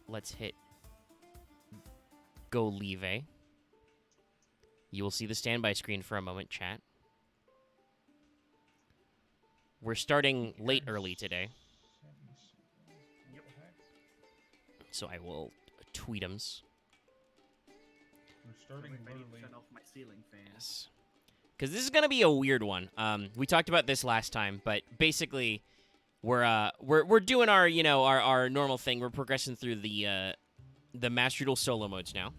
let's hit go leave. You will see the standby screen for a moment, chat. We're starting late early today. So I will tweet 'ems. We're starting early. Shut off my ceiling fan. Yes. Because this is going to be a weird one. We talked about this last time, but basically we're doing our, you know, our normal thing. We're progressing through the Master Duel solo modes now.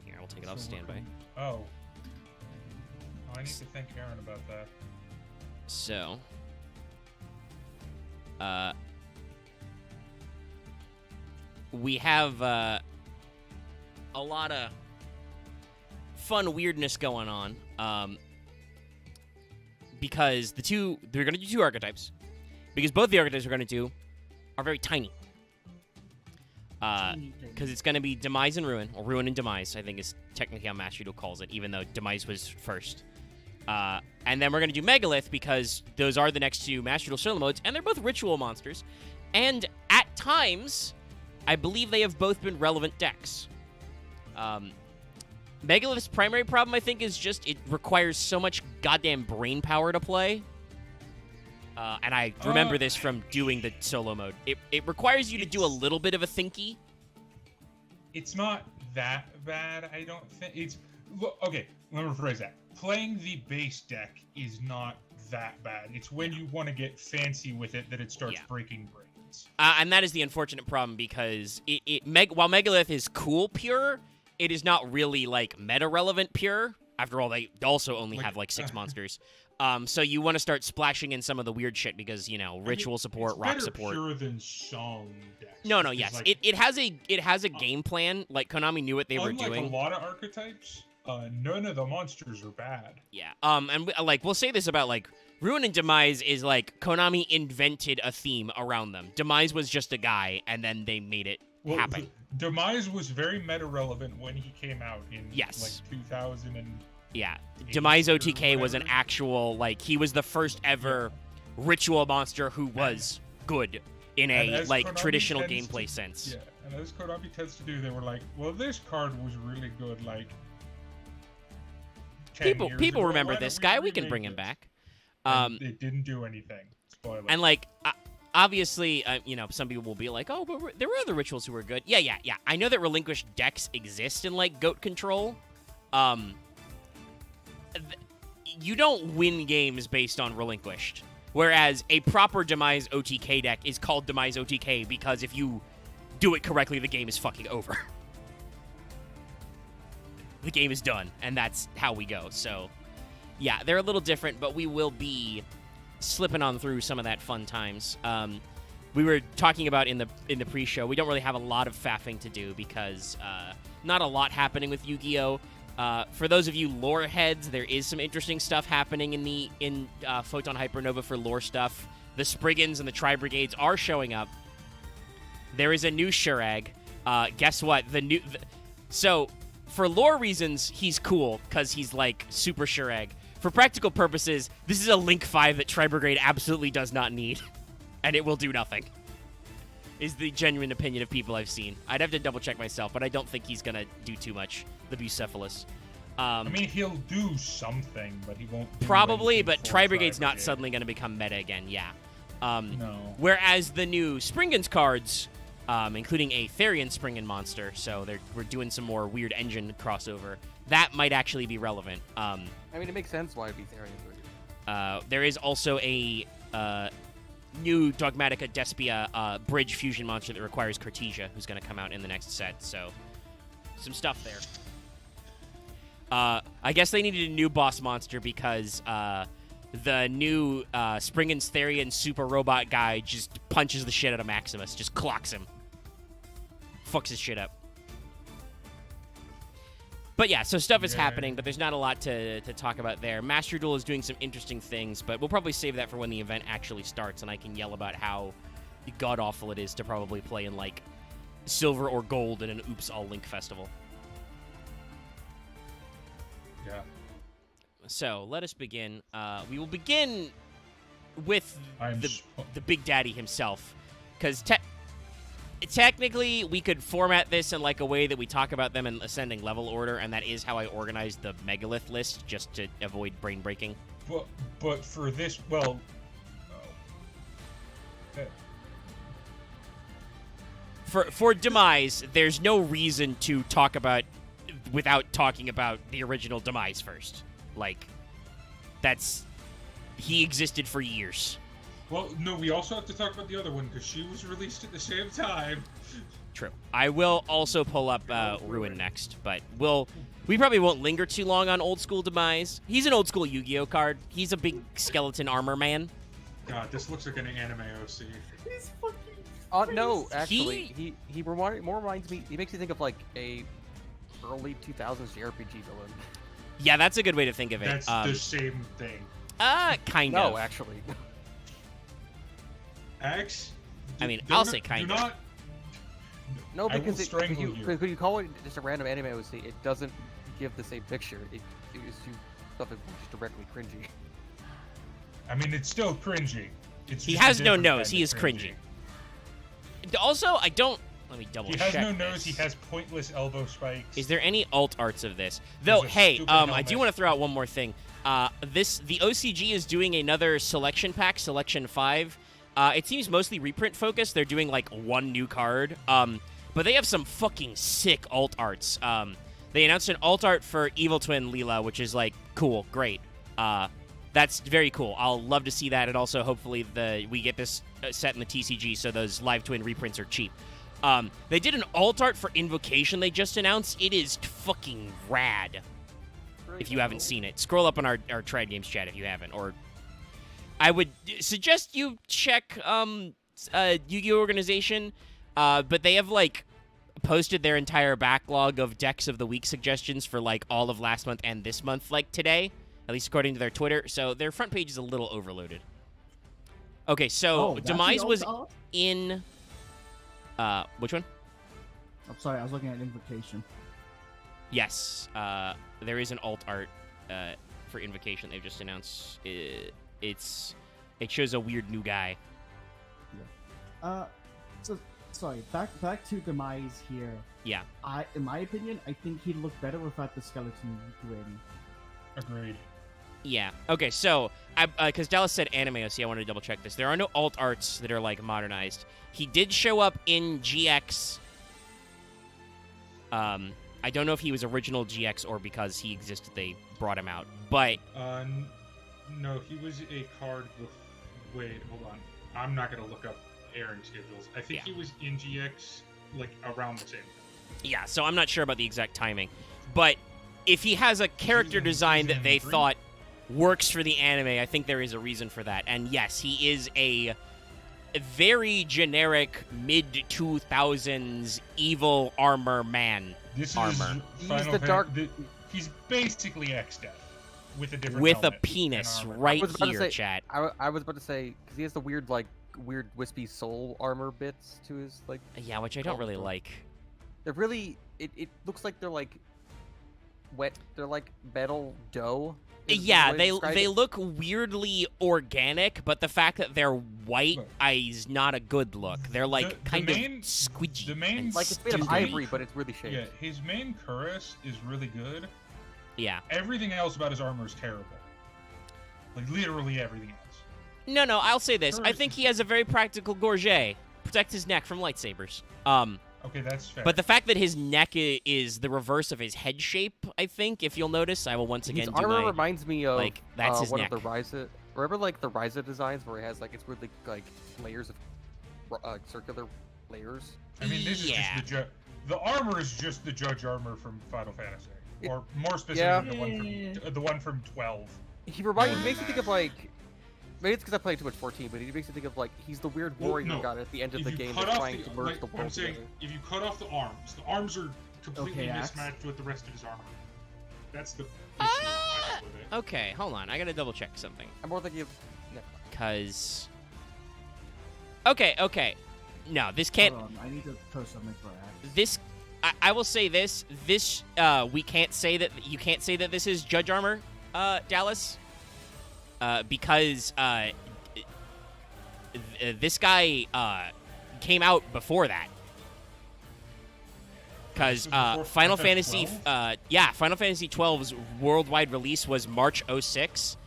Here, I'll take it off standby. Oh, I need to thank Aaron about that. So, we have a lot of fun weirdness going on, because they're going to do two archetypes, because both the archetypes we're going to do are very tiny. Because it's going to be Demise and Ruin, or Ruin and Demise, I think is technically how Master Duel calls it, even though Demise was first. And then we're going to do Megalith, because those are the next two Master Duel solo modes, and they're both ritual monsters. And at times, I believe they have both been relevant decks. Megalith's primary problem, I think, is just it requires so much goddamn brain power to play. And I remember this from doing the solo mode. It requires you to do a little bit of a thinky. It's not that bad, I don't think. Okay, let me rephrase that. Playing the base deck is not that bad. It's when you want to get fancy with it that it starts breaking brains. And that is the unfortunate problem, because while Megalith is cool pure, it is not really, like, meta-relevant pure. After all, they also only have, like, 6 monsters. So you want to start splashing in some of the weird shit because, you know, ritual support, rock support. It's better pure than some decks. No, yes. Like, it has a game plan. Like, Konami knew what they were doing. Unlike a lot of archetypes, none of the monsters are bad. Yeah. And we'll say this about, like, Ruin and Demise is, like, Konami invented a theme around them. Demise was just a guy, and then they made it happen. Demise was very meta-relevant when he came out in, like, 2000 and... Yeah, Demise OTK was an actual, like, he was the first ever ritual monster who was good in a, like, Konami traditional gameplay sense. Yeah, and as Konami tends to do, they were like, well, this card was really good, like, 10 years People ago. remember Why this don't guy, we can bring him back. It didn't do anything. Spoiler. And, like, obviously, you know, some people will be like, oh, but there were other rituals who were good. Yeah. I know that relinquished decks exist in, like, GOAT control. You don't win games based on relinquished. Whereas a proper Demise OTK deck is called Demise OTK because if you do it correctly, the game is fucking over. The game is done, and that's how we go. So, yeah, they're a little different, but we will be slipping on through some of that fun times. We were talking about in the pre-show, we don't really have a lot of faffing to do because not a lot happening with Yu-Gi-Oh! For those of you lore heads, there is some interesting stuff happening in Photon Hypernova for lore stuff. The Spriggans and the Tri-Brigades are showing up. There is a new Shurag. Guess what? So, for lore reasons, he's cool, because he's, like, super Shurag. For practical purposes, this is a Link 5 that Tri-Brigade absolutely does not need. And it will do nothing. Is the genuine opinion of people I've seen. I'd have to double-check myself, but I don't think he's gonna do too much. The Bucephalus. I mean, he'll do something, but he won't do probably, but anything Tri-Brigade's not suddenly going to become meta again, yeah. No. Whereas the new Springans cards, including a Therian Springan monster, so we're doing some more weird engine crossover, that might actually be relevant. I mean, it makes sense why it'd be Therian. There is also a new Dogmatica Despia bridge fusion monster that requires Cartesia, who's going to come out in the next set, so some stuff there. I guess they needed a new boss monster because the new Springan's Therian super robot guy just punches the shit out of Maximus, just clocks him. Fucks his shit up. But yeah, so stuff is happening, but there's not a lot to talk about there. Master Duel is doing some interesting things, but we'll probably save that for when the event actually starts, and I can yell about how god-awful it is to probably play in, like, silver or gold in an Oops All Link festival. Yeah. So, let us begin. We will begin with the Big Daddy himself, because technically, we could format this in like a way that we talk about them in ascending level order, and that is how I organized the Megalith list, just to avoid brain breaking. But for this, well, For Demise, there's no reason to talk about without talking about the original Demise first. Like, he existed for years. Well, no, we also have to talk about the other one, because she was released at the same time. True. I will also pull up Ruin next, but we probably won't linger too long on old school Demise. He's an old school Yu-Gi-Oh card. He's a big skeleton armor man. God, this looks like an anime OC. He's fucking No, actually, he more reminds me. He makes me think of like a early 2000s JRPG villain. Yeah, that's a good way to think of it. That's the same thing. Kind of. No, actually. I mean, I'll say kind of. No, because you. when you call it just a random anime OC, it doesn't give the same picture. It gives you stuff that's just directly cringy. I mean, it's still cringy. He has no nose. He is cringy. Also, I don't... Let me double check. He has no nose. He has pointless elbow spikes. Is there any alt arts of this? Though, hey, I do want to throw out one more thing. The OCG is doing another selection pack, Selection 5. It seems mostly reprint focused. They're doing like one new card. But they have some fucking sick alt arts. They announced an alt art for Evil Twin Leela, which is like cool, great. That's very cool. I'll love to see that, and also hopefully we get this set in the TCG, so those Live Twin reprints are cheap. They did an alt art for Invocation they just announced. It is fucking rad. If you haven't seen it, scroll up on our Trad Games chat if you haven't, or I would suggest you check Yu-Gi-Oh! Organization, but they have like posted their entire backlog of decks of the week suggestions for like all of last month and this month, like today, at least according to their Twitter. So their front page is a little overloaded. Okay, so Demise was in which one? I'm sorry, I was looking at Invocation. Yes, there is an alt art for Invocation they've just announced. It shows a weird new guy. Yeah. So sorry, back to Demise here. Yeah. In my opinion, I think he'd look better without the skeleton grin. Agreed. Yeah. Okay, so because Dallas said anime OC, I wanted to double check this. There are no alt arts that are like modernized. He did show up in GX. I don't know if he was original GX or because he existed they brought him out. But no, he was a card with. Wait, hold on. I'm not gonna look up airing schedules. I think he was in GX like around the same time. Yeah, so I'm not sure about the exact timing. But if he has a character design that they thought works for the anime, I think there is a reason for that. And yes, he is a very generic mid-2000s evil armor man. This armor. Is he's the dark. He's basically X-Death with a different with a helmet penis right here, chat. I was about to say because he has the weird wispy soul armor bits to his like. Yeah, which I don't really like. They're really. It looks like they're like wet. They're like metal dough. Yeah, they look weirdly organic, but the fact that they're white is not a good look. They're like kind of squidgy. The main like it's made of ivory, but it's really shaped. Yeah, his main cuirass is really good. Yeah. Everything else about his armor is terrible. Like literally everything else. No, I'll say this. I think he has a very practical gorget. Protect his neck from lightsabers. Okay, that's fair. But the fact that his neck is the reverse of his head shape, I think, if you'll notice, I will once again his do armor reminds me of like that's his one neck. of the Ryza. Remember like the Ryza designs where it has like it's weirdly like layers of circular layers. I mean, this is just the armor is just the Judge armor from Final Fantasy, or more specifically the one from 12. He makes me think of like. Maybe it's because I played too much 14, but he makes me think of like he's the weird warrior who got at the end of the game that's trying to merge the world I'm saying, together. if you cut off the arms are completely mismatched with the rest of his armor. That's the issue I have with it. Okay, hold on. I gotta double check something. I'm more thinking of... Because... Okay. No, this can't... Hold on, I need to post something for Axe. This... I will say this. This, we can't say that... You can't say that this is Judge armor, Dallas. Because this guy came out before that. Because So Final FF12? Fantasy, Final Fantasy XII's worldwide release was March 06.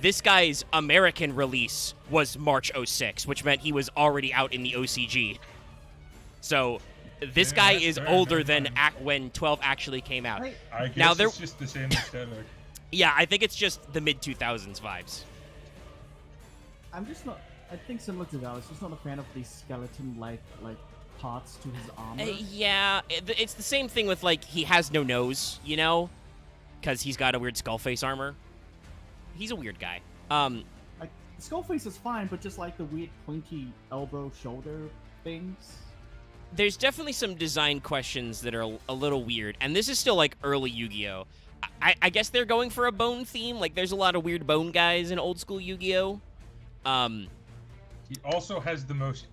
This guy's American release was March 06, which meant he was already out in the OCG. So this guy is older than when 12 actually came out. I guess now, it's just the same aesthetic. Yeah, I think it's just the mid-2000s vibes. I'm just not. I think similar to Val, just not a fan of these skeleton-like parts to his armor. Yeah, it's the same thing with, like, he has no nose, you know? Because he's got a weird skull face armor. He's a weird guy. Like, skull face is fine, but just like the weird pointy elbow shoulder things. There's definitely some design questions that are a little weird, and this is still, like, early Yu-Gi-Oh! I guess they're going for a bone theme. Like, there's a lot of weird bone guys in old-school Yu-Gi-Oh! He also has the most...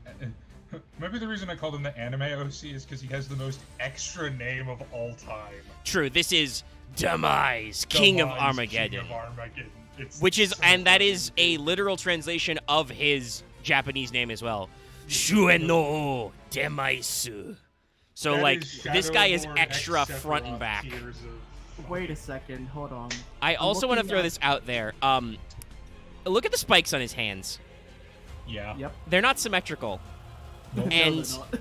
Maybe the reason I called him the anime OC is because he has the most extra name of all time. True, this is Demise, King of Armageddon. King of Armageddon. Which is, and that is a literal translation of his Japanese name as well. Shuen no Demise. So, That like, is this guy is Shadowlord extra X front and Sephiroth back. Tears of Wait a second, hold on. I also want to looking throw at- this out there. Look at the spikes on his hands. Yeah. Yep. They're not symmetrical. Nope. And No, they're not.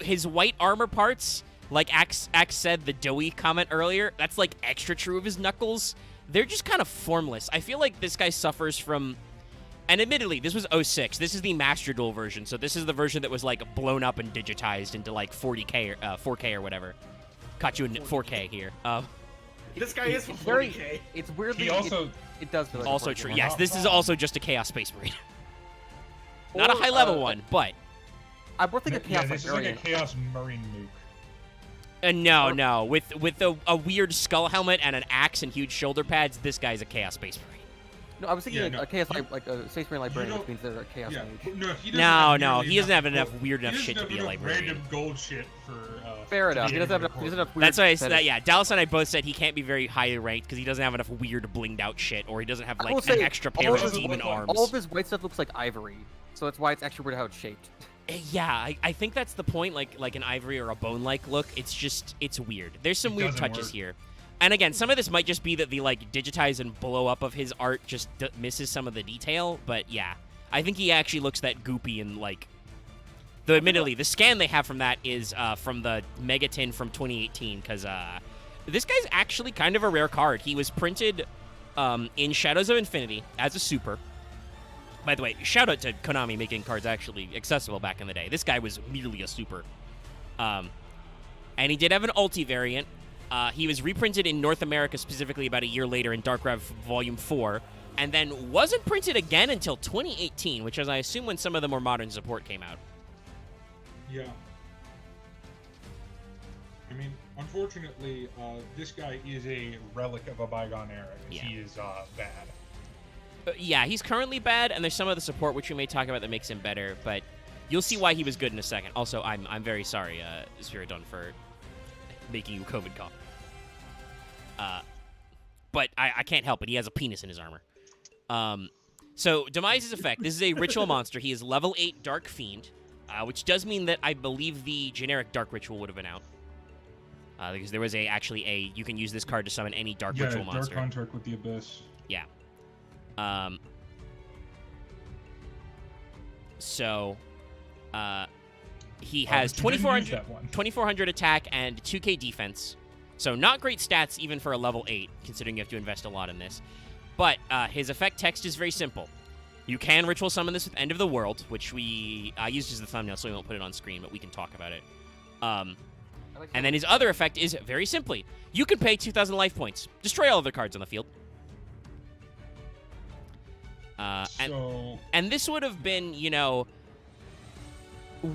his white armor parts, like Axe said, the doughy comment earlier, that's like extra true of his knuckles. They're just kind of formless. I feel like this guy suffers from, and admittedly, this was 06. This is the Master Duel version, so this is the version that was like blown up and digitized into like 40K or 4K or whatever. Caught you in 4K here. This guy is It's 40K. It's weirdly. He also... It does feel like Also a true. Pokemon. Yes, this is also just a Chaos Space Marine. Not a high level one, but I'm more thinking Yeah, Chaos this is like a Librarian. Chaos Marine nuke. no. With a weird skull helmet and an axe and huge shoulder pads, this guy's a Chaos Space Marine. No, I was thinking Yeah, like no, a Chaos you- like a Space Marine Librarian, don't- which means they're a Chaos Yeah. Mage. No, he doesn't No, have no, nearly he doesn't have enough gold- weird enough he shit doesn't to be a have enough librarian. random gold shit for. Fair to enough. be He doesn't have able enough. He to doesn't have weird. That's why I said fetish. that. Yeah, Dallas and I both said he can't be very highly ranked because he doesn't have enough weird blinged out shit, or he doesn't have I will like say, an extra all pair of of his- demon arms. All of his white stuff looks like ivory, so that's why it's actually weird how it's shaped. Yeah, I think that's the point. Like an ivory or a bone-like look. It's weird. There's some It weird doesn't touches work. here. And again, some of this might just be that the like digitize and blow up of his art just misses some of the detail. But yeah, I think he actually looks that goopy and like. Though admittedly, the scan they have from that is from the Megatin from 2018, because this guy's actually kind of a rare card. He was printed in Shadows of Infinity as a super. By the way, shout out to Konami making cards actually accessible back in the day. This guy was merely a super. And he did have an ulti variant. He was reprinted in North America specifically about a year later in Dark Rev Volume 4, and then wasn't printed again until 2018, which is, I assume, when some of the more modern support came out. Yeah. I mean, unfortunately, this guy is a relic of a bygone era. Yeah. He is bad. Yeah, he's currently bad, and there's some of the support which we may talk about that makes him better, but you'll see why he was good in a second. Also, I'm very sorry, Spiridon, for making you COVID cough. But I can't help it. He has a penis in his armor. So, Demise's effect. This is a ritual monster. He is level 8 Dark Fiend, which does mean that I believe the generic Dark Ritual would have been out. Because there was actually a you can use this card to summon any Dark Yeah, Ritual Dark monster. Contract with the Abyss. Yeah. So, he has but you didn't use 2400, that one. 2400 attack and 2k defense. So not great stats even for a level 8, considering you have to invest a lot in this. But his effect text is very simple. You can ritual summon this with End of the World, which I used as the thumbnail, so we won't put it on screen, but we can talk about it. And then his other effect is very simply, you can pay 2,000 life points. Destroy all of their cards on the field. And this would have been, you know,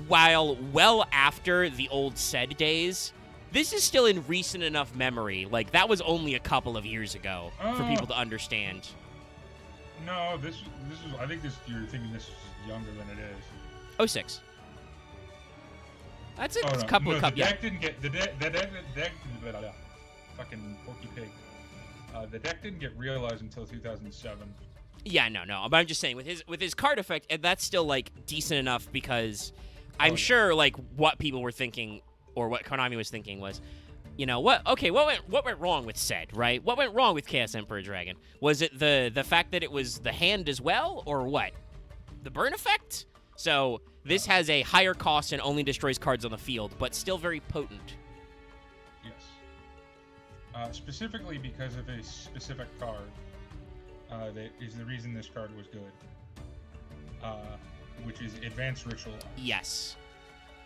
well after the old SED days. This is still in recent enough memory. Like, that was only a couple of years ago for people to understand. No, this is. I think you're thinking this is younger than it is. 06. That's a Oh, no. couple No, of the cup. Yeah. deck didn't get the deck. Fucking Porky Pig. The deck didn't get realized until 2007. Yeah, no. But I'm just saying, with his card effect, that's still like decent enough because I'm sure like what people were thinking or what Konami was thinking was, you know, what went wrong with Zed, right? What went wrong with Chaos Emperor Dragon? Was it the fact that it was the hand as well, or what? The burn effect? So this has a higher cost and only destroys cards on the field, but still very potent. Yes. Specifically because of a specific card that is the reason this card was good. Which is Advanced Ritual. Yes.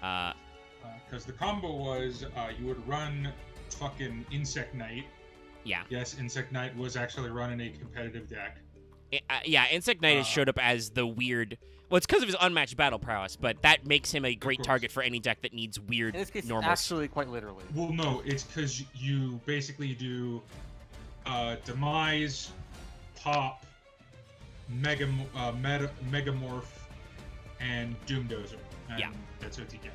Because the combo was you would run fucking Insect Knight. Yeah. Yes, Insect Knight was actually run in a competitive deck. Yeah, Insect Knight has showed up as the weird... Well, it's because of his unmatched battle prowess, but that makes him a great target for any deck that needs weird In this case, normals. actually, quite literally. Well, no, it's because you basically do Demise, Pop, Megamorph, and Doomdozer. And Yeah. that's OTK.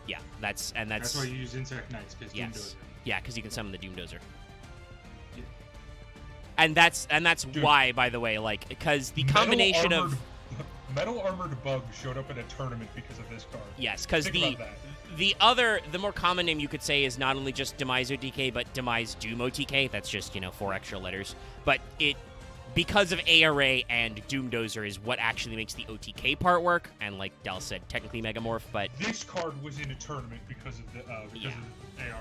Yeah, that's why you use Insect Knights, because Doomdozer. Yeah, because you can summon the Doomdozer. Yeah. And that's why, by the way, like, because the combination of Metal Armored Bug showed up in a tournament because of this card. yes, because Think about that. the more common name you could say is not only just Demise OTK, but Demise Doom OTK. That's just 4 extra letters, but it. Because of ARA and Doomdozer is what actually makes the OTK part work, and like Del said, technically Megamorph, but... This card was in a tournament because of the of ARA.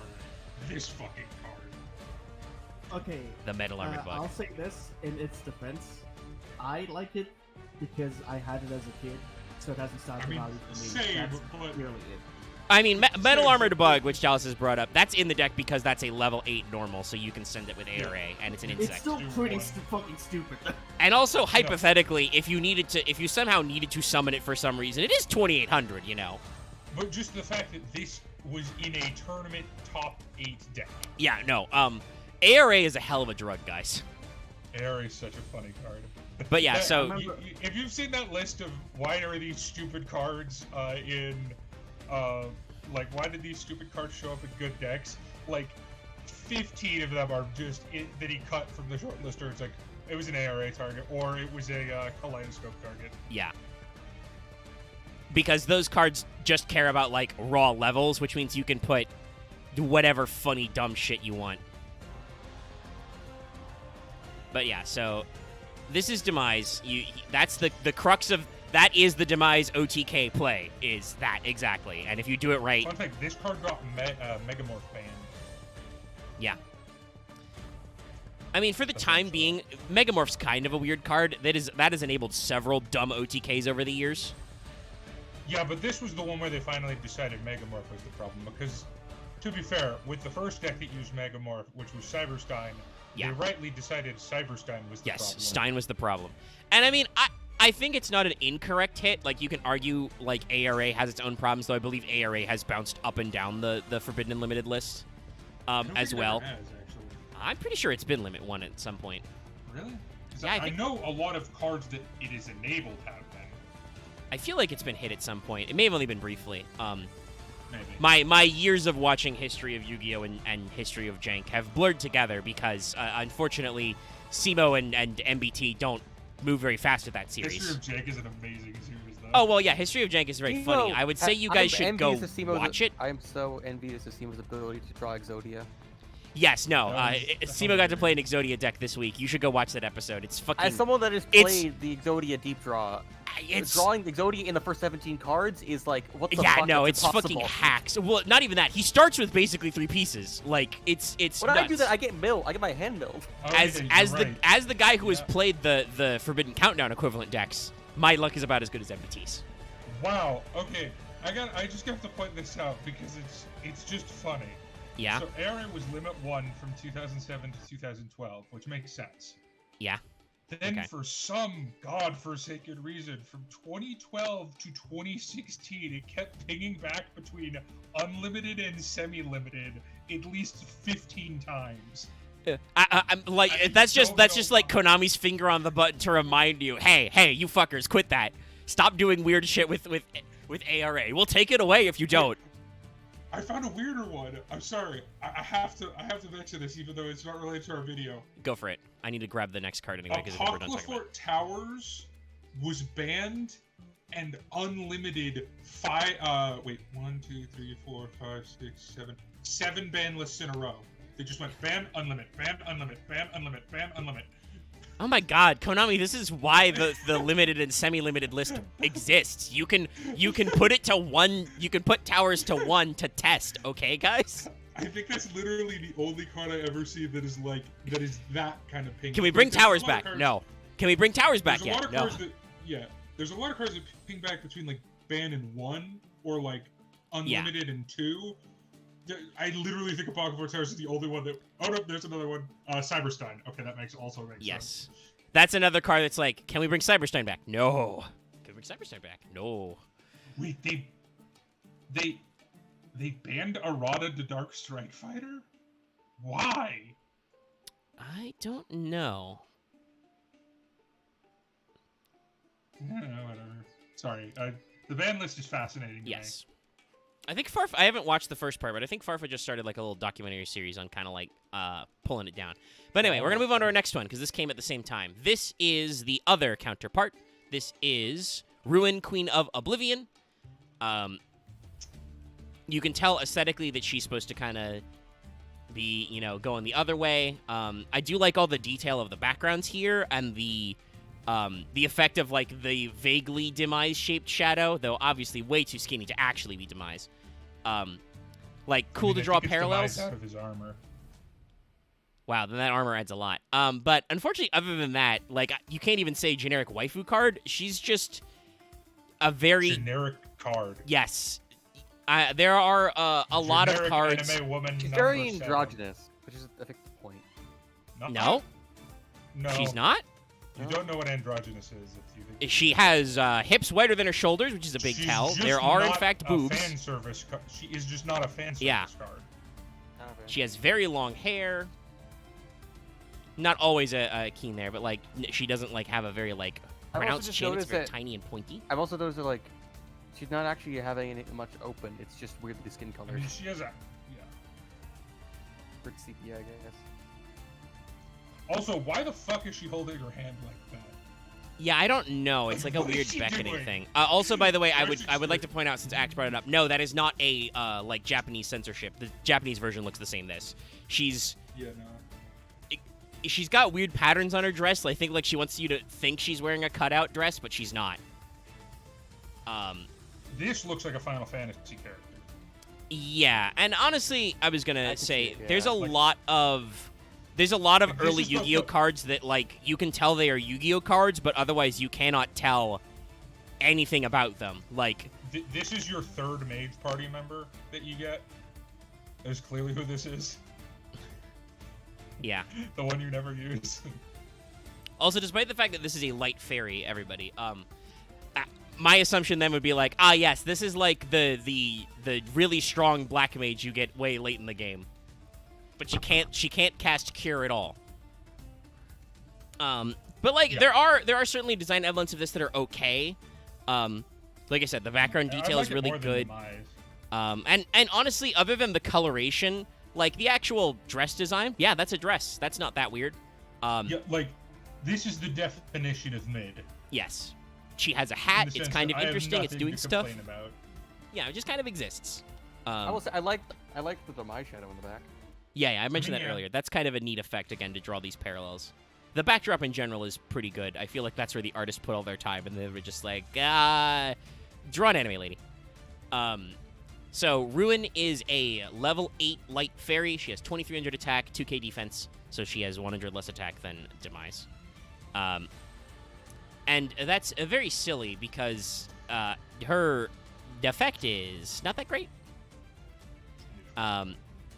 This fucking card. Okay. The Metal Armored Bug. I'll say this in its defense. I like it because I had it as a kid, so it hasn't started value for me. Same, That's but... purely it. I mean, Metal Armored Bug, which Dallas has brought up, that's in the deck because that's a level 8 normal, so you can send it with ARA, and it's an insect. It's still pretty fucking stupid. And also, hypothetically, if you somehow needed to summon it for some reason, it is 2800, But just the fact that this was in a tournament top 8 deck. Yeah, no, ARA is a hell of a drug, guys. ARA is such a funny card. But yeah, so... If you've seen that list of why are these stupid cards like, why did these stupid cards show up in good decks? Like, 15 of them are just that he cut from the short lister. It's like, it was an ARA target, or it was a Kaleidoscope target. Yeah. Because those cards just care about, like, raw levels, which means you can put whatever funny, dumb shit you want. But yeah, so this is Demise. That's the crux of... That is the Demise OTK play, is that, exactly. And if you do it right... Fun fact, this card got Megamorph banned. Yeah. I mean, for the time being, Megamorph's kind of a weird card. That has enabled several dumb OTKs over the years. Yeah, but this was the one where they finally decided Megamorph was the problem, because, to be fair, with the first deck that used Megamorph, which was Cyberstein, they rightly decided Cyberstein was the problem. Yes, Stein was the problem. And I mean, I think it's not an incorrect hit. Like, you can argue, like, ARA has its own problems, though I believe ARA has bounced up and down the Forbidden and Limited list as well. I'm pretty sure it's been Limit 1 at some point. Really? Yeah, I know a lot of cards that it is enabled have been. I feel like it's been hit at some point. It may have only been briefly. Maybe. My years of watching History of Yu-Gi-Oh! and History of Jank have blurred together because, unfortunately, SEMO and MBT don't move very fast with that series. History of Jank is an amazing series, though. Oh, well, yeah, History of Jank is very funny. I would say you guys should go watch it. I am so envious of SEMO's ability to draw Exodia. Yes, no. SEMO got to play an Exodia deck this week. You should go watch that episode. It's fucking... As someone that has played the Exodia deep draw, it's... drawing Exodia in the first 17 cards is like, what the fuck? Yeah, no, it's fucking hacks. Well, not even that. He starts with basically 3 pieces. Like, it's when nuts. I do that, I get milled. I get my hand milled. As the guy who has played the Forbidden Countdown equivalent decks, my luck is about as good as MBT's. Wow. Okay. I just have to point this out because it's just funny. Yeah. So ARA was Limit 1 from 2007 to 2012, which makes sense. Yeah. Then for some godforsaken reason, from 2012 to 2016, it kept pinging back between unlimited and semi-limited at least 15 times. I'm like, that's just like Konami's finger on the button to remind you, hey, you fuckers, quit that. Stop doing weird shit with ARA. We'll take it away if you don't. I found a weirder one. I'm sorry. I have to mention this, even though it's not related to our video. Go for it. I need to grab the next card anyway because we're done talking about it. Towers was banned and unlimited 1, 2, 3, 4, 5, 6, 7 ban lists in a row. They just went ban, unlimit, ban, unlimit, ban, unlimit, ban, unlimit. Oh my God, Konami! This is why the limited and semi-limited list exists. You can put it to 1. You can put towers to 1 to test. Okay, guys. I think that's literally the only card I ever see that is that kind of ping. Can we bring towers back? No. Can we bring towers back yet? No. There's a lot of cards that ping back between like ban and 1 or like unlimited and 2. I literally think of Pocket Force Towers is the only one that. Oh no, there's another one. Cyberstein. Okay, that makes sense. Yes, that's another card that's like, can we bring Cyberstein back? No. Can we bring Cyberstein back? No. Wait, they banned Arata the Dark Strike Fighter? Why? I don't know. Whatever. Sorry. The ban list is fascinating. Yes. I think I haven't watched the first part, but I think Farfa just started like a little documentary series on kind of like pulling it down. But anyway, we're going to move on to our next one because this came at the same time. This is the other counterpart. This is Ruin, Queen of Oblivion. You can tell aesthetically that she's supposed to kind of be, going the other way. I do like all the detail of the backgrounds here and the effect of like the vaguely Demise-shaped shadow, though obviously way too skinny to actually be Demise. Like cool to draw parallels. Out of his armor. Wow, then that armor adds a lot. But unfortunately, other than that, like you can't even say generic waifu card. She's just a very generic card. Yes, there are a lot of cards. Anime woman. She's very androgynous, which is I think the point. No, she's not. You don't know what androgynous is if you think she has hips wider than her shoulders, which is a big tell. There are, in fact, boobs. Fan service she is just not a fan service card. She has very long hair. Not always a keen there, but like she doesn't like have a very like pronounced chin. It's very tiny and pointy. I've also noticed that like she's not actually having much open. It's just weirdly skin colors. I mean, she has Pretty sepia, I guess. Also, why the fuck is she holding her hand like that? Yeah, I don't know. It's like a weird beckoning thing. Also, by the way, I would like to point out, since Axe brought it up, no, that is not a like Japanese censorship. The Japanese version looks the same. She's got weird patterns on her dress. I think like she wants you to think she's wearing a cutout dress, but she's not. This looks like a Final Fantasy character. Yeah, and honestly, I was gonna say there's a lot of early Yu-Gi-Oh cards that, like, you can tell they are Yu-Gi-Oh cards, but otherwise you cannot tell anything about them. Like, this is your third Mage Party member that you get. There's clearly who this is. Yeah. The one you never use. Also, despite the fact that this is a light fairy, everybody, my assumption then would be like, yes, this is like the really strong black mage you get way late in the game. But she can't cast Cure at all. But like there are certainly design elements of this that are okay. Like I said, the background detail is really good. And honestly, other than the coloration, like the actual dress design, yeah, that's a dress. That's not that weird. Yeah, like this is the definition of mid. Yes, she has a hat. It's kind of interesting. It's doing stuff. About. Yeah, it just kind of exists. I will say I like the Demise shadow in the back. Yeah, I mentioned that earlier. That's kind of a neat effect, again, to draw these parallels. The backdrop in general is pretty good. I feel like that's where the artists put all their time, and they were just like, draw an anime lady. So, Ruin is a level 8 light fairy. She has 2300 attack, 2k defense, so she has 100 less attack than Demise. And that's very silly, because her effect is not that great.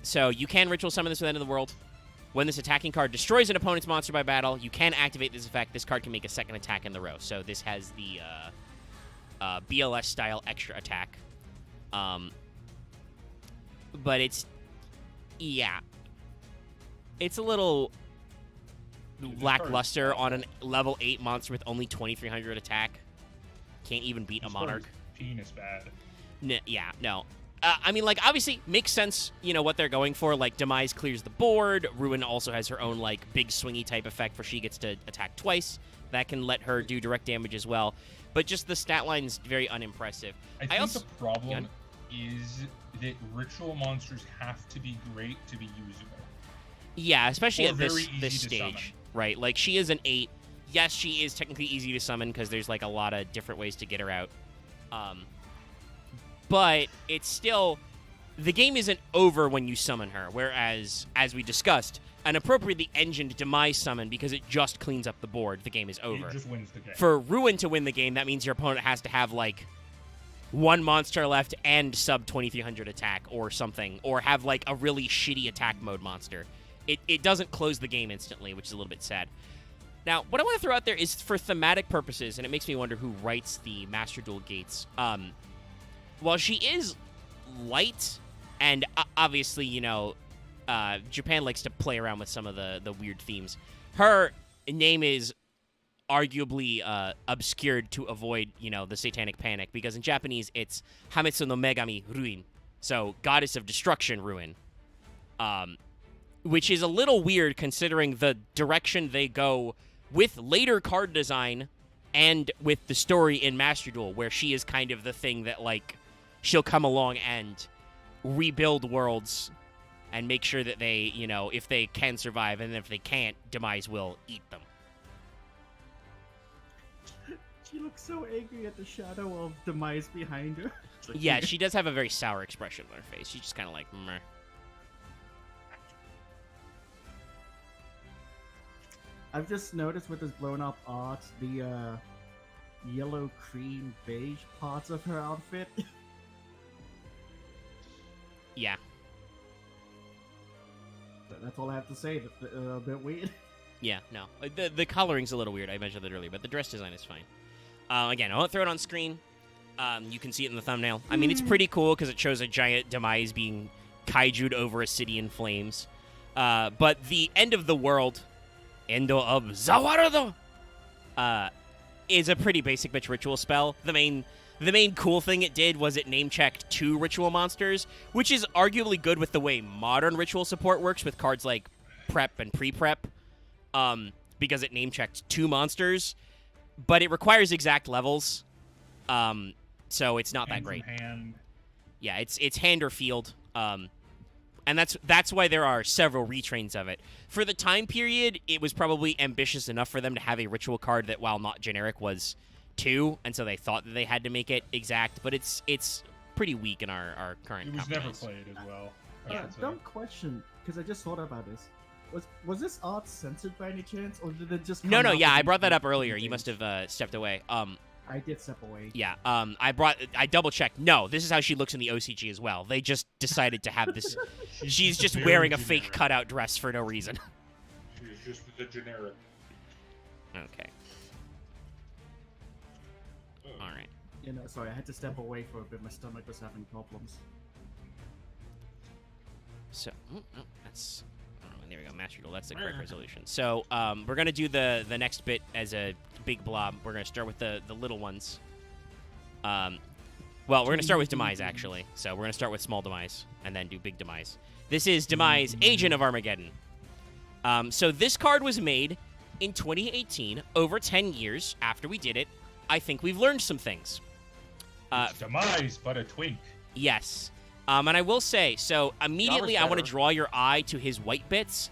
So you can ritual summon this with End of the World. When this attacking card destroys an opponent's monster by battle, you can activate this effect. This card can make a second attack in the row. So this has the BLS-style extra attack. But it's a little lackluster on a level 8 monster with only 2300 attack. Can't even beat a Monarch. Penis bad. Yeah, no. I mean, like, obviously, makes sense, you know, what they're going for. Like, Demise clears the board. Ruin also has her own, like, big swingy type effect where she gets to attack twice. That can let her do direct damage as well. But just the stat line's very unimpressive. I think the problem is that ritual monsters have to be great to be usable. Yeah, especially or at this stage, right? Like, she is an 8. Yes, she is technically easy to summon because there's, like, a lot of different ways to get her out. But it's still... The game isn't over when you summon her, whereas, as we discussed, an appropriately engined Demise summon, because it just cleans up the board, the game is over. It just wins the game. For Ruin to win the game, that means your opponent has to have, like, 1 monster left and sub 2300 attack or something, or have, like, a really shitty attack mode monster. It doesn't close the game instantly, which is a little bit sad. Now, what I want to throw out there is for thematic purposes, and it makes me wonder who writes the Master Duel Gates. While she is light, and obviously, you know, Japan likes to play around with some of the weird themes, her name is arguably obscured to avoid, you know, the satanic panic, because in Japanese, it's Hametsu no Megami Ruin, so Goddess of Destruction Ruin, which is a little weird considering the direction they go with later card design and with the story in Master Duel, where she is kind of the thing that, like, she'll come along and rebuild worlds and make sure that they, you know, if they can survive, and if they can't, Demise will eat them. She looks so angry at the shadow of Demise behind her. Like, yeah, she does have a very sour expression on her face. She's just kind of like, meh. I've just noticed with this blown up art, the yellow, cream, beige parts of her outfit. Yeah. That's all I have to say. A bit weird. Yeah, no. The coloring's a little weird. I mentioned that earlier, but the dress design is fine. Again, I won't throw it on screen. You can see it in the thumbnail. I mean, it's pretty cool because it shows a giant Demise being kaiju'd over a city in flames. But the end of the world, Endo of Zawarudo, is a pretty basic bitch ritual spell. The main cool thing it did was it name-checked 2 ritual monsters, which is arguably good with the way modern ritual support works with cards like Prep and Pre-Prep, because it name-checked 2 monsters, but it requires exact levels, so it's not that great. Hand. Yeah, it's hand or field, and that's why there are several retrains of it. For the time period, it was probably ambitious enough for them to have a ritual card that, while not generic, was 2, and so they thought that they had to make it exact, but it's pretty weak in our current. It was compromise. never played as well. Dumb question, because I just thought about this. Was this art censored by any chance, or did it just come No, out yeah, with I brought that up the earlier. games? You must have stepped away. I did step away. Yeah, I double-checked. No, this is how she looks in the OCG as well. They just decided to have this. She's just wearing a fake cutout dress for no reason. She's just the generic. Okay. All right. You know, sorry, I had to step away for a bit. My stomach was having problems. So, that's... there we go, Master Duel. That's the correct resolution. So, we're going to do the next bit as a big blob. We're going to start with the little ones. Well, we're going to start with Demise, actually. So, we're going to start with small Demise, and then do big Demise. This is Demise, Agent of Armageddon. So, this card was made in 2018, over 10 years after we did it. I think we've learned some things. It's Demise, but a twink. Yes. And I will say, so immediately I want to draw your eye to his white bits.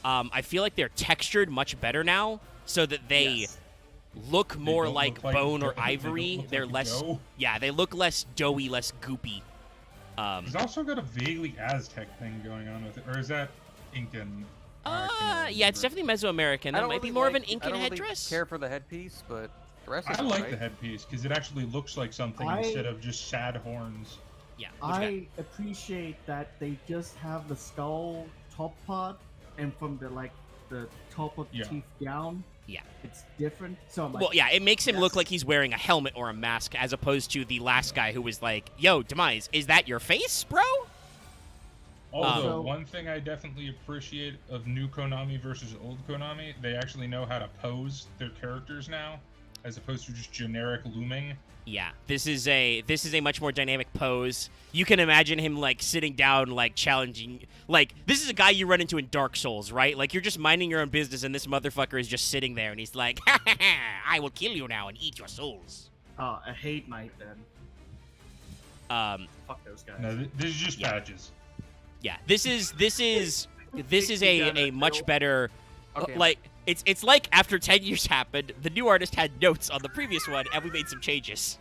I feel like they're textured much better now, so that they look more like bone or ivory. They're less, yeah, they look less doughy, less goopy. He's also got a vaguely Aztec thing going on with it, or is that Incan? Yeah, it's definitely Mesoamerican. That might be more of an Incan headdress. I don't care for the headpiece, but the rest is I like the headpiece because it actually looks like something instead of just sad horns. Yeah, I appreciate that they just have the skull top part, and from the top of the teeth down, it's different. So I'm like, well, yeah, it makes him look like he's wearing a helmet or a mask, as opposed to the last guy who was like, "Yo, Demise, is that your face, bro?" Although one thing I definitely appreciate of new Konami versus old Konami, they actually know how to pose their characters now. as opposed to just generic looming. Yeah, this is a much more dynamic pose. You can imagine him like sitting down, like challenging. Like this is a guy you run into in Dark Souls, right? Like you're just minding your own business, and this motherfucker is just sitting there, and he's like, ha, ha, ha, "I will kill you now and eat your souls." Oh, a hate knight then. Fuck those guys. No, this is just badges. Yeah, this is a much better. Okay. Like it's like after 10 years happened, the new artist had notes on the previous one, and we made some changes.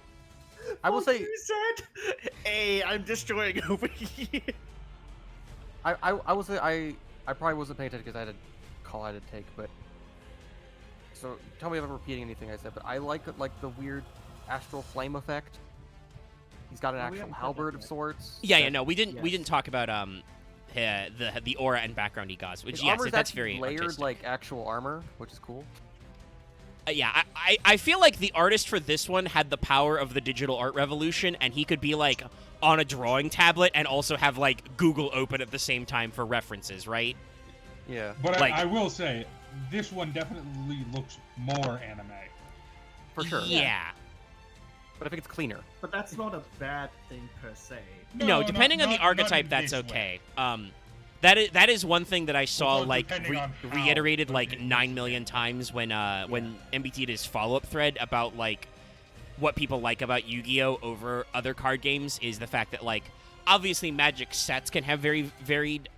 I will say, You said, "Hey, I'm destroying over here." I will say I probably wasn't paying attention because I had a call I had to take, but so tell me if I'm repeating anything I said, but I like the weird astral flame effect. He's got an actual halberd of sorts. Yeah, no, we didn't talk about the aura and background he got, which yes, that's very layered artistic. like actual armor, which is cool. Yeah, I feel like the artist for this one had the power of the digital art revolution, and he could be like on a drawing tablet and also have like Google open at the same time for references, right? Yeah. But like, I will say, this one definitely looks more anime. For sure. Yeah. But I think it's cleaner. But that's not a bad thing per se. No, depending on the archetype, that's this okay. way. That is one thing that I saw Also, like depending on how reiterated the like game 9 is million times when MBT did his follow-up thread about like what people like about Yu-Gi-Oh over other card games is the fact that like obviously Magic sets can have very varied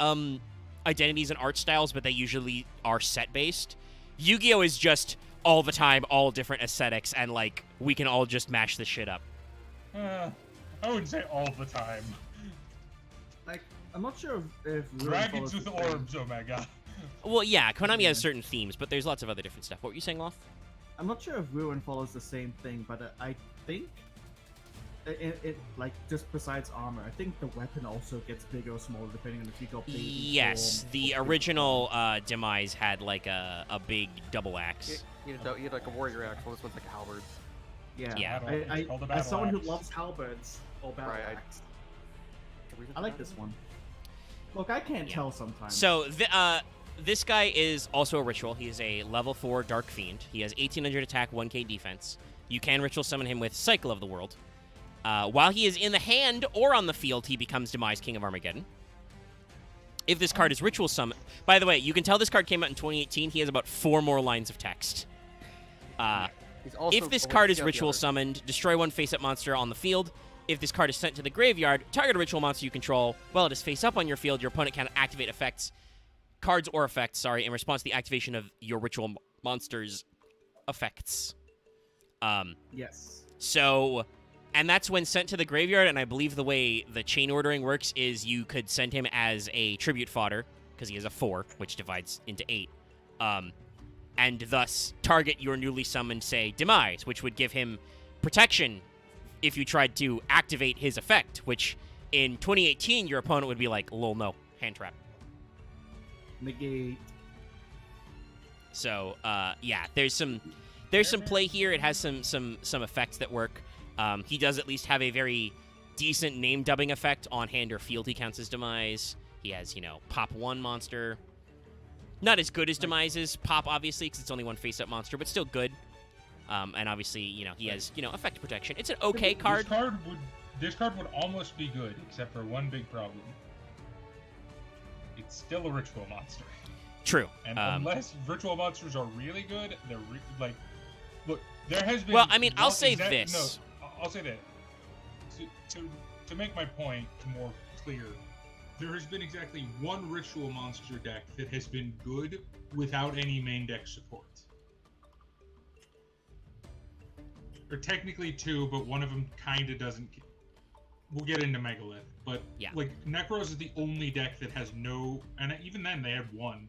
identities and art styles, but they usually are set based. Yu-Gi-Oh is just all the time, all different aesthetics, and like we can all just mash this shit up. I wouldn't say all the time. Like, I'm not sure if Dragons with orbs, oh my god. Well, yeah, Konami has certain themes, but there's lots of other different stuff. What were you saying, Loth? I'm not sure if Ruin follows the same thing, but I think it like just besides armor, I think the weapon also gets bigger or smaller depending on if you go baby Yes, form the or original Demise had like a big double axe. You had like a warrior axe. Well, this one's like a halberd. Yeah, Yeah. It's called a as someone who battle loves halberds or battle Right, axe, I like this one. Look, I can't tell sometimes. So this guy is also a ritual. He is a level 4 Dark Fiend. He has 1800 attack, 1k defense. You can ritual summon him with Cycle of the World. While he is in the hand or on the field, he becomes Demise, King of Armageddon. If this card is ritual summon... By the way, you can tell this card came out in 2018. He has about 4 more lines of text. If this card is ritual summoned, destroy one face-up monster on the field. If this card is sent to the graveyard, target a ritual monster you control. While it is face-up on your field, your opponent can activate cards or effects, in response to the activation of your ritual monster's effects. Yes. So... And that's when sent to the graveyard, and I believe the way the chain ordering works is you could send him as a tribute fodder, because he is a 4, which divides into 8, and thus target your newly summoned, say, Demise, which would give him protection if you tried to activate his effect, which in 2018, your opponent would be like, lol, no, hand trap. Negate. So, yeah, there's some play here. It has some effects that work. He does at least have a very decent name dubbing effect on hand or field. He counts as Demise. He has, Pop 1 monster. Not as good as Demise's Pop, obviously, because it's only one face-up monster, but still good. And obviously, he has, effect protection. It's an okay card. This card would almost be good, except for one big problem. It's still a ritual monster. True. And unless ritual monsters are really good, they're look, there has been... Well, I mean, I'll say this. No, I'll say that. To make my point more clear, there has been exactly one ritual monster deck that has been good without any main deck support. Or technically 2, but one of them kind of doesn't. We'll get into Megalith, but yeah. Like Necros is the only deck that has no, and even then they had one.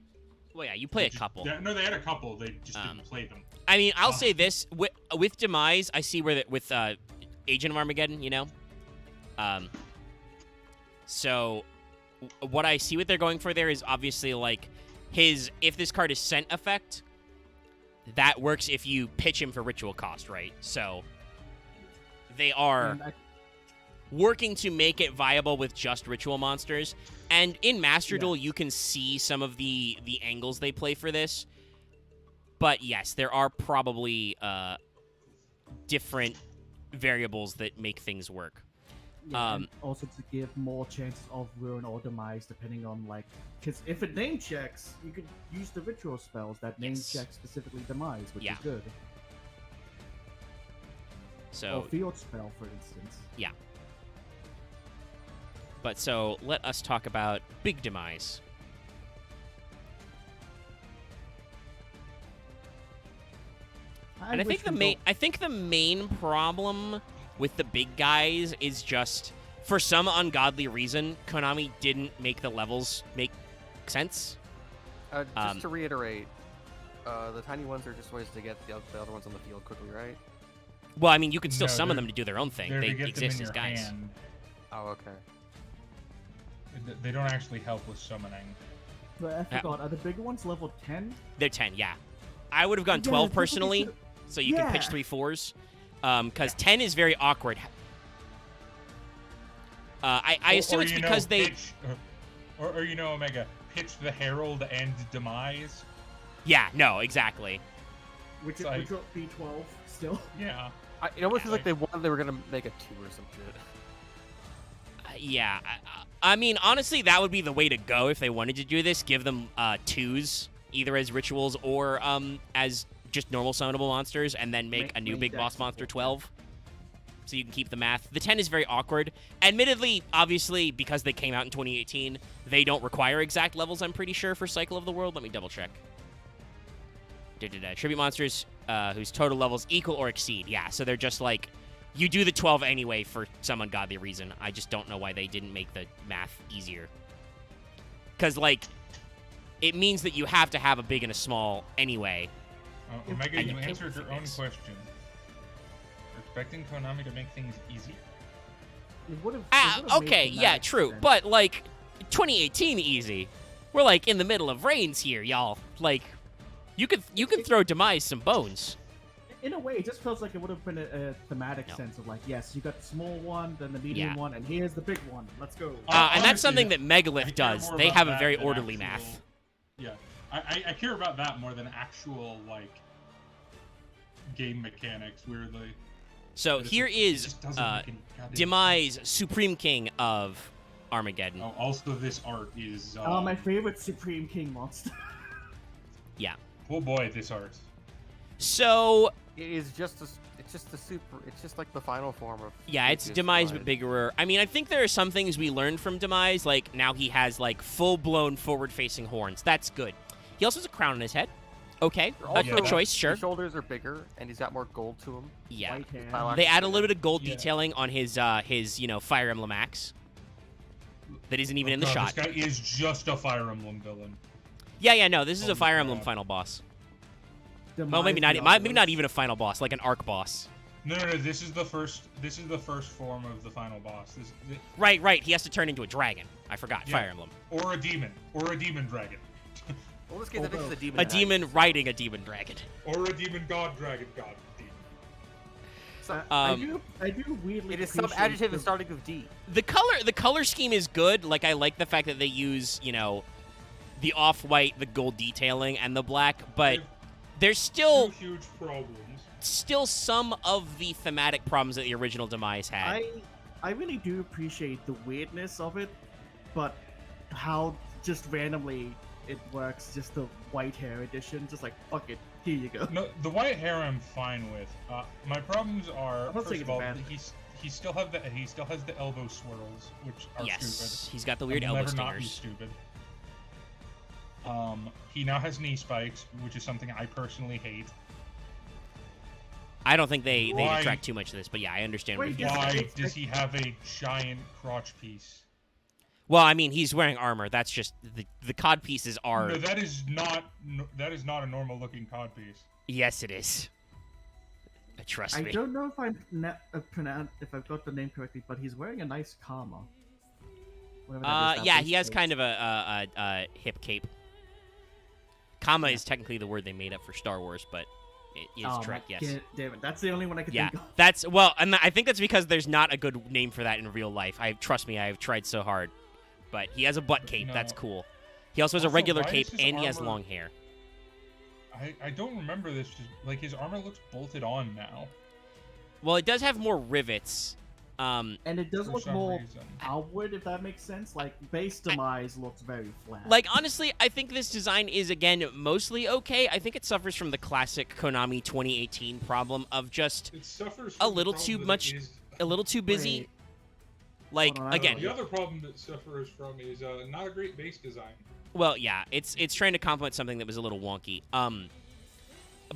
Well, yeah, you play a couple. No, they had a couple. They just didn't play them. I mean, I'll say this with Demise, I see where with Agent of Armageddon, So what I see what they're going for there is obviously like if this card is sent effect, that works if you pitch him for ritual cost, right? So they are working to make it viable with just ritual monsters. And in Master Duel, you can see some of the angles they play for this. But yes, there are probably different variables that make things work. Yeah, and also to give more chances of ruin or demise depending on because if it name checks, you could use the ritual spells that name check specifically demise, which is good. So or field spell, for instance. Yeah. But so let us talk about big demise. And I think the main problem with the big guys is just, for some ungodly reason, Konami didn't make the levels make sense. Just to reiterate, the tiny ones are just ways to get the other ones on the field quickly, right? Well, I mean, you can still summon them to do their own thing. They exist as guys. Hand. Oh, okay. They don't actually help with summoning. But I forgot, are the bigger ones level 10? They're 10, yeah. I would have gone 12 personally, so you can pitch 3 4s. Because 10 is very awkward. I assume it's because they... Pitch, or Omega, pitch the Herald and Demise. Yeah, no, exactly. Which would be 12 still. Yeah. It almost feels like they were going to make a 2 or some shit. Yeah, I mean, honestly, that would be the way to go if they wanted to do this. Give them 2s, either as rituals or as just normal summonable monsters, and then make a new big boss monster 12. So you can keep the math. The 10 is very awkward. Admittedly, obviously, because they came out in 2018, they don't require exact levels, I'm pretty sure, for Cycle of the World. Let me double check. Tribute monsters whose total levels equal or exceed. Yeah, so they're just like, you do the 12 anyway for some ungodly reason. I just don't know why they didn't make the math easier. Because, it means that you have to have a big and a small anyway. Omega, you answered your own question. You're expecting Konami to make things easy? Okay, yeah, true. Sense. But, 2018 easy. We're, in the middle of Reigns here, y'all. You can throw Demise some bones. In a way, it just feels like it would have been a thematic sense of, yes, you got the small one, then the medium one, and here's the big one. Let's go. And that's something that Megalith does. They have a very orderly math. Yeah. I care about that more than actual, game mechanics, weirdly. So here is Demise, Supreme King of Armageddon. Oh, also, this art is... my favorite Supreme King monster. Yeah. Oh boy, this art. So... It's just like the final form of... Yeah, it's Demise, but bigger. I mean, I think there are some things we learned from Demise, now he has, full-blown forward-facing horns. That's good. He also has a crown on his head. Okay, a choice, sure. His shoulders are bigger, and he's got more gold to him. Yeah. They add a little bit of gold detailing on his Fire Emblem axe. That isn't even in the shot. This guy is just a Fire Emblem villain. Yeah, no, this is a Fire Emblem final boss. Well, maybe not even a final boss, like an arc boss. No, this is the first form of the final boss. Right, he has to turn into a dragon. I forgot, Fire Emblem. Or a demon dragon. Well, this case, I think it's a demon. A demon riding a demon dragon. Or a demon god dragon god demon. So, I do weirdly. It is some adjective starting with D. The color scheme is good. I like the fact that they use, the off-white, the gold detailing, and the black, but there's still huge problems. Still some of the thematic problems that the original Demise had. I really do appreciate the weirdness of it, but how just randomly it works, just the white hair edition, just fuck it, here you go. No, the white hair I'm fine with. My problems are, first of all, he still has the elbow swirls, which are stupid. He's got the weird elbow stingers. Never not be stupid. He now has knee spikes, which is something I personally hate. I don't think they detract too much of this, but yeah, I understand. Why does he have a giant crotch piece? Well, I mean, he's wearing armor. That's just the cod pieces are. No, that is not a normal looking cod piece. Yes, it is. Trust me. I don't know if if I've got the name correctly, but he's wearing a nice karma. Yeah, he has kind of a hip cape. Kama is technically the word they made up for Star Wars, but it is correct. Yes. Damn it, that's the only one I could think of. That's and I think that's because there's not a good name for that in real life. Trust me, I've tried so hard. But he has a butt cape. No. That's cool. He also has a regular cape, and he has long hair. I don't remember this. His armor looks bolted on now. Well, it does have more rivets. And it does For look some more reason. outward, if that makes sense. Like, base Demise looks very flat. Like, honestly, I think this design is, again, mostly okay. I think it suffers from the classic Konami 2018 problem of just It suffers a from the little problem too that much, it is- a little too busy. Wait. Like, Hold on, I don't again, The other problem that suffers from is not a great base design. well, yeah, it's trying to complement something that was a little wonky.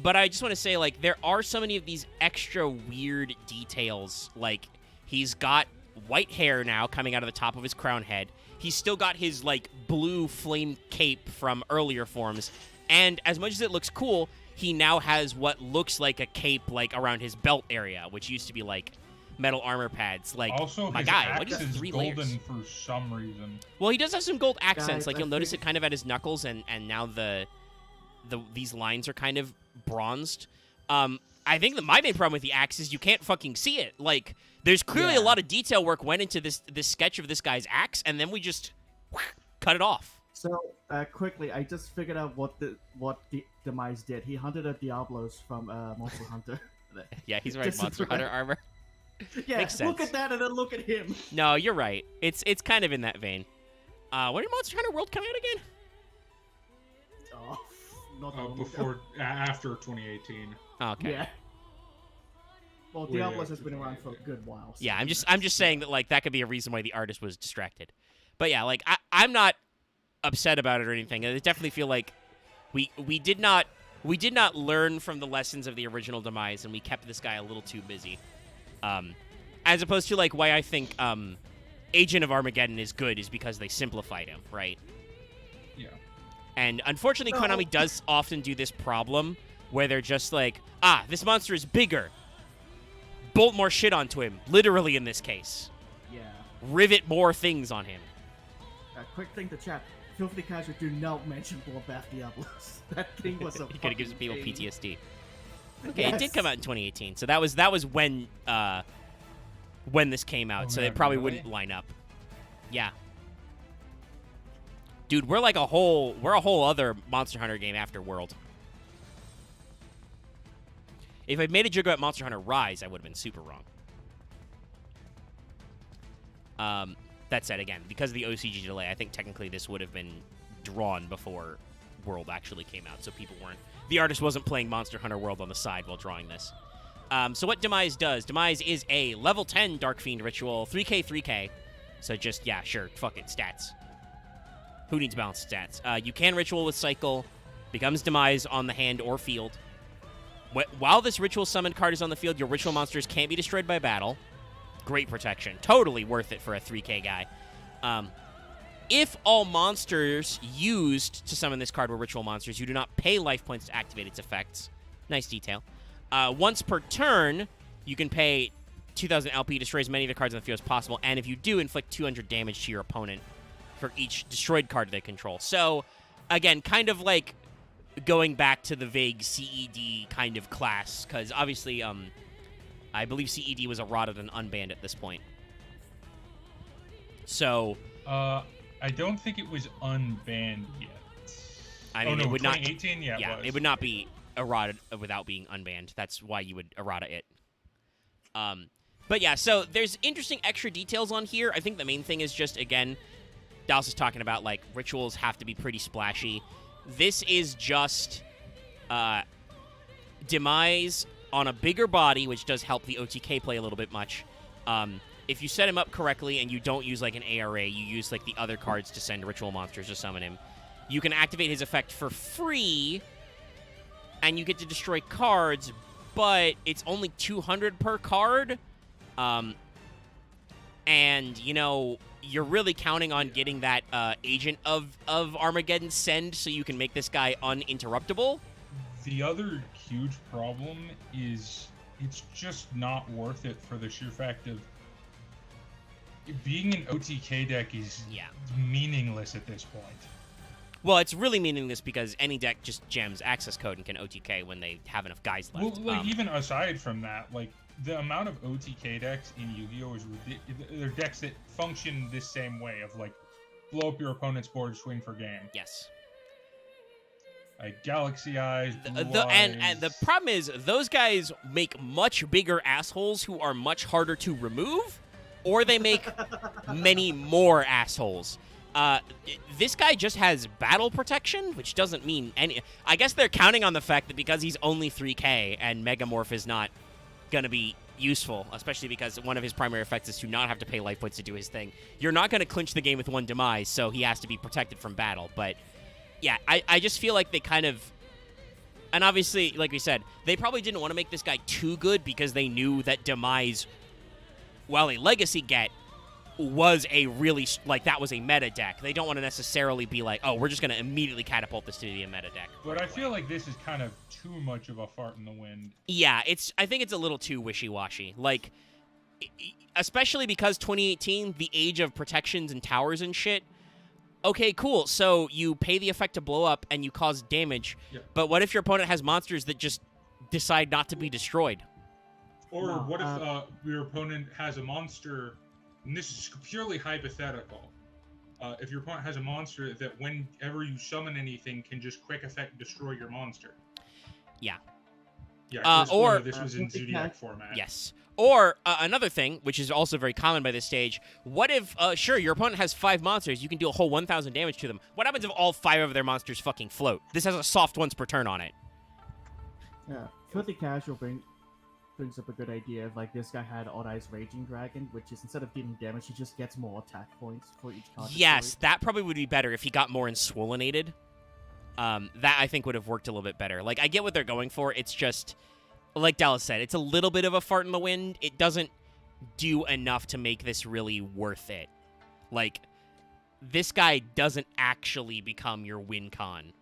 But I just want to say, like, there are so many of these extra weird details. Like, he's got white hair now coming out of the top of his crown head. He's still got his, like, blue flame cape from earlier forms. And as much as it looks cool, he now has what looks like a cape, like, around his belt area, which used to be, like, metal armor pads. Like, Also, my his guy, axe what is is 3 golden layers? for some reason. Well, he does have some gold accents. Guys, Like, I you'll notice think- it kind of at his knuckles, and now these lines are kind of bronzed. I think that my main problem with the axe is you can't fucking see it. Like, there's clearly a Yeah. lot of detail work went into this sketch of this guy's axe, and then we just cut it off. So, quickly, I just figured out what the Demise did. He hunted a Diablos from Monster Hunter. Yeah, he's wearing Just Monster right. Hunter armor. Yeah, Makes look sense. at that and then look at him. No, you're right. It's kind of in that vein. When did Monster Hunter World come out again? Oh, not that long Before, after 2018. Okay. Yeah. Well, Way Diablos after has been around for a 2018. good while. so Yeah, I'm who just knows? saying that, like, that could be a reason why the artist was distracted. But yeah, like, I'm not upset about it or anything. I definitely feel like we did not learn from the lessons of the original Demise, and we kept this guy a little too busy. As opposed to, like, why I think Agent of Armageddon is good is because they simplified him, right? Yeah. And unfortunately, No. Konami does often do this problem where they're just like, this monster is bigger. Bolt more shit onto him, literally in this case. Yeah. Rivet more things on him. Quick thing to chat. Filthy Casual, do not mention Bloodbath Diablos. That thing was a He could have given people fucking pain. PTSD. Okay, it did Yes. come out in 2018, so that was when this came out, Oh, so yeah, it probably really? wouldn't line up. Yeah. Dude, we're a whole other Monster Hunter game after World. If I'd made a joke about Monster Hunter Rise, I would have been super wrong. That said, again, because of the OCG delay, I think technically this would have been drawn before World actually came out, so people weren't... The artist wasn't playing Monster Hunter World on the side while drawing this. So what Demise does, Demise is a level 10 Dark Fiend ritual, 3k, 3k. So just, yeah, sure, fuck it, stats. Who needs balanced stats? You can ritual with Cycle, becomes Demise on the hand or field. While this ritual summoned card is on the field, your ritual monsters can't be destroyed by battle. Great protection. Totally worth it for a 3k guy. If all monsters used to summon this card were ritual monsters, you do not pay life points to activate its effects. Nice detail. Once per turn, you can pay 2,000 LP, destroy as many of the cards on the field as possible, and if you do, inflict 200 damage to your opponent for each destroyed card they control. So, again, kind of like going back to the vague CED kind of class, because obviously, I believe CED was errata and unbanned at this point. So, I don't think it was unbanned yet. I mean, no, it would not. 2018, yeah, Yeah, was. it would not be errata without being unbanned. That's why you would errata it. But yeah, so there's interesting extra details on here. I think the main thing is just, again, Dallas is talking about, like, rituals have to be pretty splashy. This is just Demise on a bigger body, which does help the OTK play a little bit much. If you set him up correctly and you don't use, like, an ARA, you use, like, the other cards to send ritual monsters to summon him, you can activate his effect for free, and you get to destroy cards, but it's only 200 per card. And, you know, you're really counting on getting that Agent of Armageddon send so you can make this guy uninterruptible. The other huge problem is it's just not worth it for the sheer fact of being an OTK deck is Yeah. meaningless at this point. Well, it's really meaningless because any deck just jams access code and can OTK when they have enough guys left. Well, like, even aside from that, like, the amount of OTK decks in Yu-Gi-Oh! Is ridiculous. They're decks that function this same way of, like, blow up your opponent's board, swing for game. Yes. Like Galaxy Eyes, Blue and the Eyes. problem is those guys make much bigger assholes who are much harder to remove, or they make many more assholes. This guy just has battle protection, which doesn't mean any. I guess they're counting on the fact that because he's only 3K and Megamorph is not going to be useful, especially because one of his primary effects is to not have to pay life points to do his thing. You're not going to clinch the game with one Demise, so he has to be protected from battle. But yeah, I just feel like they kind of... And obviously, like we said, they probably didn't want to make this guy too good because they knew that Demise, while a legacy get, was a really... Like, that was a meta deck. They don't want to necessarily be like, oh, we're just going to immediately catapult this to be a meta deck. But I feel like this is kind of too much of a fart in the wind. Yeah, I think it's a little too wishy-washy. Like, especially because 2018, the age of protections and towers and shit... Okay, cool. So you pay the effect to blow up and you cause damage, but what if your opponent has monsters that just decide not to be destroyed? Or what if your opponent has a monster, and this is purely hypothetical, if your opponent has a monster that whenever you summon anything can just quick effect destroy your monster? Yeah. Yeah, or this was in Zodiac format. Yes. Or another thing, which is also very common by this stage, what if, sure, your opponent has 5 monsters, you can do a whole 1,000 damage to them. What happens if all 5 of their monsters fucking float? This has a soft once per turn on it. Yeah, Filthy Casual brings up a good idea of, like, this guy had Odd Eyes Raging Dragon, which is instead of dealing damage, he just gets more attack points for each card. Yes, that probably would be better if he got more Enswollenated. That, I think, would have worked a little bit better. Like, I get what they're going for, it's just... Like Dallas said, it's a little bit of a fart in the wind. It doesn't do enough to make this really worth it. Like, this guy doesn't actually become your win con.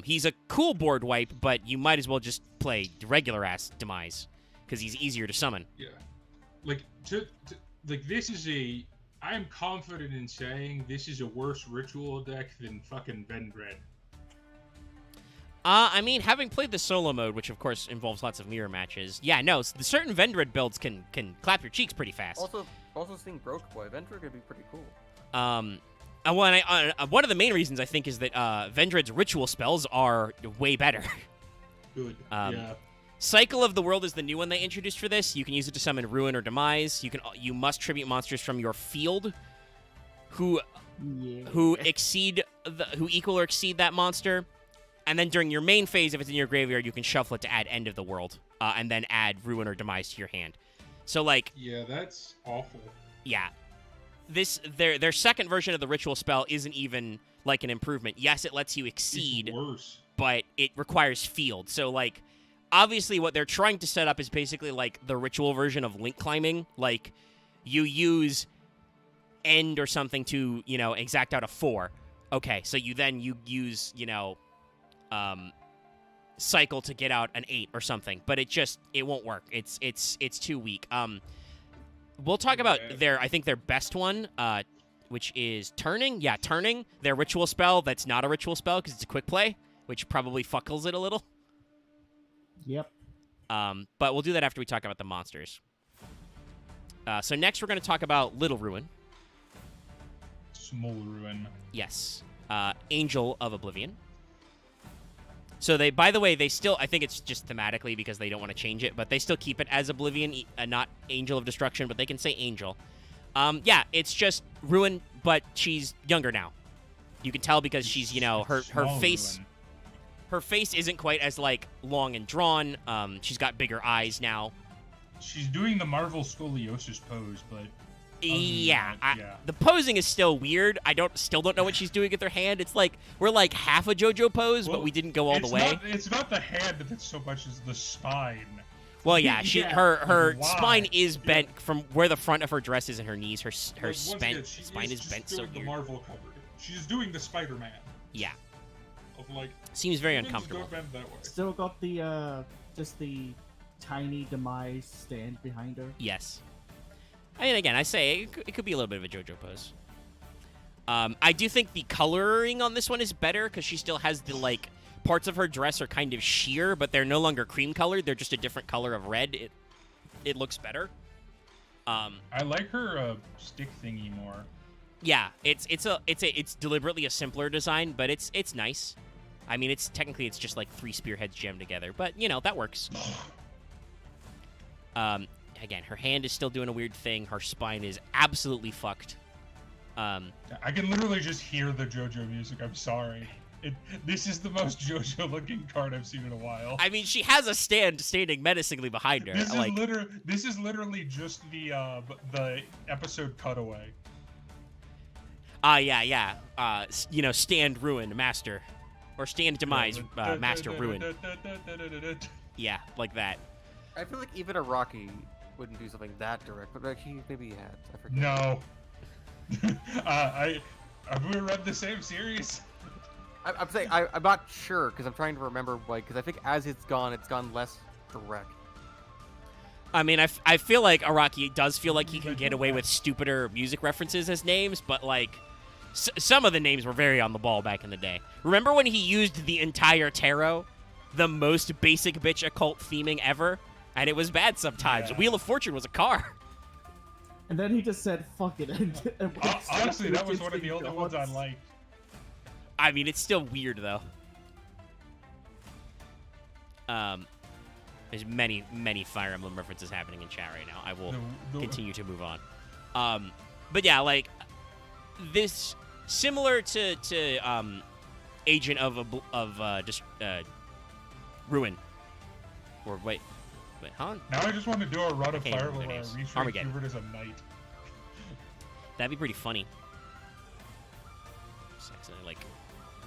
He's a cool board wipe, but you might as well just play regular-ass Demise, because he's easier to summon. Yeah. Like, this is a... I'm confident in saying this is a worse ritual deck than fucking Vendred. I mean, having played the solo mode, which of course involves lots of mirror matches, yeah, no, the certain Vendred builds can clap your cheeks pretty fast. Also seeing Broke Boy, Vendred could be pretty cool. One of the main reasons I think is that Vendred's ritual spells are way better. Good. Yeah. Cycle of the World is the new one they introduced for this. You can use it to summon Ruin or Demise. You must tribute monsters from your field who equal or exceed that monster. And then during your main phase, if it's in your graveyard, you can shuffle it to add End of the World, and then add Ruin or Demise to your hand. So, like... Yeah, that's awful. Yeah. Their second version of the ritual spell isn't even, like, an improvement. Yes, it lets you exceed, it's worse. But it requires field. So, like, obviously what they're trying to set up is basically, like, the ritual version of link climbing. Like, you use End or something to, exact out a 4. Okay, so you use, cycle to get out an 8 or something, but it won't work. It's too weak. We'll talk about I think their best one, which is Turning. Yeah, Turning, their ritual spell that's not a ritual spell because it's a quick play, which probably fuckles it a little. Yep. But we'll do that after we talk about the monsters. So next we're going to talk about Little Ruin. Small Ruin. Yes. Angel of Oblivion. So by the way, they still, I think it's just thematically because they don't want to change it, but they still keep it as Oblivion, not Angel of Destruction, but they can say Angel. Yeah, it's just Ruin, but she's younger now. You can tell because she's, her face, Ruin. Her face isn't quite as, like, long and drawn. She's got bigger eyes now. She's doing the Marvel Scoliosis pose, but... Yeah, the posing is still weird. I still don't know what she's doing with her hand. It's like we're like half a JoJo pose, but we didn't go all the way. It's not the hand that's so much as the spine. Well, yeah, her Why? Spine is bent from where the front of her dress is and her knees. Her Spine is bent so weird. The weird. Marvel cover. She's doing the Spider-Man. Yeah, Of like. seems very things uncomfortable. Don't bend that way. Still got the just the tiny Demise stand behind her. Yes. I mean, again, I say it could be a little bit of a JoJo pose. I do think the coloring on this one is better because she still has the, like, parts of her dress are kind of sheer, but they're no longer cream colored. They're just a different color of red. It looks better. I like her stick thingy more. Yeah, it's deliberately a simpler design, but it's nice. I mean, it's just like 3 spearheads jammed together, but that works. Again, her hand is still doing a weird thing. Her spine is absolutely fucked. I can literally just hear the JoJo music. I'm sorry. This is the most JoJo-looking card I've seen in a while. I mean, she has a stand standing menacingly behind her. This is literally just the episode cutaway. Yeah. Stand Ruin Master. Or Stand Demise Master Ruin. Yeah, like that. I feel like even Araki wouldn't do something that direct, but like maybe he had. I forget. No. Have we read the same series? I'm saying I'm not sure because I'm trying to remember because I think as it's gone less direct. I mean, I feel like Araki does feel like he can get away with stupider music references as names, but like some of the names were very on the ball back in the day. Remember when he used the entire tarot, the most basic bitch occult theming ever, and it was bad sometimes. Yeah. Wheel of Fortune was a car. And then he just said, "Fuck it." And honestly, that was one of the only ones I liked. I mean, it's still weird though. There's many Fire Emblem references happening in chat right now. I will continue to move on. But yeah, like this similar to Agent of Ruin. Or wait, huh? Now I just want to do a run of Okay, Fire Emblem where I there's retrain Armageddon. Hubert as a knight. That'd be pretty funny. Just accidentally, like,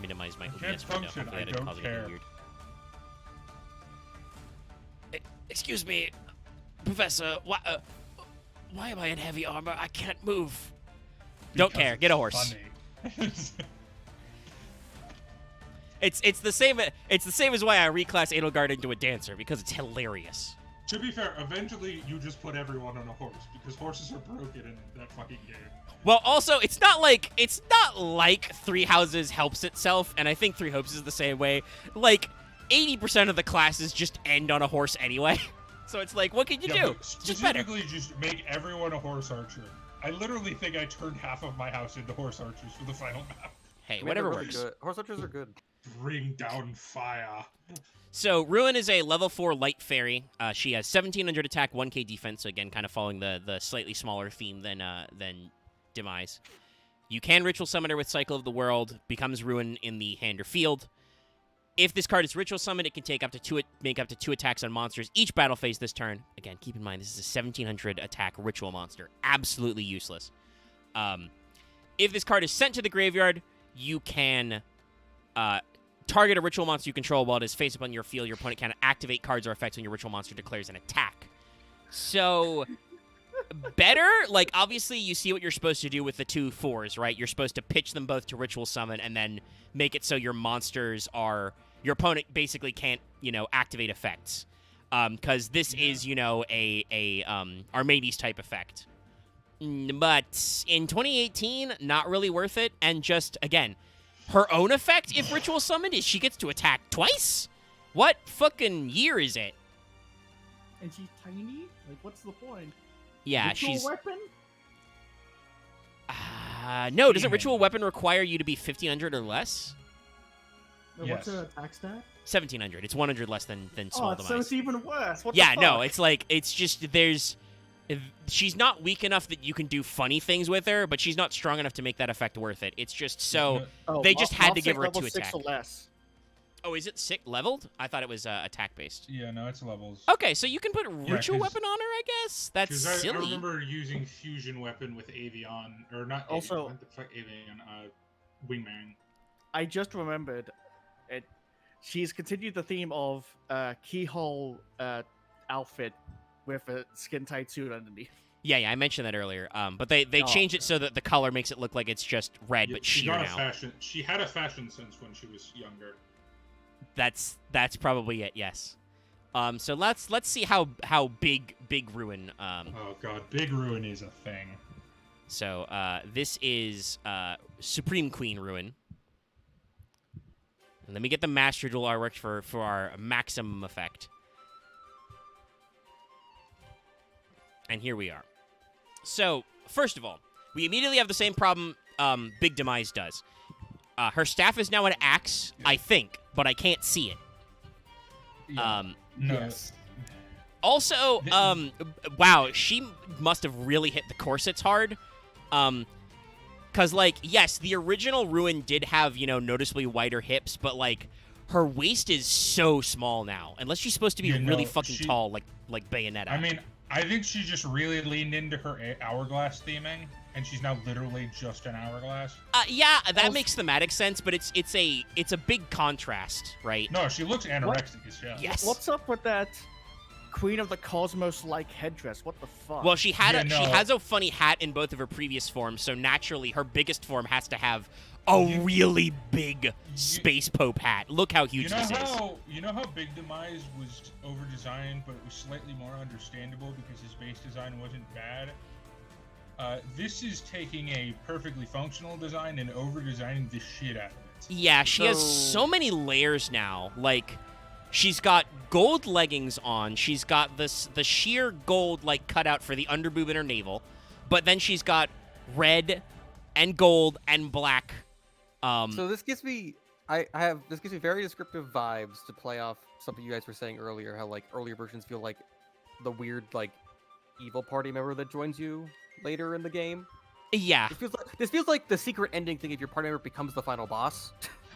minimize my can't OBS window. function, Hopefully I that didn't don't cause anything care. weird. Excuse me, Professor. Why am I in heavy armor? I can't move. Don't care. Get a horse. Funny. It's the same. It's the same as why I reclass Edelgard into a dancer because it's hilarious. To be fair, eventually you just put everyone on a horse because horses are broken in that fucking game. Well, also, it's not like Three Houses helps itself, and I think Three Hopes is the same way. Like 80% of the classes just end on a horse anyway, so it's like, what can you do? It's just better. Specifically, just make everyone a horse archer. I literally think I turned half of my house into horse archers for the final map. Hey, I mean, whatever they're really works. good. Horse archers are good. Bring down fire. So Ruin is a level 4 light fairy. She has 1700 attack, 1k defense. So again, kind of following the slightly smaller theme than Demise. You can ritual summon her with Cycle of the World. Becomes Ruin in the hand or field. If this card is ritual summoned, it can make up to 2 attacks on monsters each battle phase this turn. Again, keep in mind this is a 1700 attack ritual monster. Absolutely useless. If this card is sent to the graveyard, you can target a ritual monster you control while it is face up on your field. Your opponent can activate cards or effects when your ritual monster declares an attack. So, better? Like, obviously, you see what you're supposed to do with the 2 4s, right? You're supposed to pitch them both to ritual summon and then make it so your monsters are... Your opponent basically can't, activate effects. Because this is, a Armades type effect. But in 2018, not really worth it. And just, again... Her own effect, if ritual summoned, is she gets to attack twice? What fucking year is it? And she's tiny? Like, what's the point? Yeah, Ritual she's... weapon? No, doesn't ritual weapon require you to be 1500 or less? What's Yes. her attack stat? 1700. It's 100 less than small so Demise. it's even worse. What Yeah, the no, fuck? it's like, it's just, there's... She's not weak enough that you can do funny things with her, but she's not strong enough to make that effect worth it. It's just so... they just had to give her a 2 level 6 attack. or less. Oh, is it leveled? I thought it was attack-based. Yeah, no, it's levels. Okay, so you can put Yeah, ritual 'cause- weapon on her, I guess? That's 'Cause I silly. remember using fusion weapon with Avion, or not. Also- Avion, what the fuck, Avion, Wingman. I just remembered it. She's continued the theme of keyhole outfit with a skin tight suit underneath. Yeah, I mentioned that earlier. But they Oh. changed it so that the color makes it look like it's just red, Yeah, but she's sheer not a now. fashion. She had a fashion sense when she was younger. That's probably it. Yes. So let's see how big Ruin. Oh god, Big Ruin is a thing. So this is Supreme Queen Ruin. And let me get the Master Duel artwork for our maximum effect. And here we are. So, first of all, we immediately have the same problem Big Demise does. Her staff is now an axe, I think, but I can't see it. Yeah. No. Yes. Also, wow, she must have really hit the corsets hard. Because, like, yes, the original Ruin did have, you know, noticeably wider hips, but, like, her waist is so small now. Unless she's supposed to be really fucking tall, like Bayonetta. I mean, I think she just really leaned into her hourglass theming, and she's now literally just an hourglass. Yeah, that makes thematic sense, but it's a big contrast, right? No, she looks anorexic as hell. Yes. What's up with that Queen of the Cosmos-like headdress? What the fuck? Well, she had Yeah, she no. has a funny hat in both of her previous forms, so naturally her biggest form has to have a really big space pope hat. Look how huge this is. You know how Big Demise was over-designed, but it was slightly more understandable because his base design wasn't bad? This is taking a perfectly functional design and over-designing the shit out of it. Yeah, she has so many layers now. Like, she's got gold leggings on. She's got the sheer gold, like, cutout for the underboob and her navel. But then she's got red and gold and black. So this gives me, this gives me very descriptive vibes to play off something you guys were saying earlier. How like earlier versions feel like the weird like evil party member that joins you later in the game. Yeah, This feels like the secret ending thing if your party member becomes the final boss.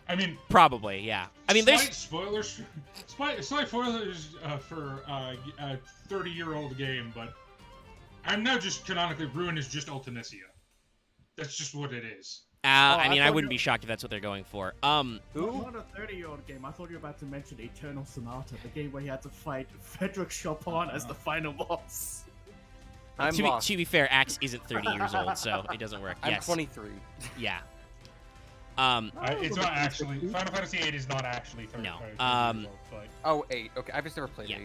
I mean, probably, yeah. I mean, there's slight spoilers for a 30-year-old game, but I'm now just canonically Ruin is just Ultimecia. That's just what it is. I mean, I thought wouldn't be shocked if that's what they're going for. Not a 30-year-old game. I thought you were about to mention Eternal Sonata, the game where you had to fight Frederick Chopin as the final boss. I'm lost. To be fair, Axe isn't 30 years old, so it doesn't work. I'm Yes. 23. Yeah. It's not actually Final Fantasy VIII is not actually 30. No. 30 years old, but Oh, 8. Okay, I've just never played Yeah.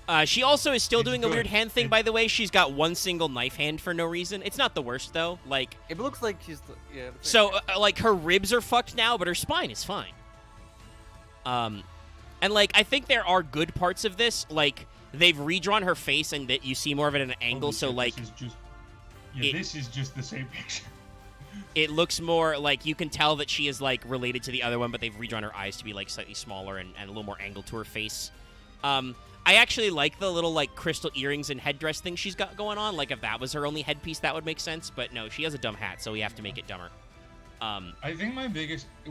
8. She also is still It's doing a good. weird hand thing, by the way. She's got one single knife hand for no reason. It's not the worst, though. Like, It looks like she's yeah. Looks so, like, like, her ribs are fucked now, but her spine is fine. And, like, I think there are good parts of this. Like, they've redrawn her face and that you see more of it at an angle, holy so, shit, like, this is just the same picture. it looks more like you can tell that she is, like, related to the other one, but they've redrawn her eyes to be, like, slightly smaller and a little more angled to her face. I actually like the little, like, crystal earrings and headdress thing she's got going on. Like, if that was her only headpiece, that would make sense. But no, she has a dumb hat, so we have to make it dumber. I think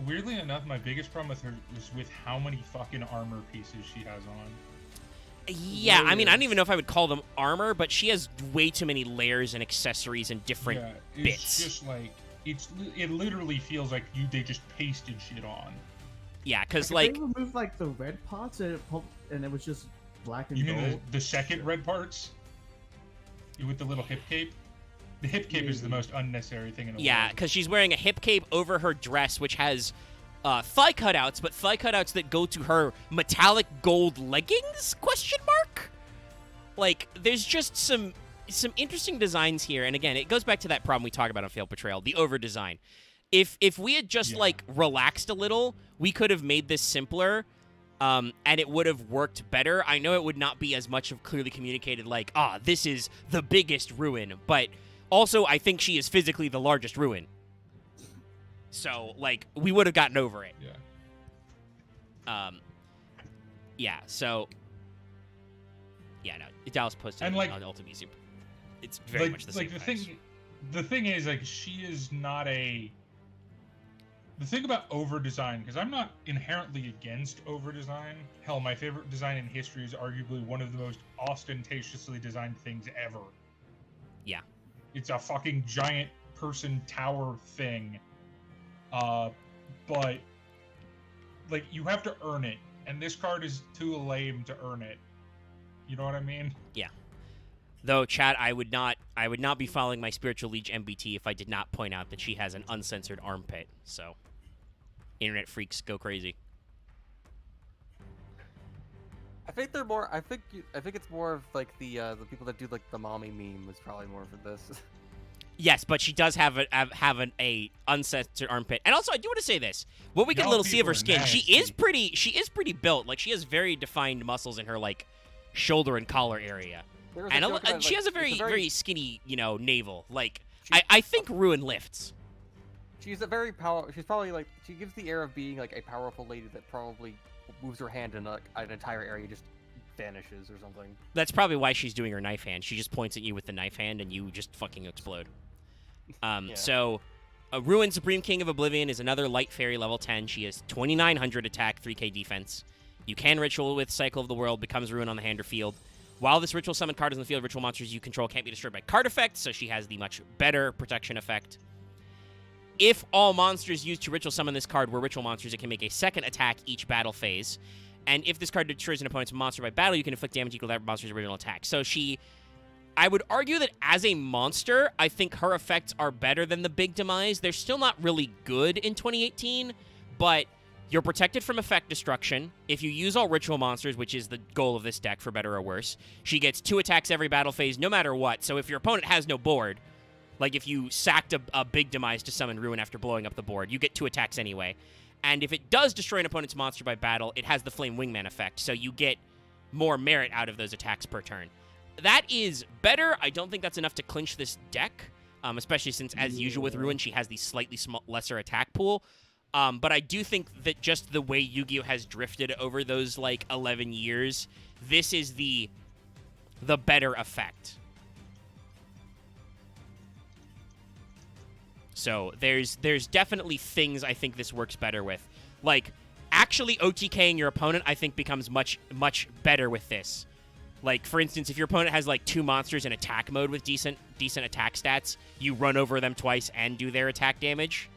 weirdly enough, my biggest problem with her is with how many fucking armor pieces she has on. Yeah, I mean, I don't even know if I would call them armor, but she has way too many layers and accessories and different It's bits. just like it literally feels like they just pasted shit on. Yeah, because, If like, they removed like the red parts and it was just black and You gold. mean the second red parts? With the little hip cape? The hip cape is the most unnecessary thing in the yeah, world. because she's wearing a hip cape over her dress, which has thigh cutouts, but thigh cutouts that go to her metallic gold leggings? Question mark? Like, there's just some interesting designs here, and again, it goes back to that problem we talked about on Failed Portrayal, the over design. If we had just like relaxed a little, we could have made this simpler, and it would have worked better. I know it would not be as much of clearly communicated, like, this is the biggest Ruin, but also I think she is physically the largest Ruin. So, like, we would have gotten over it. Yeah. So, yeah, no, Dallas posted And, it like- on Ultimate Soup. It's very much the same. The thing is, like, she is not a. The thing about over design, because I'm not inherently against over design. Hell, my favorite design in history is arguably one of the most ostentatiously designed things ever. Yeah. It's a fucking giant person tower thing. But like, you have to earn it, and this card is too lame to earn it. You know what I mean? Yeah. Though, Chad, I would not be following my spiritual liege MBT if I did not point out that she has an uncensored armpit. So, internet freaks go crazy. I think they're more. I think it's more of like the people that do like the mommy meme is probably more for this. Yes, but she does have a uncensored armpit. And also, I do want to say this: what we can Y'all little see of her people are skin, she nasty. is pretty built. Like, she has very defined muscles in her like shoulder and collar area. There was And joke about, she like, has a it's very skinny, navel. Like, She- I think Ruin lifts. She's a very power. She's probably like she gives the air of being like a powerful lady that probably moves her hand and an entire area just vanishes or something. That's probably why she's doing her knife hand. She just points at you with the knife hand, and you just fucking explode. Yeah. So, Ruin Supreme King of Oblivion is another light fairy level 10. She has 2,900 attack, 3k defense. You can ritual with Cycle of the World, becomes Ruin on the hand or field. While this ritual summon card is in the field, ritual monsters you control can't be destroyed by card effects, so she has the much better protection effect. If all monsters used to ritual summon this card were ritual monsters, it can make a second attack each battle phase. And if this card destroys an opponent's monster by battle, you can inflict damage equal to that monster's original attack. So I would argue that as a monster, I think her effects are better than the big Demise. They're still not really good in 2018, but you're protected from effect destruction. If you use all ritual monsters, which is the goal of this deck for better or worse, she gets 2 attacks every battle phase, no matter what. So if your opponent has no board, like if you sacked a big Demise to summon Ruin after blowing up the board, you get 2 attacks anyway. And if it does destroy an opponent's monster by battle, it has the Flame Wingman effect, so you get more merit out of those attacks per turn. That is better. I don't think that's enough to clinch this deck, especially since, as usual with Ruin, she has the slightly lesser attack pool. But I do think that just the way Yu-Gi-Oh! Has drifted over those, 11 years, this is the better effect. So there's definitely things I think this works better with. Actually OTKing your opponent, I think, becomes much, much better with this. For instance, if your opponent has, 2 monsters in attack mode with decent attack stats, you run over them twice and do their attack damage.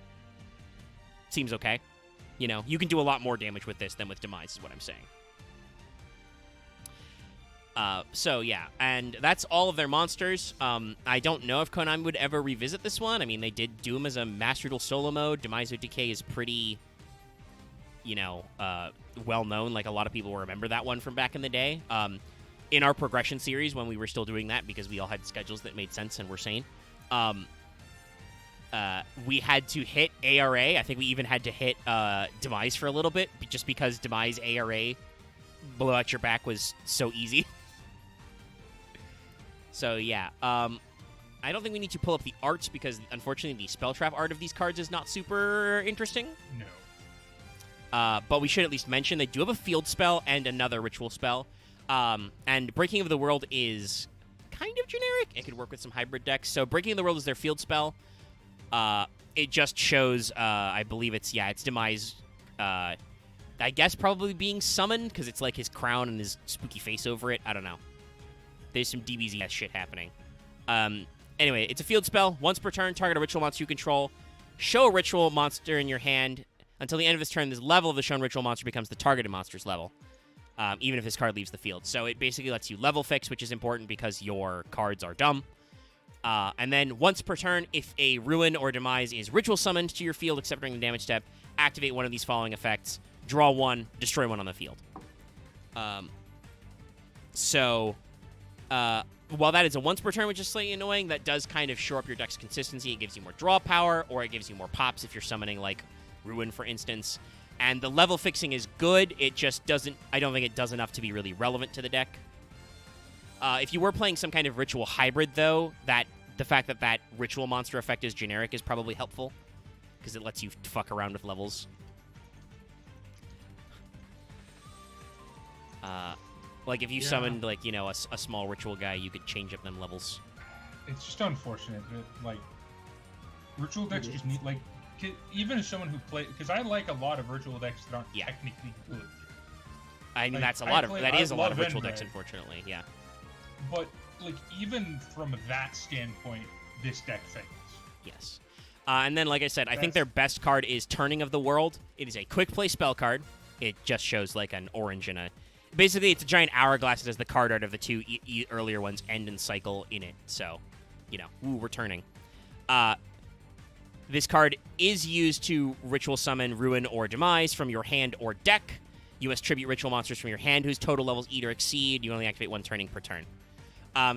Seems okay. You can do a lot more damage with this than with Demise, is what I'm saying. So, yeah, and that's all of their monsters. I don't know if Konami would ever revisit this one. I mean, they did do them as a Master Duel solo mode. Demise OTK is pretty, well-known. A lot of people will remember that one from back in the day. In our progression series, when we were still doing that, because we all had schedules that made sense and were sane, we had to hit ARA. I think we even had to hit Demise for a little bit, just because Demise ARA blow out your back was so easy. So, yeah. I don't think we need to pull up the arts because, unfortunately, the spell trap art of these cards is not super interesting. No. But we should at least mention they do have a field spell and another ritual spell. And Breaking of the World is kind of generic. It could work with some hybrid decks. So Breaking of the World is their field spell. It just shows, I believe it's Demise, I guess probably being summoned because it's his crown and his spooky face over it. I don't know. There's some DBZ shit happening. Anyway, it's a field spell. Once per turn, target a ritual monster you control. Show a ritual monster in your hand. Until the end of this turn, this level of the shown ritual monster becomes the targeted monster's level, even if this card leaves the field. So it basically lets you level fix, which is important because your cards are dumb. And then once per turn, if a Ruin or Demise is ritual summoned to your field except during the damage step, activate one of these following effects. Draw 1, destroy 1 on the field. While that is a once per turn, which is slightly annoying, that does kind of shore up your deck's consistency. It gives you more draw power, or it gives you more pops if you're summoning, Ruin, for instance. And the level fixing is good. It just doesn't... I don't think it does enough to be really relevant to the deck. If you were playing some kind of ritual hybrid, though, the fact that ritual monster effect is generic is probably helpful, because it lets you fuck around with levels. If you summoned, a small ritual guy, you could change up them levels. It's just unfortunate that, ritual decks just need, even as someone who plays... Because I like a lot of ritual decks that aren't technically good. I mean, that is a lot of ritual decks, unfortunately, yeah. But, even from that standpoint, this deck fails. Yes. And then, like I said, I think their best card is Turning of the World. It is a quick play spell card. It just shows, an orange and a... Basically, it's a giant hourglass that has the card art of the 2 earlier ones, End and Cycle, in it. So, we're turning. This card is used to ritual summon Ruin or Demise from your hand or deck. You must tribute ritual monsters from your hand whose total levels eat or exceed. You only activate 1 turning per turn.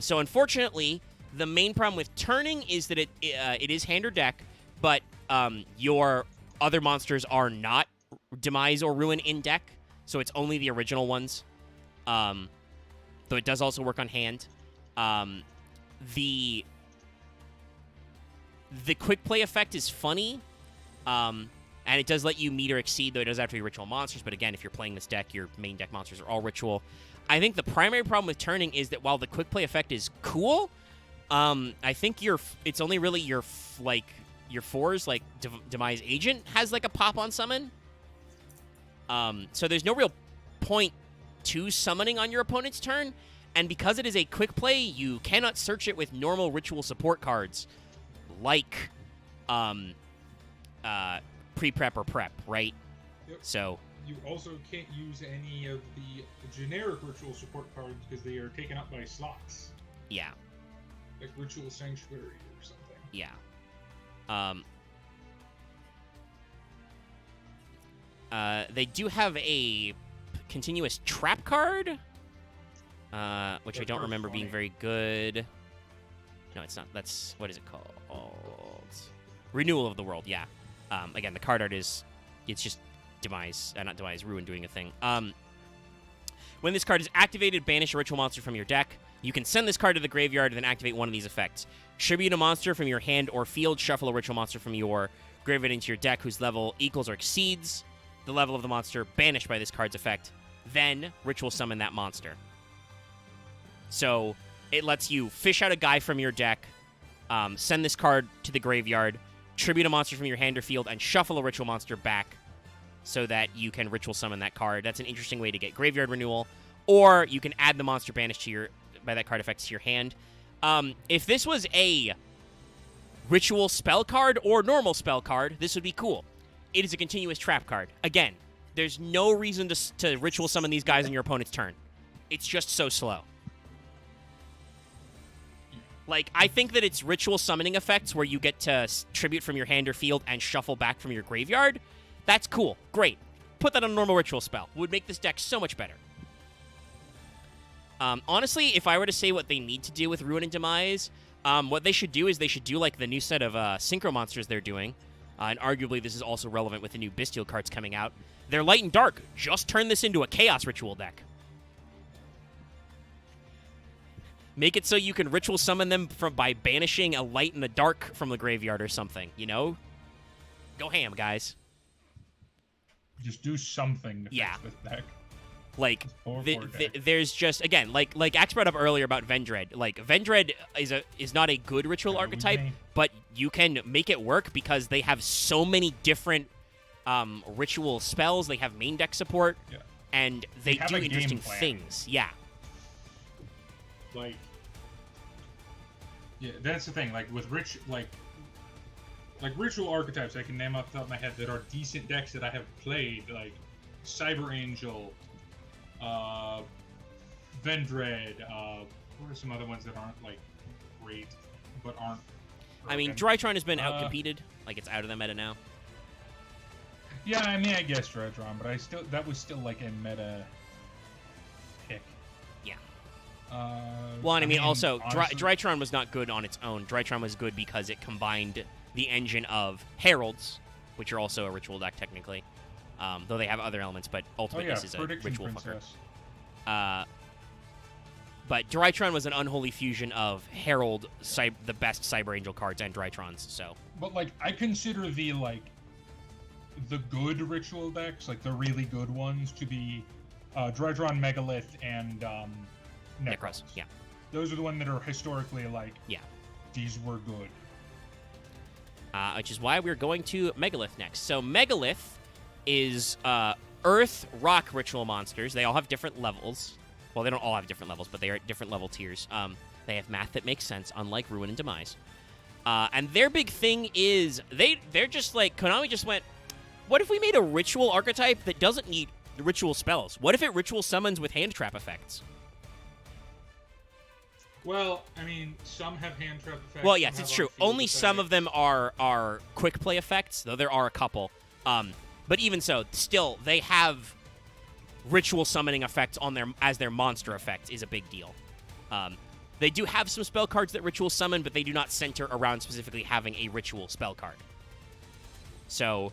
So unfortunately, the main problem with turning is that it is hand or deck, but your other monsters are not Demise or Ruin in deck, so it's only the original ones. Though it does also work on hand. The quick play effect is funny, And it does let you meet or exceed, though it does have to be ritual monsters. But again, if you're playing this deck, your main deck monsters are all ritual. I think the primary problem with turning is that while the quick play effect is cool, I think it's only really your fours, like Demise Agent has like a pop on summon. So there's no real point to summoning on your opponent's turn. And because it is a quick play, you cannot search it with normal ritual support cards like pre-prep or prep, right? Yep. So you also can't use any of the generic ritual support cards because they are taken up by slots. yeah. Like Ritual Sanctuary or something. Yeah. They do have a continuous trap card, which I don't remember being very good. No, it's not. That's, what is it called? Renewal of the World, yeah. Again, the card art it's just Demise, not Demise, Ruin doing a thing. When this card is activated, banish a ritual monster from your deck. You can send this card to the graveyard and then activate one of these effects. Tribute a monster from your hand or field, shuffle a ritual monster from your graveyard into your deck whose level equals or exceeds the level of the monster banished by this card's effect. Then ritual summon that monster. So it lets you fish out a guy from your deck, send this card to the graveyard, tribute a monster from your hand or field, and shuffle a ritual monster back so that you can ritual summon that card. That's an interesting way to get graveyard renewal. Or you can add the monster banished to by that card effects to your hand. If this was a ritual spell card or normal spell card, this would be cool. It is a continuous trap card. Again, there's no reason to ritual summon these guys on your opponent's turn. It's just so slow. Like, I think that it's ritual summoning effects where you get to tribute from your hand or field and shuffle back from your graveyard. That's cool. Great. Put that on a normal ritual spell. Would make this deck so much better. Honestly, if I were to say what they need to do with Ruin and Demise, what they should do is they should do like the new set of Synchro Monsters they're doing. And arguably this is also relevant with the new Bestial cards coming out. They're light and dark. Just turn this into a Chaos Ritual deck. Make it so you can ritual summon them by banishing a light and a dark from the graveyard or something, you know? Go ham, guys. Just do something to fix this deck. Like, there's just, again, like Axe brought up earlier about Vendread. Like, Vendread is not a good ritual archetype, but you can make it work because they have so many different ritual spells. They have main deck support, and they do interesting things. Yeah. Like, yeah, that's the thing. Like, with ritual archetypes, I can name off the top of my head that are decent decks that I have played, like Cyber Angel, Vendread, what are some other ones that aren't, like, great, but aren't broken? I mean, Drytron has been outcompeted. Like, it's out of the meta now. Yeah, I mean, I guess Drytron, but that was still, like, a meta pick. Yeah. Well, and I mean, also, honestly, Drytron was not good on its own. Drytron was good because it combined the engine of Heralds, which are also a ritual deck, technically. Though they have other elements, but ultimately this is a ritual fucker. But Drytron was an unholy fusion of Herald, the best Cyber Angel cards, and Drytrons, so. But, like, I consider the good ritual decks, like the really good ones, to be Drytron, Megalith, and Necros. Yeah. Those are the ones that are historically, like, these were good. Which is why we're going to Megalith next. So Megalith is Earth, Rock ritual monsters. They all have different levels. Well, they don't all have different levels, but they are at different level tiers. They have math that makes sense, unlike Ruin and Demise. And their big thing is they're just like, Konami just went, what if we made a ritual archetype that doesn't need ritual spells? What if it ritual summons with hand trap effects? Well, I mean, some have hand trap effects. Well, yes, it's true. Only some of them are quick play effects, though there are a couple. But even so, still, they have ritual summoning effects on as their monster effect is a big deal. They do have some spell cards that ritual summon, but they do not center around specifically having a ritual spell card. So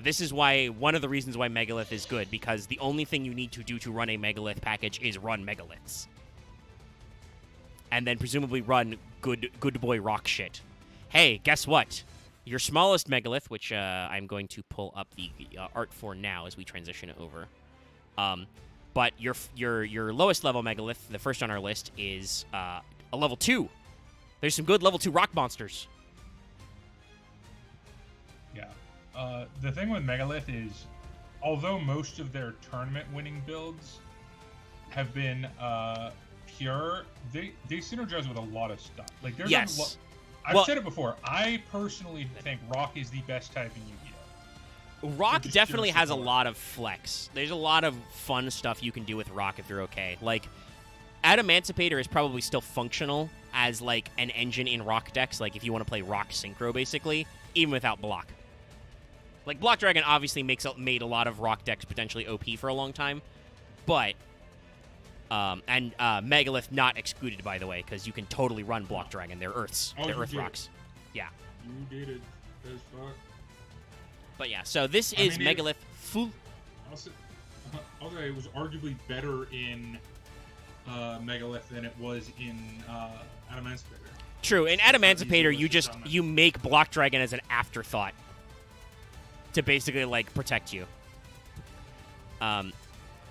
this is one of the reasons why Megalith is good, because the only thing you need to do to run a Megalith package is run Megaliths. And then presumably run good boy rock shit. Hey, guess what? Your smallest Megalith, which I'm going to pull up the art for now as we transition over. But your lowest level Megalith, the first on our list, is a level 2. There's some good level 2 rock monsters. Yeah. The thing with Megalith is, although most of their tournament-winning builds have been pure, they synergize with a lot of stuff. Like there's yes. I've said it before. I personally think Rock is the best type in Yu-Gi-Oh! Rock definitely has a lot of flex. There's a lot of fun stuff you can do with Rock if you're okay. Like, Adamancipator is probably still functional as, like, an engine in Rock decks, like, if you want to play Rock Synchro, basically, even without Block. Like, Block Dragon obviously made a lot of Rock decks potentially OP for a long time, but... and Megalith not excluded, by the way, because you can totally run Block Dragon. They're Earths. They're Earth Rocks. Yeah. You did it as fuck. But yeah, so this is Megalith Full. I'll say it was arguably better in Megalith than it was in Adamancipator. True. In Adamancipator, you make Block Dragon as an afterthought to basically, like, protect you.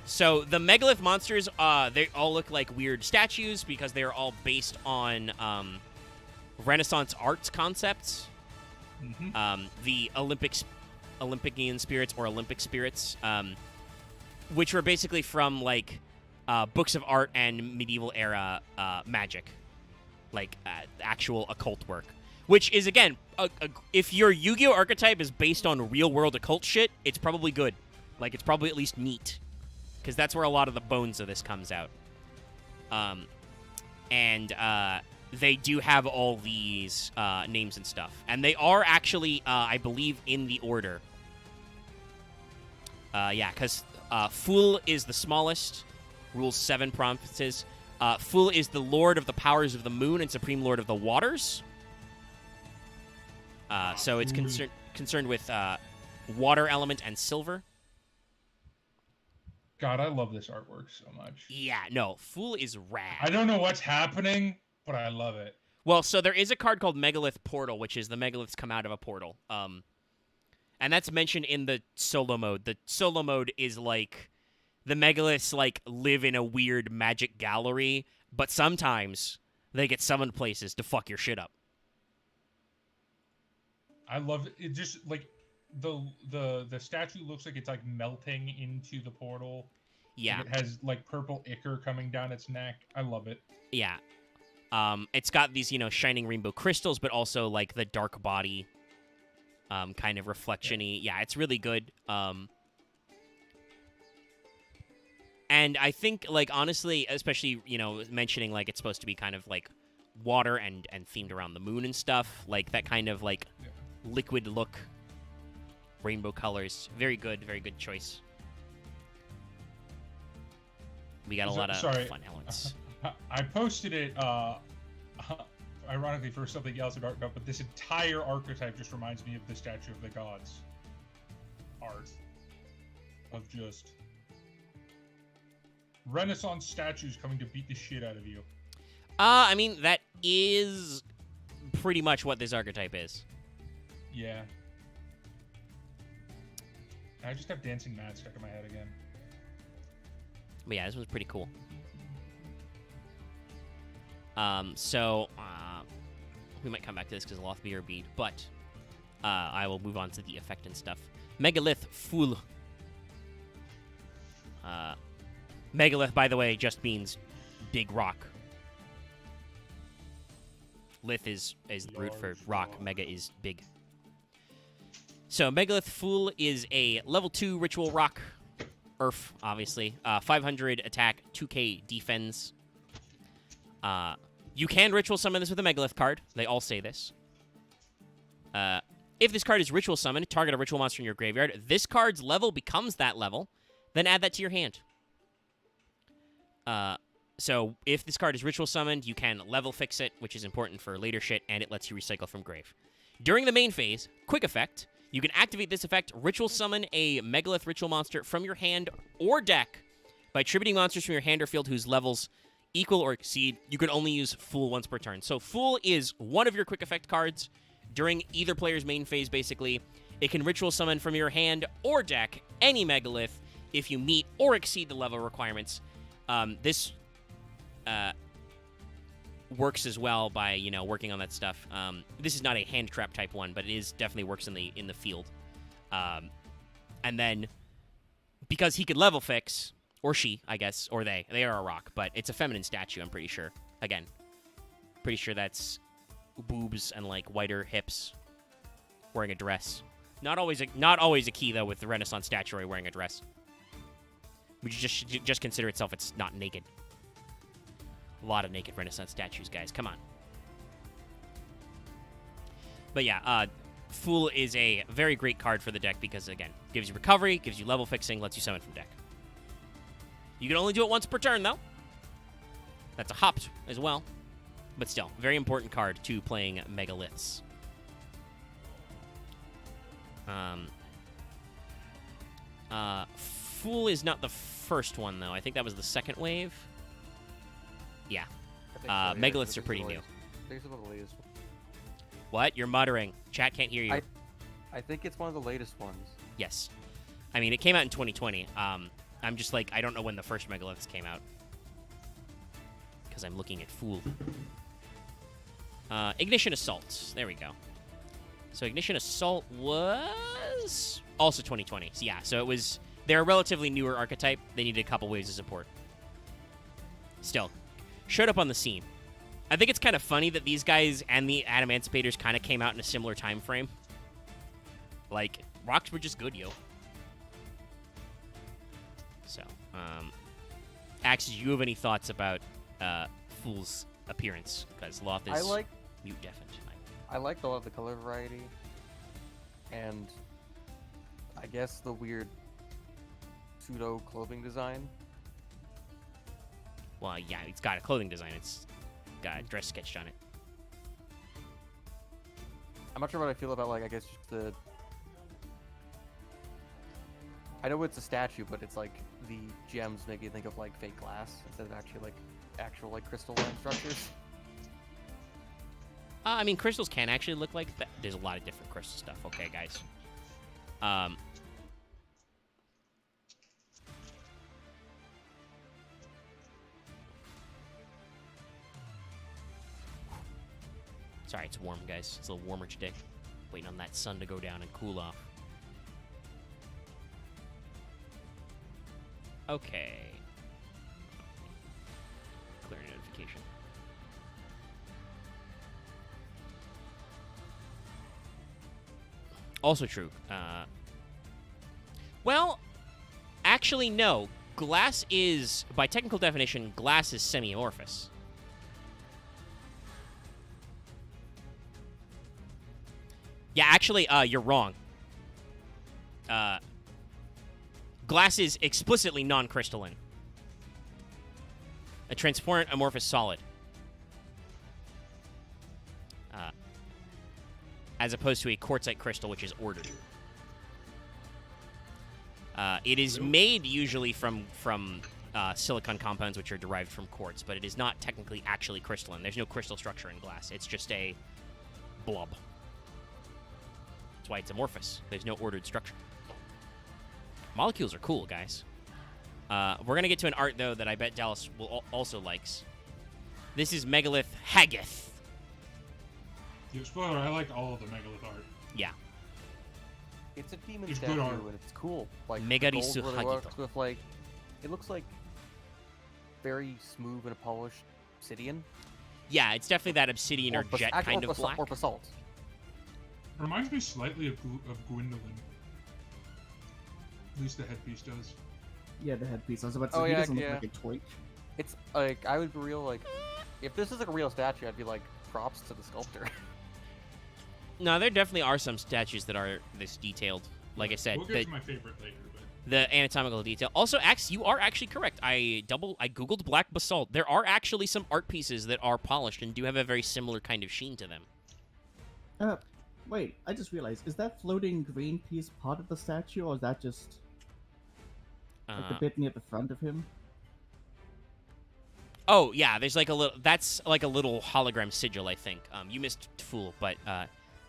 So the Megalith monsters, they all look like weird statues because they're all based on Renaissance arts concepts. Mm-hmm. The Olympian spirits or Olympic spirits, which were basically from like books of art and medieval era magic, like actual occult work. Which is, again, if your Yu-Gi-Oh archetype is based on real world occult shit, it's probably good. Like, it's probably at least neat. Because that's where a lot of the bones of this comes out. They do have all these names and stuff. And they are actually, I believe, in the order. Yeah, because Fool is the smallest. Rules 7 provinces. Fool is the Lord of the Powers of the Moon and Supreme Lord of the Waters. So it's concerned with water element and silver. God, I love this artwork so much. Yeah, no, Fool is rad. I don't know what's happening, but I love it. Well, so there is a card called Megalith Portal, which is the Megaliths come out of a portal. And that's mentioned in the solo mode. The solo mode is like the Megaliths like live in a weird magic gallery, but sometimes they get summoned places to fuck your shit up. I love it. It just like the statue looks like it's like melting into the portal. Yeah. It has like purple ichor coming down its neck. I love it. Yeah. It's got these, shining rainbow crystals, but also like the dark body kind of reflection-y. Yeah, it's really good. And I think, like, honestly, especially, mentioning like it's supposed to be kind of like water and themed around the moon and stuff, like that kind of like liquid look. Rainbow colors. Very good choice. We got a lot of fun elements. I posted it, ironically, for something else to talk about, but this entire archetype just reminds me of the Statue of the Gods art. Of just Renaissance statues coming to beat the shit out of you. I mean, that is pretty much what this archetype is. Yeah. I just have Dancing Mad stuck in my head again. But yeah, this one's pretty cool. We might come back to this because I'll be beat, but I will move on to the effect and stuff. Megalith Fool. Megalith, by the way, just means big rock. Lith is root for rock. Mega is big. So, Megalith Fool is a level 2 ritual rock. Earth, obviously. 500 attack, 2k defense. You can ritual summon this with a Megalith card. They all say this. If this card is ritual summoned, target a ritual monster in your graveyard. This card's level becomes that level. Then add that to your hand. So, if this card is ritual summoned, you can level fix it, which is important for later shit, and it lets you recycle from grave. During the main phase, quick effect, you can activate this effect, ritual summon a Megalith ritual monster from your hand or deck by attributing monsters from your hand or field whose levels equal or exceed. You can only use Fool once per turn. So Fool is one of your quick effect cards. During either player's main phase, basically, it can ritual summon from your hand or deck any Megalith if you meet or exceed the level requirements. This works as well by, you know, working on that stuff. This is not a hand trap type one, but it is definitely works in the field. And then, because he could level fix, or she, I guess, or they are a rock, but it's a feminine statue, I'm pretty sure. Again, pretty sure that's boobs and, like, whiter hips, wearing a dress. Not always a key, though, with the Renaissance statuary wearing a dress. We just consider itself it's not naked. A lot of naked Renaissance statues, guys. Come on. But yeah, Fool is a very great card for the deck because, again, gives you recovery, gives you level fixing, lets you summon from deck. You can only do it once per turn, though. That's a hop as well. But still, very important card to playing Megaliths. Fool is not the first one, though. I think that was the second wave. Yeah. Megaliths are pretty new. What? You're muttering. Chat can't hear you. I think it's one of the latest ones. Yes. I mean, it came out in 2020. I'm just like, I don't know when the first Megaliths came out. Because I'm looking at Fool. Ignition Assault. There we go. So Ignition Assault was also 2020. So yeah, so it was... They're a relatively newer archetype. They needed a couple waves of support. Still, showed up on the scene. I think it's kind of funny that these guys and the Adamanticators kind of came out in a similar time frame. Like, rocks were just good, yo. So, Axe, do you have any thoughts about Fool's appearance? Because Loth is mute deafened. I like a lot of the color variety. And I guess the weird pseudo clothing design. Well, yeah, it's got a clothing design. It's got a dress sketched on it. I'm not sure what I feel about, like, I guess just the... I know it's a statue, but it's like the gems make you think of like fake glass instead of actually like actual like crystalline structures. I mean, crystals can actually look like that. There's a lot of different crystal stuff. Okay, guys. Sorry, it's warm, guys. It's a little warmer today. Waiting on that sun to go down and cool off. Okay. Clear notification. Also true. Well, actually, no. Glass is, by technical definition, glass is semi-amorphous. Yeah, actually, you're wrong. Glass is explicitly non-crystalline. A transparent amorphous solid. As opposed to a quartzite crystal, which is ordered. It is made usually from silicon compounds, which are derived from quartz, but it is not technically actually crystalline. There's no crystal structure in glass. It's just a blob. That's why it's amorphous. There's no ordered structure. Molecules are cool, guys. We're going to get to an art, though, that I bet Dallas will also likes. This is Megalith Haggith. Yeah, spoiler, I like all of the Megalith art. Yeah. It's a demon It's statue, good art. and it's cool. Like, Megarisu gold really works Hagito. with, like, it looks like very smooth and polished obsidian. Yeah, it's definitely that obsidian or jet kind of black. Or basalt. Reminds me slightly of Gwendolyn. At least the headpiece does. Yeah, the headpiece. I was about to say, Oh, he yeah, doesn't yeah. look like a twink. It's like, I would be real, like, if this is like a real statue, I'd be like, props to the sculptor. No, there definitely are some statues that are this detailed. Like I said, We'll get to my favorite later, but... the anatomical detail. Also, Axe, you are actually correct. I googled black basalt. There are actually some art pieces that are polished and do have a very similar kind of sheen to them. Wait, I just realized, is that floating green piece part of the statue, or is that just like the bit near the front of him? Oh, yeah, there's like a little... That's like a little hologram sigil, I think. You missed Fool, but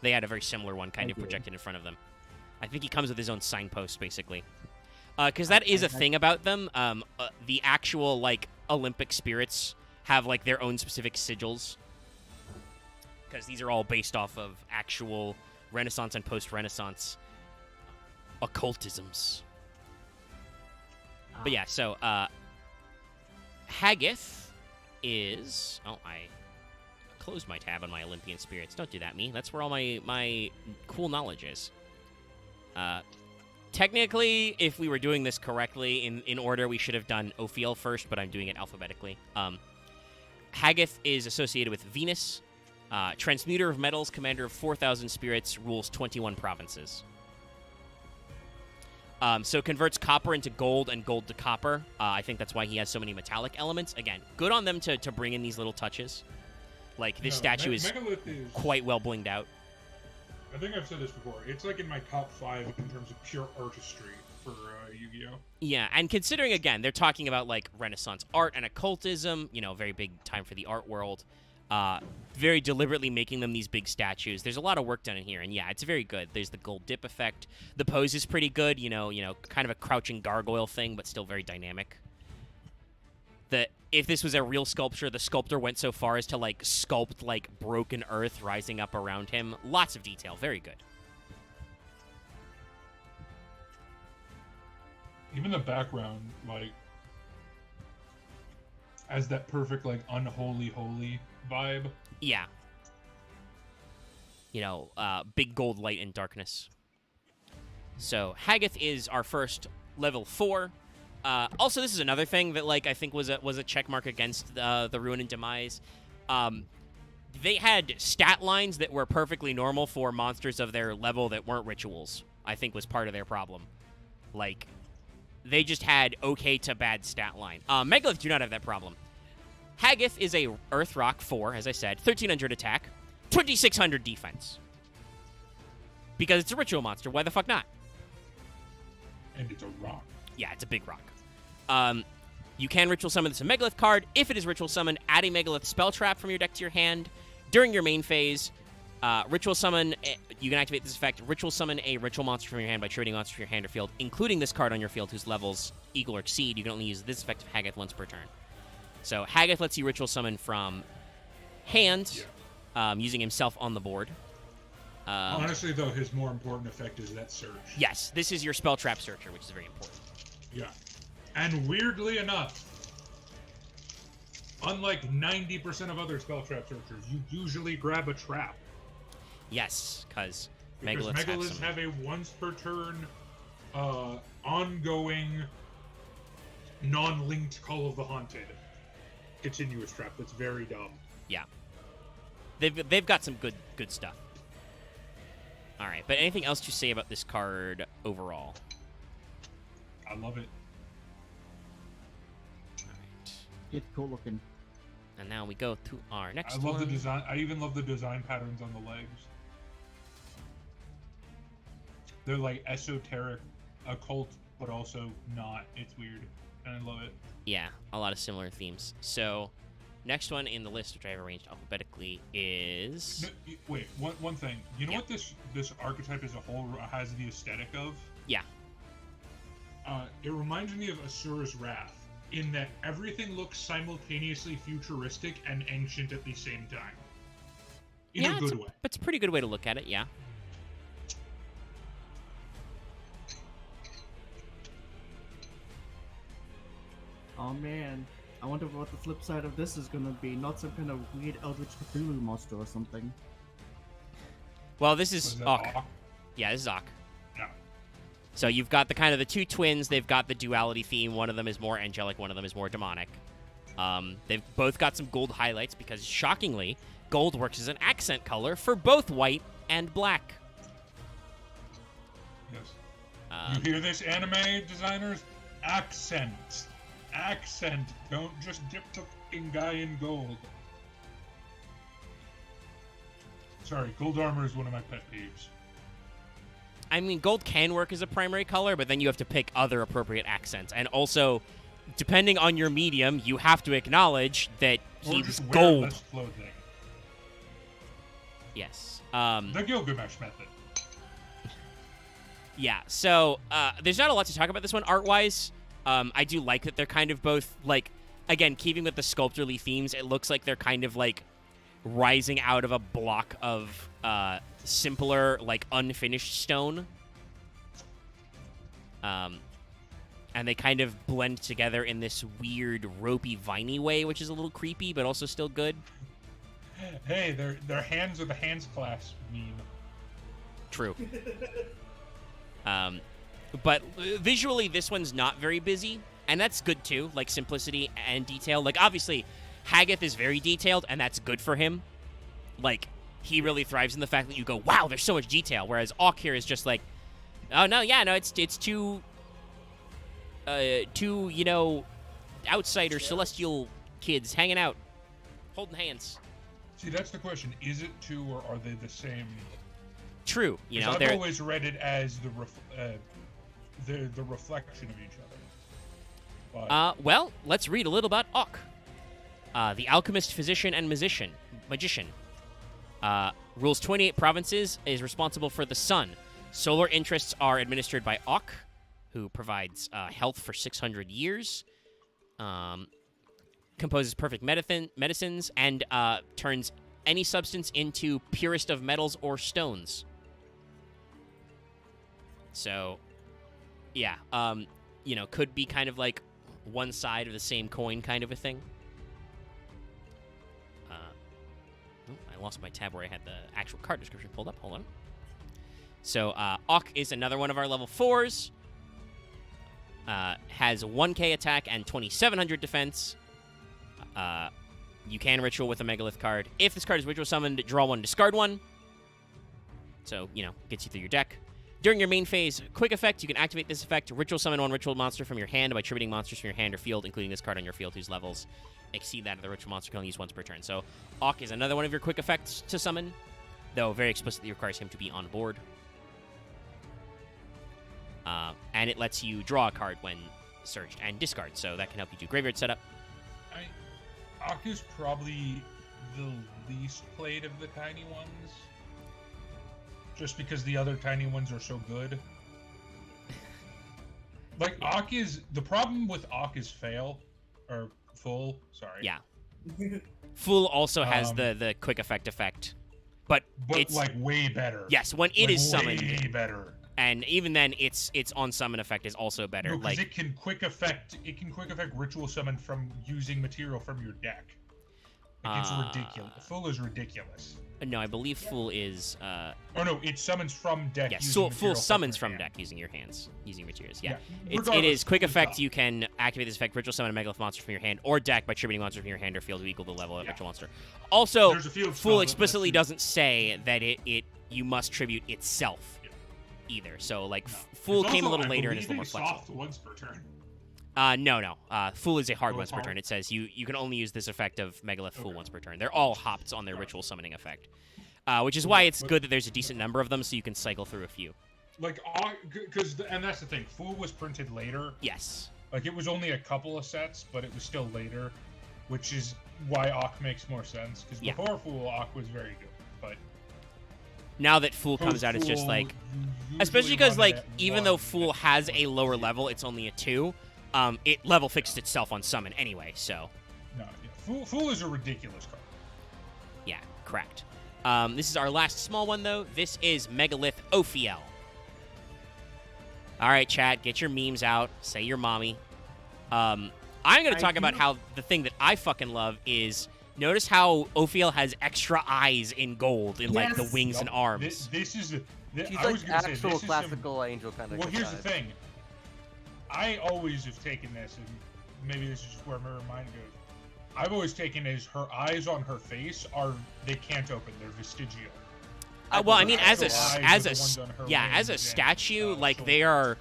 They had a very similar one kind of Okay. projected in front of them. I think he comes with his own signpost, basically. Because that is a thing about them. The actual, like, Olympic spirits have, like, their own specific sigils. Because these are all based off of actual Renaissance and post-Renaissance occultisms. But yeah, so, Haggith is... Oh, I closed my tab on my Olympian spirits. Don't do that, me. That's where all my cool knowledge is. Technically, if we were doing this correctly, in order, we should have done Ophiel first, but I'm doing it alphabetically. Haggith is associated with Venus. Transmuter of metals, commander of 4,000 spirits, rules 21 provinces. So converts copper into gold and gold to copper. I think that's why he has so many metallic elements. Again, good on them to bring in these little touches. Like, this statue is Megalith is quite well blinged out. I think I've said this before. It's like in my top 5 in terms of pure artistry for Yu-Gi-Oh. Yeah, and considering, again, they're talking about, like, Renaissance art and occultism, very big time for the art world. Very deliberately making them these big statues. There's a lot of work done in here, and yeah, it's very good. There's the gold dip effect. The pose is pretty good, kind of a crouching gargoyle thing, but still very dynamic. If this was a real sculpture, the sculptor went so far as to, like, sculpt, like, broken earth rising up around him. Lots of detail. Very good. Even the background, like, has that perfect, like, unholy holy vibe. Yeah. Big gold light and darkness. So, Haggith is our first level 4. Also, this is another thing that, like, I think was a check mark against the Ruin and Demise. They had stat lines that were perfectly normal for monsters of their level that weren't rituals, I think was part of their problem. Like, they just had okay to bad stat line. Megalith do not have that problem. Haggith is a Earth Rock 4, as I said, 1,300 attack, 2,600 defense. Because it's a ritual monster, why the fuck not? And it's a rock. Yeah, it's a big rock. You can ritual summon this Megalith card. If it is ritual summoned, add a Megalith spell trap from your deck to your hand. During your main phase, ritual summon, you can activate this effect. Ritual summon a ritual monster from your hand by trading monsters from your hand or field, including this card on your field whose levels equal or exceed. You can only use this effect of Haggith once per turn. So Haggith lets you ritual summon from hand, using himself on the board. Honestly, though, his more important effect is that search. Yes, this is your spell trap searcher, which is very important. Yeah. And weirdly enough, unlike 90% of other spell trap searchers, you usually grab a trap. Yes, because Megaliths have a once per turn, ongoing, non-linked Call of the Haunted continuous trap that's very dumb. Yeah. They've got some good stuff. All right, but anything else to say about this card overall? I love it. All right. It's cool looking. And now we go to our next I love one. the design. I even love the design patterns on the legs. They're like esoteric, occult, but also not. It's weird, and I love it. Yeah, a lot of similar themes. So, next one in the list, which I have arranged alphabetically, is... No, wait, one thing. You know what this archetype as a whole has the aesthetic of? Yeah. It reminds me of Asura's Wrath, in that everything looks simultaneously futuristic and ancient at the same time. In a good way. It's a pretty good way to look at it, yeah. Oh man, I wonder what the flip side of this is gonna be. Not some kind of weird Eldritch Cthulhu monster or something. Well, this is Was that Ook. Ook? Yeah, this is Ook. No. So you've got the kind of the two twins. They've got the duality theme. One of them is more angelic. One of them is more demonic. They've both got some gold highlights because, shockingly, gold works as an accent color for both white and black. Yes. You hear this, anime designers? Accent. Accent. Don't just dip the fucking guy in gold. Sorry, gold armor is one of my pet peeves. I mean, gold can work as a primary color, but then you have to pick other appropriate accents. And also, depending on your medium, you have to acknowledge that Or he's just wear gold. less clothing. Yes. The Gilgamesh method. Yeah, so there's not a lot to talk about this one art-wise. I do like that they're kind of both, like, again, keeping with the sculpturally themes, it looks like they're kind of, like, rising out of a block of simpler, like, unfinished stone. And they kind of blend together in this weird, ropey, viney way, which is a little creepy, but also still good. Hey, their hands are the hands clasp meme. True. But visually, this one's not very busy, and that's good too. Like simplicity and detail. Like obviously, Haggith is very detailed, and that's good for him. Like he really thrives in the fact that you go, "Wow, there's so much detail." Whereas Auk here is just like, "Oh no, yeah, no, it's two you know, outsider celestial kids hanging out, holding hands." See, that's the question. Is it two, or are they the same? True, you know, I've always read it as the reflection of each other. But... well, let's read a little about Auk. The alchemist, physician, and magician. Rules 28 provinces, is responsible for the sun. Solar interests are administered by Auk, who provides health for 600 years. Composes perfect medicines, and turns any substance into purest of metals or stones. So, yeah, you know, could be kind of like one side of the same coin kind of a thing. I lost my tab where I had the actual card description pulled up. Hold on. So, Auk is another one of our level 4s. Has 1k attack and 2700 defense. You can ritual with a Megalith card. If this card is ritual summoned, draw one, discard one. So, you know, gets you through your deck. During your main phase, quick effect, you can activate this effect, ritual summon one ritual monster from your hand by attributing monsters from your hand or field, including this card on your field whose levels exceed that of the ritual monster can only use once per turn. So, Auk is another one of your quick effects to summon, though very explicitly requires him to be on board. And it lets you draw a card when searched and discard, so that can help you do graveyard setup. Auk is probably the least played of the tiny ones. Just because the other tiny ones are so good. Like, yeah. Auk is... The problem with Auk is full, sorry. Yeah. Full also has the quick effect. But it's... like, way better. Yes, when it is summoned... Way better. And even then, its on summon effect is also better. No, like it can quick effect ritual summon from using material from your deck. Like, it's ridiculous. Full is ridiculous. No, I believe Fool is... Oh no, it summons from deck. Yes, Fool summons from deck using your hands, using materials. Yeah, it is quick effect. You can activate this effect, ritual summon a Megalith monster from your hand or deck by tributing monsters from your hand or field to equal the level of ritual monster. Also, Fool explicitly doesn't say that you must tribute itself either. So like, Fool came a little later and is a little more flexible. Soft once per turn. No. Fool is a hard once per turn. It says you can only use this effect of Megalith Fool once per turn. They're all hopped on their ritual summoning effect, which is why it's good that there's a decent number of them, so you can cycle through a few. Like, and that's the thing. Fool was printed later. Yes. Like, it was only a couple of sets, but it was still later, which is why Auk makes more sense. Because before Fool, Auk was very good, but now that Fool comes out, it's just like, especially because like even though Fool has a lower level, it's only a 2. It level fixed itself on summon anyway, so... No, yeah. Fool is a ridiculous card. Yeah, correct. This is our last small one, though. This is Megalith Ophiel. Alright, chat, get your memes out. Say your mommy. I'm going to talk about how the thing that I fucking love is... Notice how Ophiel has extra eyes in gold in, like, the wings and arms. This is... She's like actual classical angel kind of guy. Well, here's the thing. I always have taken this, and maybe this is just where my mind goes. I've always taken as her eyes on her face they can't open. They're vestigial. Well, I mean, as a statue, like they're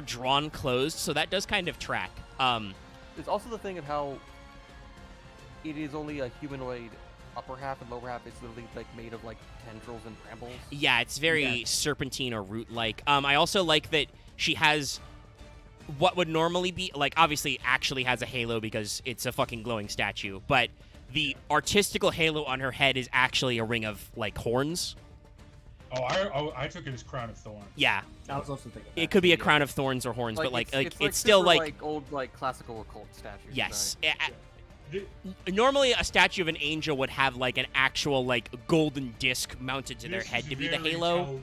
drawn closed, so that does kind of track. There's also the thing of how it is only a humanoid upper half and lower half is literally like made of like tendrils and brambles. Yeah, it's very serpentine or root-like. I also like that she has what would normally be, like, obviously actually has a halo because it's a fucking glowing statue, but the artistical halo on her head is actually a ring of like horns. I took it as crown of thorns. Yeah, I was also thinking. it could be a crown of thorns or horns, but like it's still super, like old classical occult statues. yes. The- Normally, a statue of an angel would have like an actual like golden disc mounted to their This head is to be the very halo.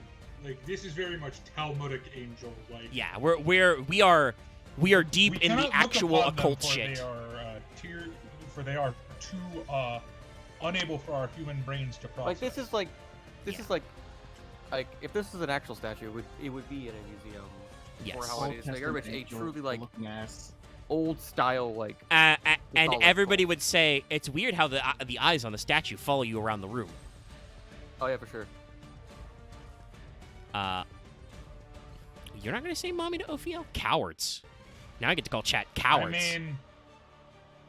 this is very much Talmudic angel. Like Yeah, we are deep we in the cannot look actual upon them, occult for shit. they are too unable for our human brains to process. Like this is like if this is an actual statue, it would be in a museum. Yes. Or how it is. Like, very much a truly like looking ass. old style like. And all everybody cool. would say it's weird how the eyes on the statue follow you around the room. Oh yeah, for sure. You're not gonna say mommy to Ophiel? Cowards. Now I get to call chat cowards. I mean,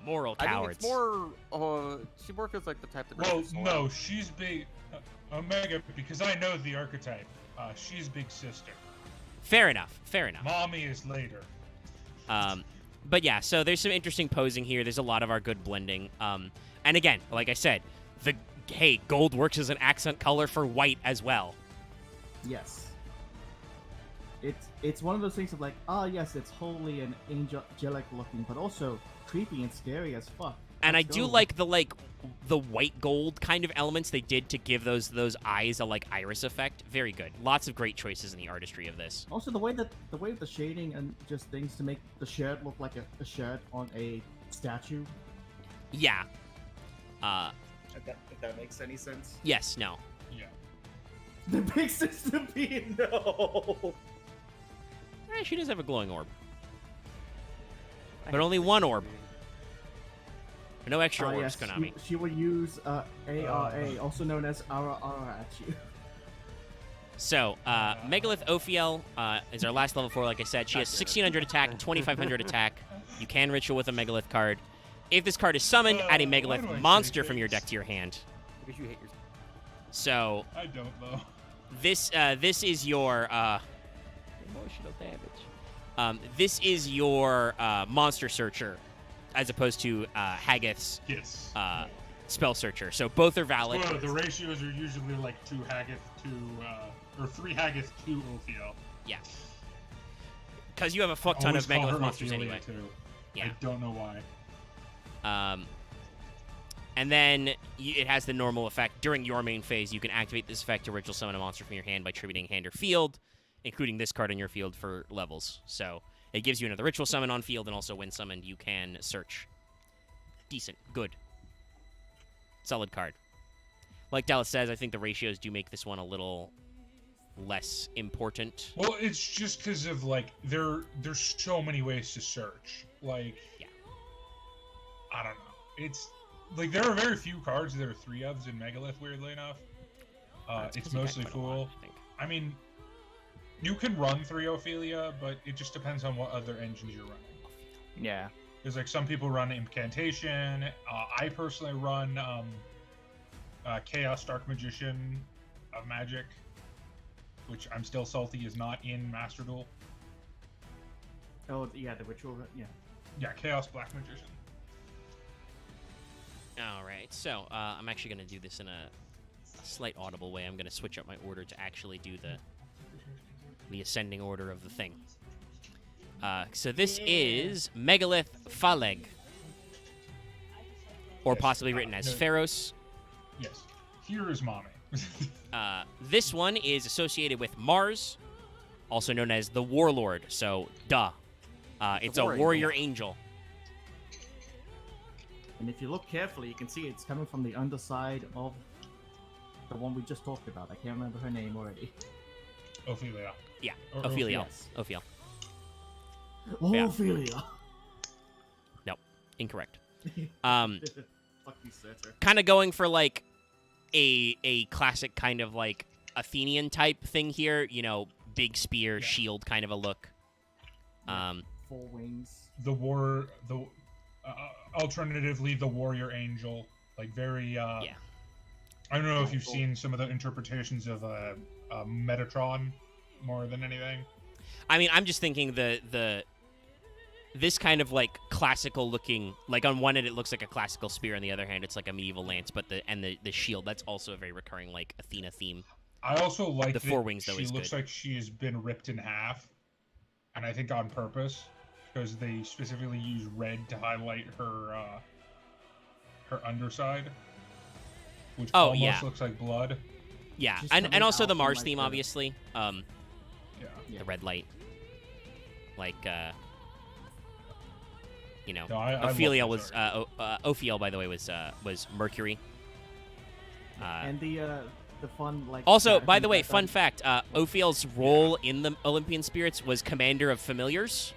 Moral I mean, cowards. it's more. She more feels like the type that. well, brings people no, out. she's big. Omega, because I know the archetype. She's big sister. Fair enough. Fair enough. Mommy is later. But yeah, so there's some interesting posing here. There's a lot of our good blending. And again, like I said, gold works as an accent color for white as well. Yes. It's one of those things of like, yes, it's holy and angelic looking, but also creepy and scary as fuck. And I Let's do go. like the white gold kind of elements they did to give those eyes a like iris effect. Very good. Lots of great choices in the artistry of this. Also the way the shading and just things to make the shirt look like a shirt on a statue. Yeah. If that makes any sense. Yes. No. Yeah. The big sister being no. She does have a glowing orb, but only one orb. No extra orbs, Yes, Konami. she will use ARA, also known as Ara at you. So, Megalith Ophiel is our last level 4, like I said. She has 1600 attack, 2500 attack. You can ritual with a Megalith card. If this card is summoned, add a why do I Megalith say monster from your things? deck to your hand. Because you hate yourself. So, I don't know. this is your emotional damage. This is your monster searcher, as opposed to Haggith's Yes. spell searcher. So both are valid. Well, the ratios are usually like 2 Haggith to, or 3 Haggith to Ophiel. Yeah. Because you have a fuck ton of Always call Megalith her monsters Ophelia, anyway. Too. Yeah. I don't know why. And then it has the normal effect. During your main phase, you can activate this effect to ritual summon a monster from your hand by tributing hand or field, including this card in your field for levels. So it gives you another ritual summon on field, and also when summoned, you can search. Decent. Good. Solid card. Like Dallas says, I think the ratios do make this one a little less important. Well, it's just because of like there's so many ways to search. Like, Yeah. I don't know. It's like there are very few cards that are 3 ofs in Megalith. Weirdly enough, That's it's 'cause you got mostly quite a lot, Fool. I think. I mean, you can run 3 Ophelia, but it just depends on what other engines you're running. Yeah. There's like some people run Incantation. I personally run Chaos Dark Magician of Magic, which I'm still salty is not in Master Duel. Oh yeah, the ritual. Yeah. Yeah, Chaos Black Magician. All right, so I'm actually going to do this in a slight audible way. I'm going to switch up my order to actually do the ascending order of the thing. So this is Megalith Phaleg, or Yes, possibly written as no. Pharos. Yes. Here is Mommy. This one is associated with Mars, also known as the Warlord. So, duh. It's a War warrior angel. And if you look carefully, you can see it's coming from the underside of the one we just talked about. I can't remember her name already. Ophelia. Yeah, Or Ophelia. yes. Ophiel. Oh, Ophelia. Incorrect. Fuck you, Setter. Kind of going for like a classic kind of like Athenian type thing here. You know, big spear, shield kind of a look. 4 wings. Alternatively, the warrior angel, like very. Yeah. I don't know if you've seen some of the interpretations of Metatron more than anything. I mean, I'm just thinking the this kind of like classical looking, like on one end it looks like a classical spear, on the other hand it's like a medieval lance, but the shield, that's also a very recurring like Athena theme. I also like The that four wings, though, she is looks good. like she has been ripped in half, and I think on purpose, because they specifically use red to highlight her her underside, which almost looks like blood. Yeah, Just and coming also out the from, Mars like, theme, the- obviously. Yeah. The red light. Like, you know, No, I love Ophelia this was, art. Ophiel, by the way, was Mercury. And the fun like. Also, that by thing the way, that, fun fact, Ophiel's role in the Olympian Spirits was Commander of Familiars.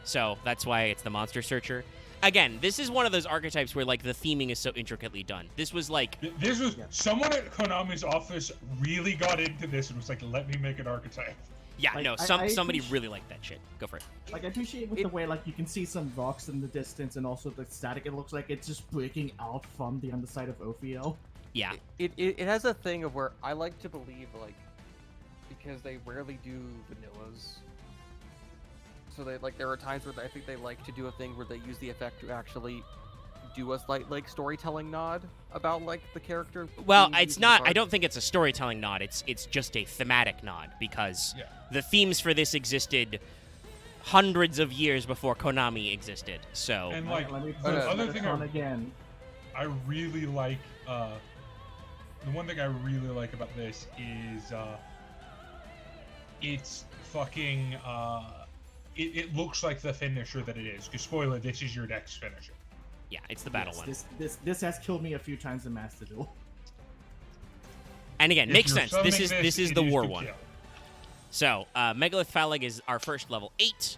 So that's why it's the Monster Searcher. Again, this is one of those archetypes where, like, the theming is so intricately done. This was, like... This was... Someone at Konami's office really got into this and was like, let me make an archetype. Yeah, Like, no, I somebody appreciate- really liked that shit. Go for it. Like, I appreciate with the way, like, you can see some rocks in the distance, and also the static. It looks like it's just breaking out from the underside of Ophiel. Yeah. It has a thing of where I like to believe, like, because they rarely do vanillas. So they, like, there are times where I think they like to do a thing where they use the effect to actually do a slight, like, storytelling nod about, like, the character. Well, being it's used in the not... I card. don't think it's a storytelling nod. It's just a thematic nod, because the themes for this existed hundreds of years before Konami existed. So... And, like, Let me the put other it thing on again. I really like, the one thing I really like about this is, it's fucking, it looks like the finisher that it is. Because, spoiler, this is your deck's finisher. Yeah, it's the battle Yes, one. This has killed me a few times in Master Duel. And again, If makes you're sense. This summoning is it the war to one. kill. So, Megalith Phaleg is our first level 8.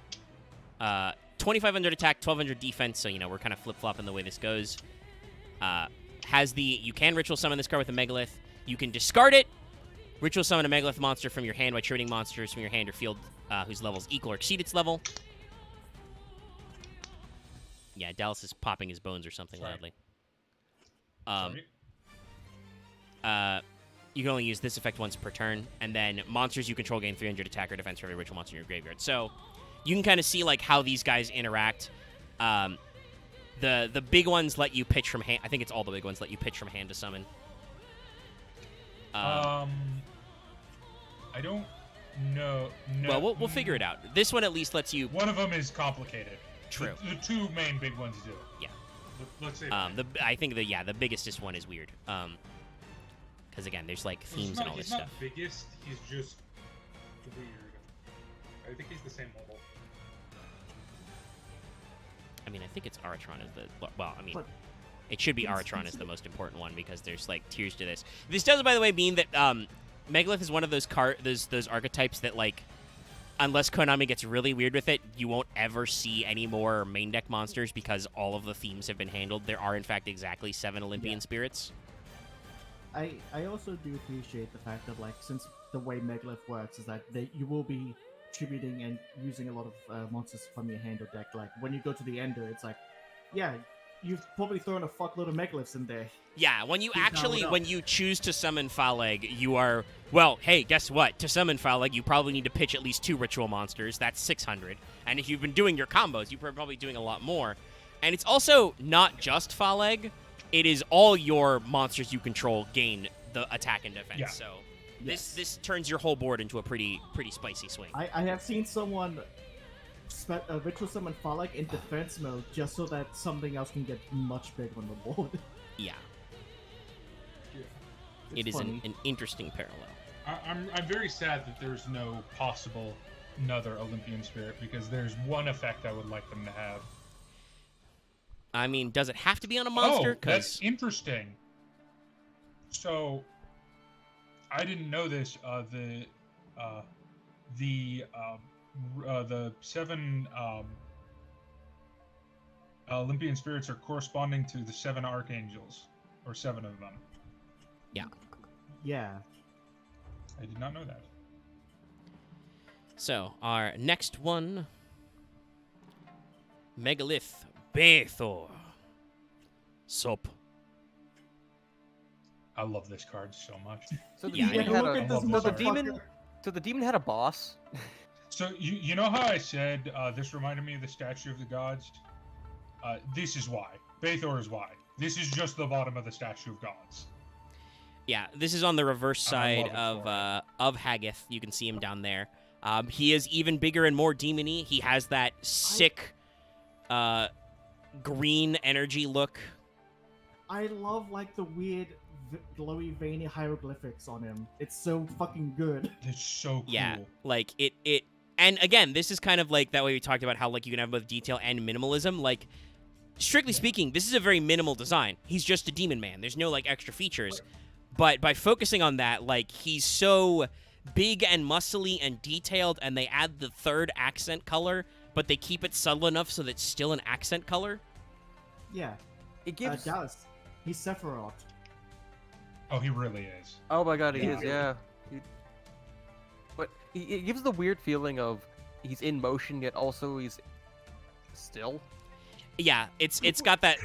2,500 attack, 1,200 defense, so, you know, we're kind of flip-flopping the way this goes. You can ritual summon this card with a Megalith. You can discard it, ritual summon a Megalith monster from your hand by trading monsters from your hand or field whose levels equal or exceed its level. Yeah, Dallas is popping his bones or something Sorry. loudly. Sorry. You can only use this effect once per turn, and then monsters you control gain 300 attack or defense for every ritual monster in your graveyard. So you can kind of see like how these guys interact. The big ones let you pitch from hand. I think it's all the big ones let you pitch from hand to summon. I don't know. No, Well, we'll figure it out. This one at least lets you. One of them is complicated. True. The two main big ones do it. Yeah. Let's say. I think the biggest one is weird. Because again, there's like themes and all this he's stuff. not biggest. He's just weird. I think he's the same level. I mean, I think it's Aratron is the well. I mean, But it should be it's- Aratron it's- is the most important one because there's like tiers to this. This does, by the way, mean that Megalith is one of those those archetypes that like, unless Konami gets really weird with it, you won't ever see any more main deck monsters because all of the themes have been handled. There are in fact exactly 7 Olympian spirits. I also do appreciate the fact that, like, since the way Megalith works is that you will be tributing and using a lot of monsters from your hand or deck. Like, when you go to the Ender, it's like, yeah, you've probably thrown a fuckload of Megaliths in there. Yeah, when you Keep actually, powered up. when you choose to summon Phaleg, you are, well, hey, guess what? To summon Phaleg, you probably need to pitch at least 2 ritual monsters. That's 600. And if you've been doing your combos, you're probably doing a lot more. And it's also not just Phaleg. It is all your monsters you control gain the attack and defense. Yeah. So Yes. this turns your whole board into a pretty spicy swing. I have seen someone ritual summon Phaleg in defense mode just so that something else can get much bigger on the board. Yeah. It's It is funny. an interesting parallel. I'm very sad that there's no possible another Olympian spirit because there's one effect I would like them to have. I mean, does it have to be on a monster? Oh, that's interesting. So, I didn't know this. The 7 Olympian spirits are corresponding to the 7 archangels, or 7 of them. Yeah. I did not know that. So, our next one, Megalith Baethor. Sup. I love this card so much. So the Yeah, I demon know. had Look a at this so the motherfucker. So the demon had a boss. So you know how I said this reminded me of the Statue of the Gods? This is why. Bathor is why. This is just the bottom of the Statue of Gods. Yeah, this is on the reverse I side love it of Haggith. You can see him down there. He is even bigger and more demony. He has that sick green energy look. I love like the weird glowy veiny hieroglyphics on him. It's so fucking good. It's so cool. Yeah, like it. And again, this is kind of like that way we talked about how like you can have both detail and minimalism. Like, strictly speaking, this is a very minimal design. He's just a demon man. There's no like extra features. But by focusing on that, like he's so big and muscly and detailed, and they add the third accent color, but they keep it subtle enough so that it's still an accent color. Yeah. It gives. Dallas. He's Sephiroth. Oh, he really is. Oh my god, he Yeah. is. Yeah. But it gives the weird feeling of he's in motion yet also he's still. Yeah, it's got that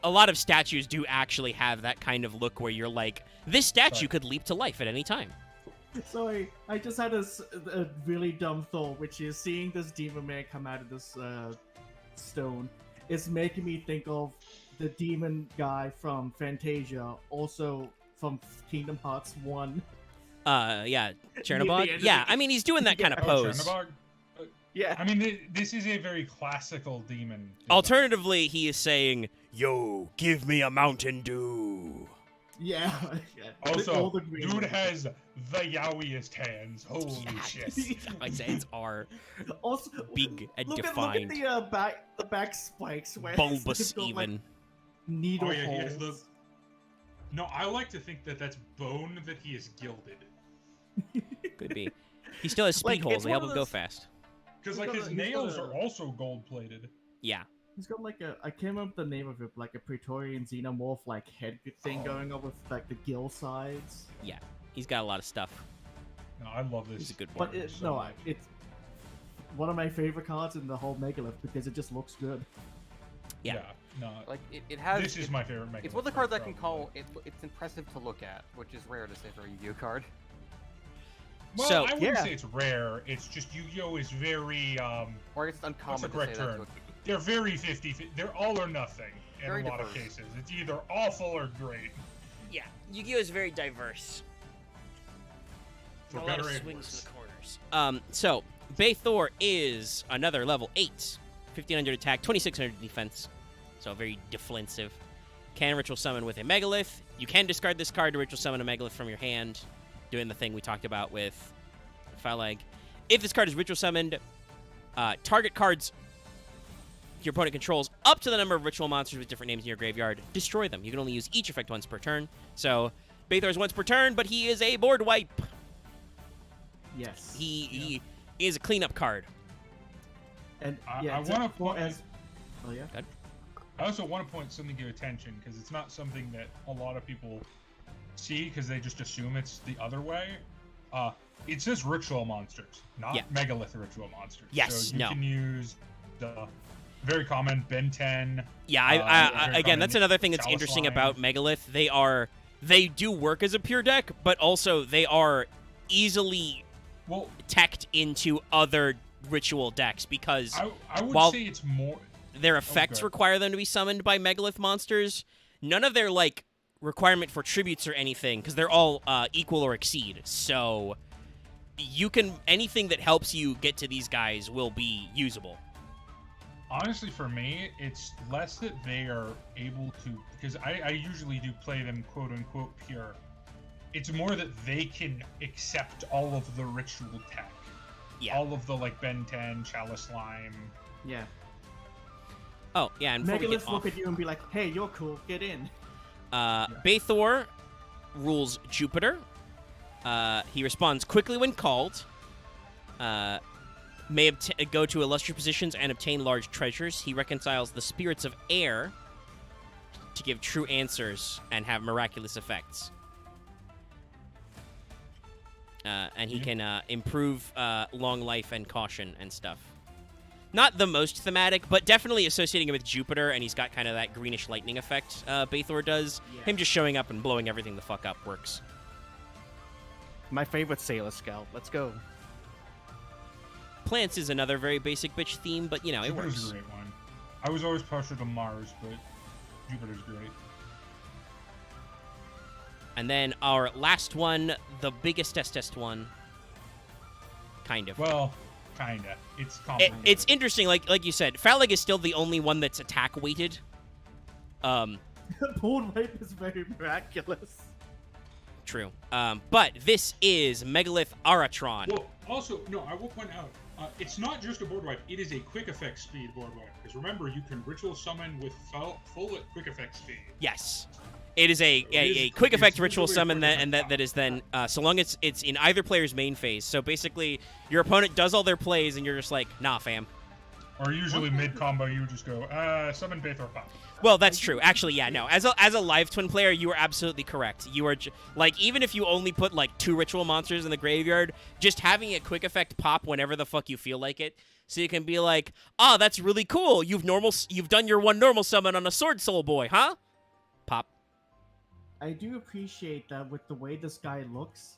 a lot of statues do actually have that kind of look where you're like, this statue could leap to life at any time. Sorry, I just had a really dumb thought, which is seeing this demon man come out of this stone is making me think of the demon guy from Fantasia, also from Kingdom Hearts 1. Yeah, Chernobog. end of Yeah, the- I mean, he's doing that kind of Yeah. pose. Chernobog? Yeah. I mean, this is a very classical demon. Alternatively, he is saying, "Yo, give me a Mountain Dew." Yeah. All Also, the green dude ones. has the yowiest hands. Holy shit. His hands are Also, big and look defined, At the back spikes where bulbous they've got, like, even. needle Oh, yeah, he has holes. No, I like to think that that's bone that he is gilded. Could be. He still has speed Like, holes. it's They one help of him go those- fast. Because, He's like, got his a- he's got nails a- are also gold plated. Yeah. He's got like I can't remember the name of it, like a Praetorian xenomorph like head thing going on with like the gill sides. Yeah. He's got a lot of stuff. No, I love this. He's a good one. But it's one of my favorite cards in the whole Megalith because it just looks good. Yeah. No, Like it has. this is my favorite Megalith. It's one of the cards I can probably. call. It's impressive to look at, which is rare to say for a Yu-Gi-Oh card. Well, So- I wouldn't Yeah. say it's rare. It's just Yu-Gi-Oh is very Or I guess it's uncommon to say correct that. term? They're very 50. They're all or nothing in Very a lot of diverse. cases. It's either awful or great. Yeah. Yu-Gi-Oh is very diverse. For A lot of better and swings to worse. the corners. So Bathor is another level 8, 1500 attack, 2600 defense, so very defensive. Can ritual summon with a Megalith. You can discard this card to ritual summon a Megalith from your hand, doing the thing we talked about with Phalag. If this card is ritual summoned, target cards your opponent controls up to the number of ritual monsters with different names in your graveyard, destroy them. You can only use each effect once per turn. So Bathor is once per turn, but he is a board wipe. Yes. He is a cleanup card. And I yeah, wanna point- Oh yeah. I also want to point something to attention because it's not something that a lot of people see because they just assume it's the other way. It says ritual monsters, not Yeah. Megalith ritual monsters. Yes, so you no. can use the very common Ben 10. Yeah, very again, common that's another thing that's Chalice interesting line. about Megalith. They do work as a pure deck, but also they are easily Well, teched into other ritual decks because I would while- say it's more. their effects good. require them to be summoned by Megalith monsters. None of their like requirement for tributes or anything, because they're all equal or exceed. So you can anything that helps you get to these guys will be usable. Honestly, for me, it's less that they are able to, because I usually do play them quote unquote pure. It's more that they can accept all of the ritual tech. Yeah. All of the like Ben 10, Chalice Lime. Yeah. Oh yeah, and before we get Megalith off, look at you and be like, "Hey, you're cool. Get in." Bathor rules Jupiter. He responds quickly when called. May go to illustrious positions and obtain large treasures. He reconciles the spirits of air to give true answers and have miraculous effects. And he can improve long life and caution and stuff. Not the most thematic, but definitely associating it with Jupiter, and he's got kind of that greenish lightning effect Bathor does. Yeah. Him just showing up and blowing everything the fuck up works. My favorite Sailor Scout. Let's go. Plants is another very basic bitch theme, but, you know, it Jupiter's works. a great one. I was always partial to Mars, but Jupiter's great. And then our last one, the biggest test one. Kind of. Well, kinda. It's complicated. It's interesting, like you said, Phaleg is still the only one that's attack weighted. Board wipe is very miraculous. True. But this is Megalith Aratron. Well, also, no, I will point out, it's not just a board wipe, it is a quick effect speed board wipe. Because remember, you can ritual summon with full quick effect speed. Yes. It is a is- quick it's effect ritual literally a summon quick that effect is then so long as it's in either player's main phase. So basically, your opponent does all their plays, and you're just like, nah, fam. Or usually mid-combo, you just go, summon Bathor Pop. Well, that's true. Actually, yeah, no. As a live twin player, you are absolutely correct. You are like, even if you only put like 2 ritual monsters in the graveyard, just having a quick effect pop whenever the fuck you feel like it, so you can be like, ah, that's really cool. You've done your one normal summon on a Sword Soul Boy, huh? Pop. I do appreciate that with the way this guy looks,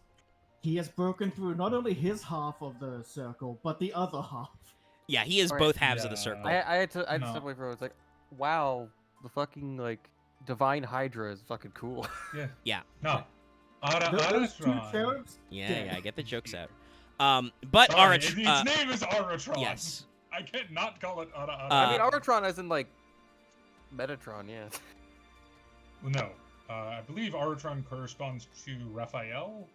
he has broken through not only his half of the circle, but the other half. Yeah, he is Alright. both halves of the Yeah. circle. I had to No. step away from it. It's like, wow, the fucking like Divine Hydra is fucking cool. Yeah. Yeah. No. Those two Aratron. cherubs? Yeah, get the jokes out. But Sorry, Aratron. its name is Aratron. Yes. I can't not call it Ara. I mean, Aratron as in like Metatron, yeah. Well, no. I believe Aratron corresponds to Raphael.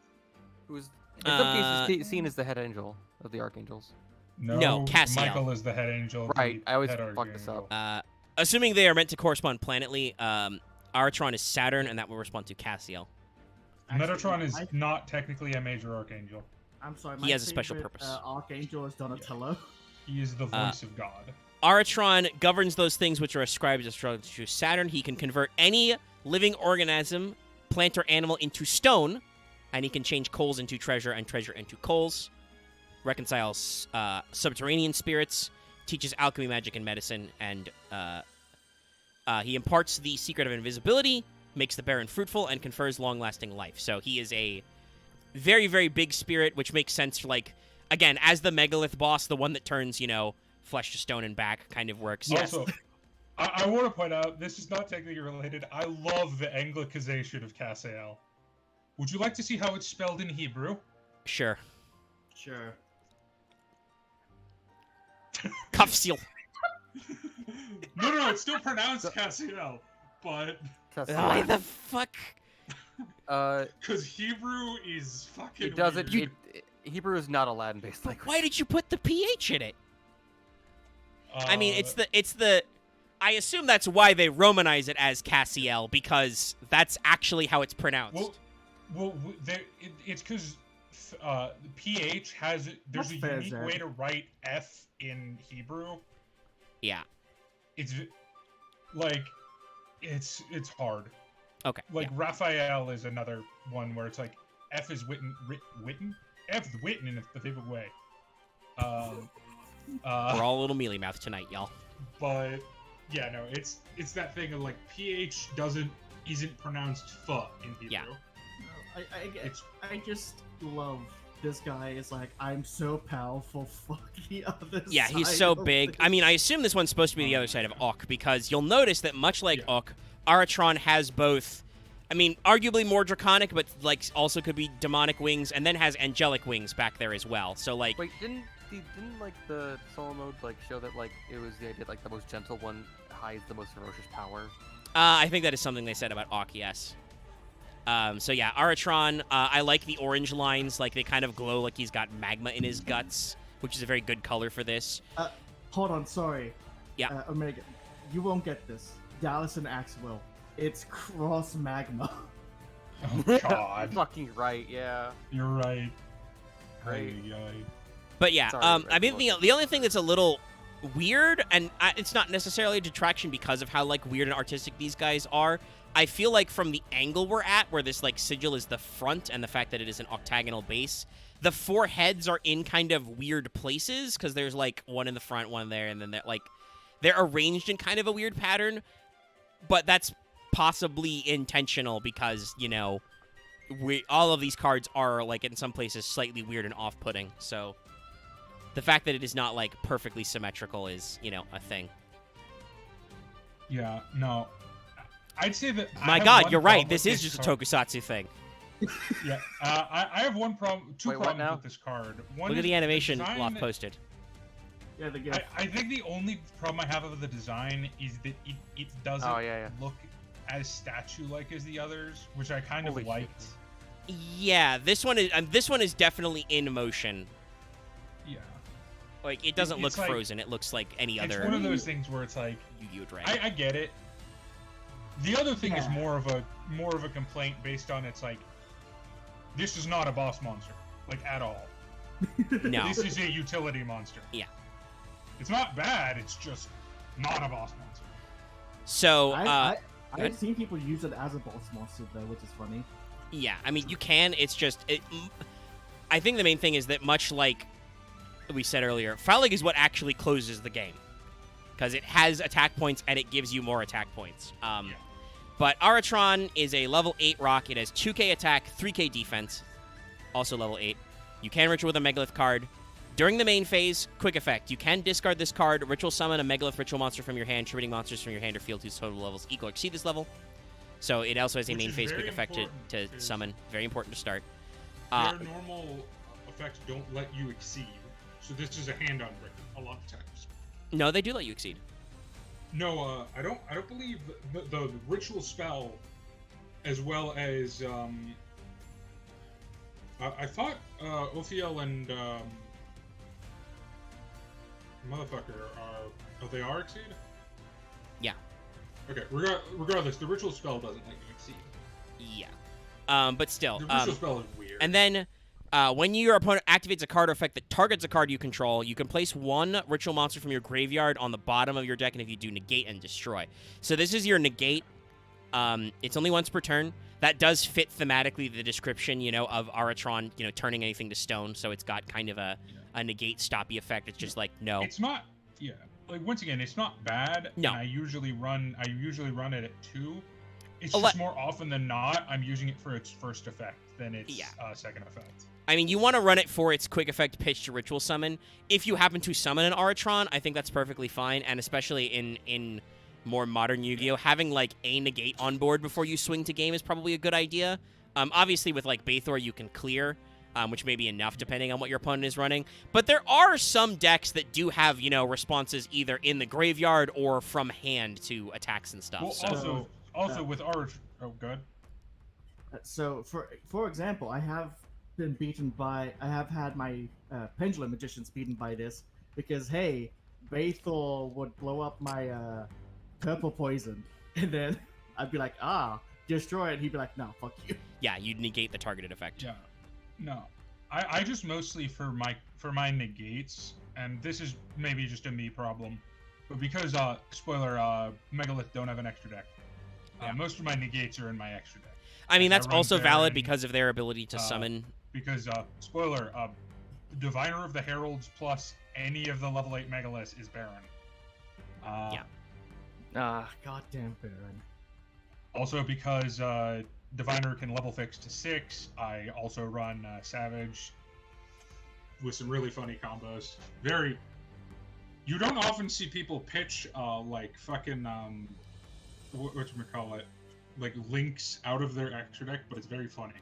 Who's in some cases seen as the head angel of the archangels. No, Cassiel. Michael is the head angel. of Right, the I always head fuck this archangel. up. Assuming they are meant to correspond planetly, Aratron is Saturn, and that will respond to Cassiel. Metatron is I- not technically a major archangel. I'm sorry. He my has a special favorite, purpose. Archangel is Donatello. He is the voice of God. Aratron governs those things which are ascribed to Saturn. He can convert any living organism, plant, or animal into stone, and he can change coals into treasure and treasure into coals. Reconciles subterranean spirits, teaches alchemy, magic, and medicine, and he imparts the secret of invisibility, makes the barren fruitful, and confers long-lasting life. So he is a very, very big spirit, which makes sense for, like, again, as the Megalith boss, the one that turns, flesh to stone and back kind of works. Also, I want to point out, this is not technically related. I love the Anglicization of Cassiel. Would you like to see how it's spelled in Hebrew? Sure. Sure. Kafsil. No, it's still pronounced Cassiel, but Why the fuck? because Hebrew is fucking it doesn't. weird. Hebrew is not a Latin-based language. Why did you put the PH in it? I mean, it's the. I assume that's why they Romanize it as Cassiel, because that's actually how it's pronounced. It's because the PH has there's That's a fair, unique Zed. way to write F in Hebrew. Yeah. It's like it's hard. Okay. Like Raphael is another one where it's like F is written. F is written in a favorite way. We're all a little mealy mouth tonight, y'all. But yeah, no, it's that thing of like PH isn't pronounced "fu" in Hebrew. Yeah. I just love this guy is like, I'm so powerful, fuck the other Yeah, he's side so of big. this." I mean, I assume this one's supposed to be the other side of Ook, because you'll notice that much like Ook, Aratron has both, I mean, arguably more draconic, but like also could be demonic wings, and then has angelic wings back there as well. So like, Wait, didn't like the solo mode like show that like it was the idea like the most gentle one hides the most ferocious power? I think that is something they said about Ook, yes. So yeah, Aratron, I like the orange lines, like they kind of glow like he's got magma in his guts, which is a very good color for this. Hold on, sorry. Yeah. Omega, you won't get this. Dallas and Axe will. It's cross magma. Oh God, Fucking right, yeah. you're right. Right. Ay. But yeah, Sorry, I mean, Red the only thing that's a little weird, and it's not necessarily a detraction because of how like weird and artistic these guys are. I feel like from the angle we're at, where this like sigil is the front, and the fact that it is an octagonal base, the 4 heads are in kind of weird places because there's like one in the front, one there, and then they're arranged in kind of a weird pattern. But that's possibly intentional because all of these cards are like in some places slightly weird and off-putting. So the fact that it is not like perfectly symmetrical is, a thing. Yeah, no. I'd say that. My God, you're right. This is just a tokusatsu thing. Yeah, I have one problem, two Wait, what problems now? with this card. One Look at is the animation design. Loft posted. Yeah, the gift. I think the only problem I have with the design is that it doesn't Oh, yeah. look as statue-like as the others, which I kind Holy of shit. liked. Yeah, this one is definitely in motion. Yeah. Like, it doesn't look It's like- frozen. It looks like any It's other one of those things where it's like, Yu-Gi-Oh! Dragon. I get it. The other thing is Yeah. more of a complaint based on it's like, this is not a boss monster, like at all. No. This is a utility monster. Yeah. It's not bad. It's just not a boss monster. So, I've good. seen people use it as a boss monster though, which is funny. yeah, I mean, you can. It's just, I think the main thing is that much like we said earlier, Fire League is what actually closes the game. Because it has attack points and it gives you more attack points. Yeah. But Aratron is a level 8 rock. It has 2k attack, 3k defense. Also level 8. You can ritual with a Megalith card. During the main phase, quick effect. You can discard this card, ritual summon a Megalith ritual monster from your hand, tributing monsters from your hand or field whose total levels equal or exceed this level. So it also has a Which main is phase very quick effect important, to because summon. Very important to start. Their normal effects don't let you exceed, so this is a hand-on breaker a lot of times. No, they do let you exceed. No, I don't believe the ritual spell, as well as I thought Ophiel and motherfucker they are exceed. Yeah. Okay. Regardless, the ritual spell doesn't let you exceed. Yeah. But still. The ritual spell is weird. And then, when your opponent activates a card or effect that targets a card you control, you can place one ritual monster from your graveyard on the bottom of your deck, and if you do, negate and destroy. So this is your negate. It's only once per turn. That does fit thematically the description, of Aratron, turning anything to stone. So it's got kind of a negate stoppy effect. It's just like, no. It's not. Yeah. Like once again, it's not bad. No. And I usually run it at 2. It's Ele- just more often than not, I'm using it for its first effect than its second effect. I mean, you want to run it for its quick effect pitch to ritual summon. If you happen to summon an Aratron, I think that's perfectly fine, and especially in more modern Yu-Gi-Oh, having like a negate on board before you swing to game is probably a good idea. Obviously, with like Bathor, you can clear, which may be enough depending on what your opponent is running. But there are some decks that do have responses either in the graveyard or from hand to attacks and stuff. Well, So also with our good. So for example, I have had my Pendulum Magicians beaten by this because hey, Bathor would blow up my purple poison, and then I'd be like, destroy it. And he'd be like, no, fuck you. yeah, you'd negate the targeted effect. Yeah. No. I just mostly for my negates, and this is maybe just a me problem, but because spoiler, Megalith don't have an extra deck. Most of my negates are in my extra deck. I mean, that's I run also valid Baron, because of their ability to summon. Because spoiler, Diviner of the Heralds plus any of the level 8 Megaliths is Baron. Goddamn Baron. Also because Diviner can level fix to 6, I also run Savage with some really funny combos. You don't often see people pitch like fucking whatchamacallit, like links out of their extra deck, but it's very funny.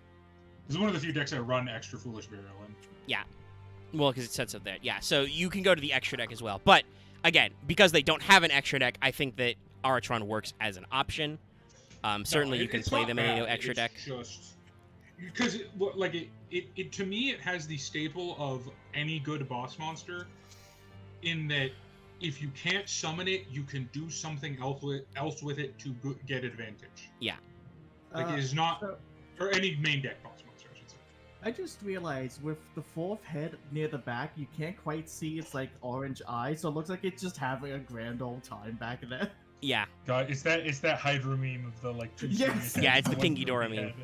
This is one of the few decks I run extra Foolish Burial in. Yeah. Well, because it sets up that. Yeah, so you can go to the extra deck as well. But, again, because they don't have an extra deck, I think that Aratron works as an option. Certainly you can play them in a extra deck. Just because it to me it has the staple of any good boss monster, in that if you can't summon it, you can do something else with it to get advantage. Yeah. Like it is not, or any main deck boss monster, I should say. I just realized with the 4th head near the back, you can't quite see its like orange eyes, so it looks like it's just having a grand old time back there. Yeah. God, it's that Hydra meme of the like 2 Yes. serious heads Yeah, it's and the one King derpy Ghidorah meme. head.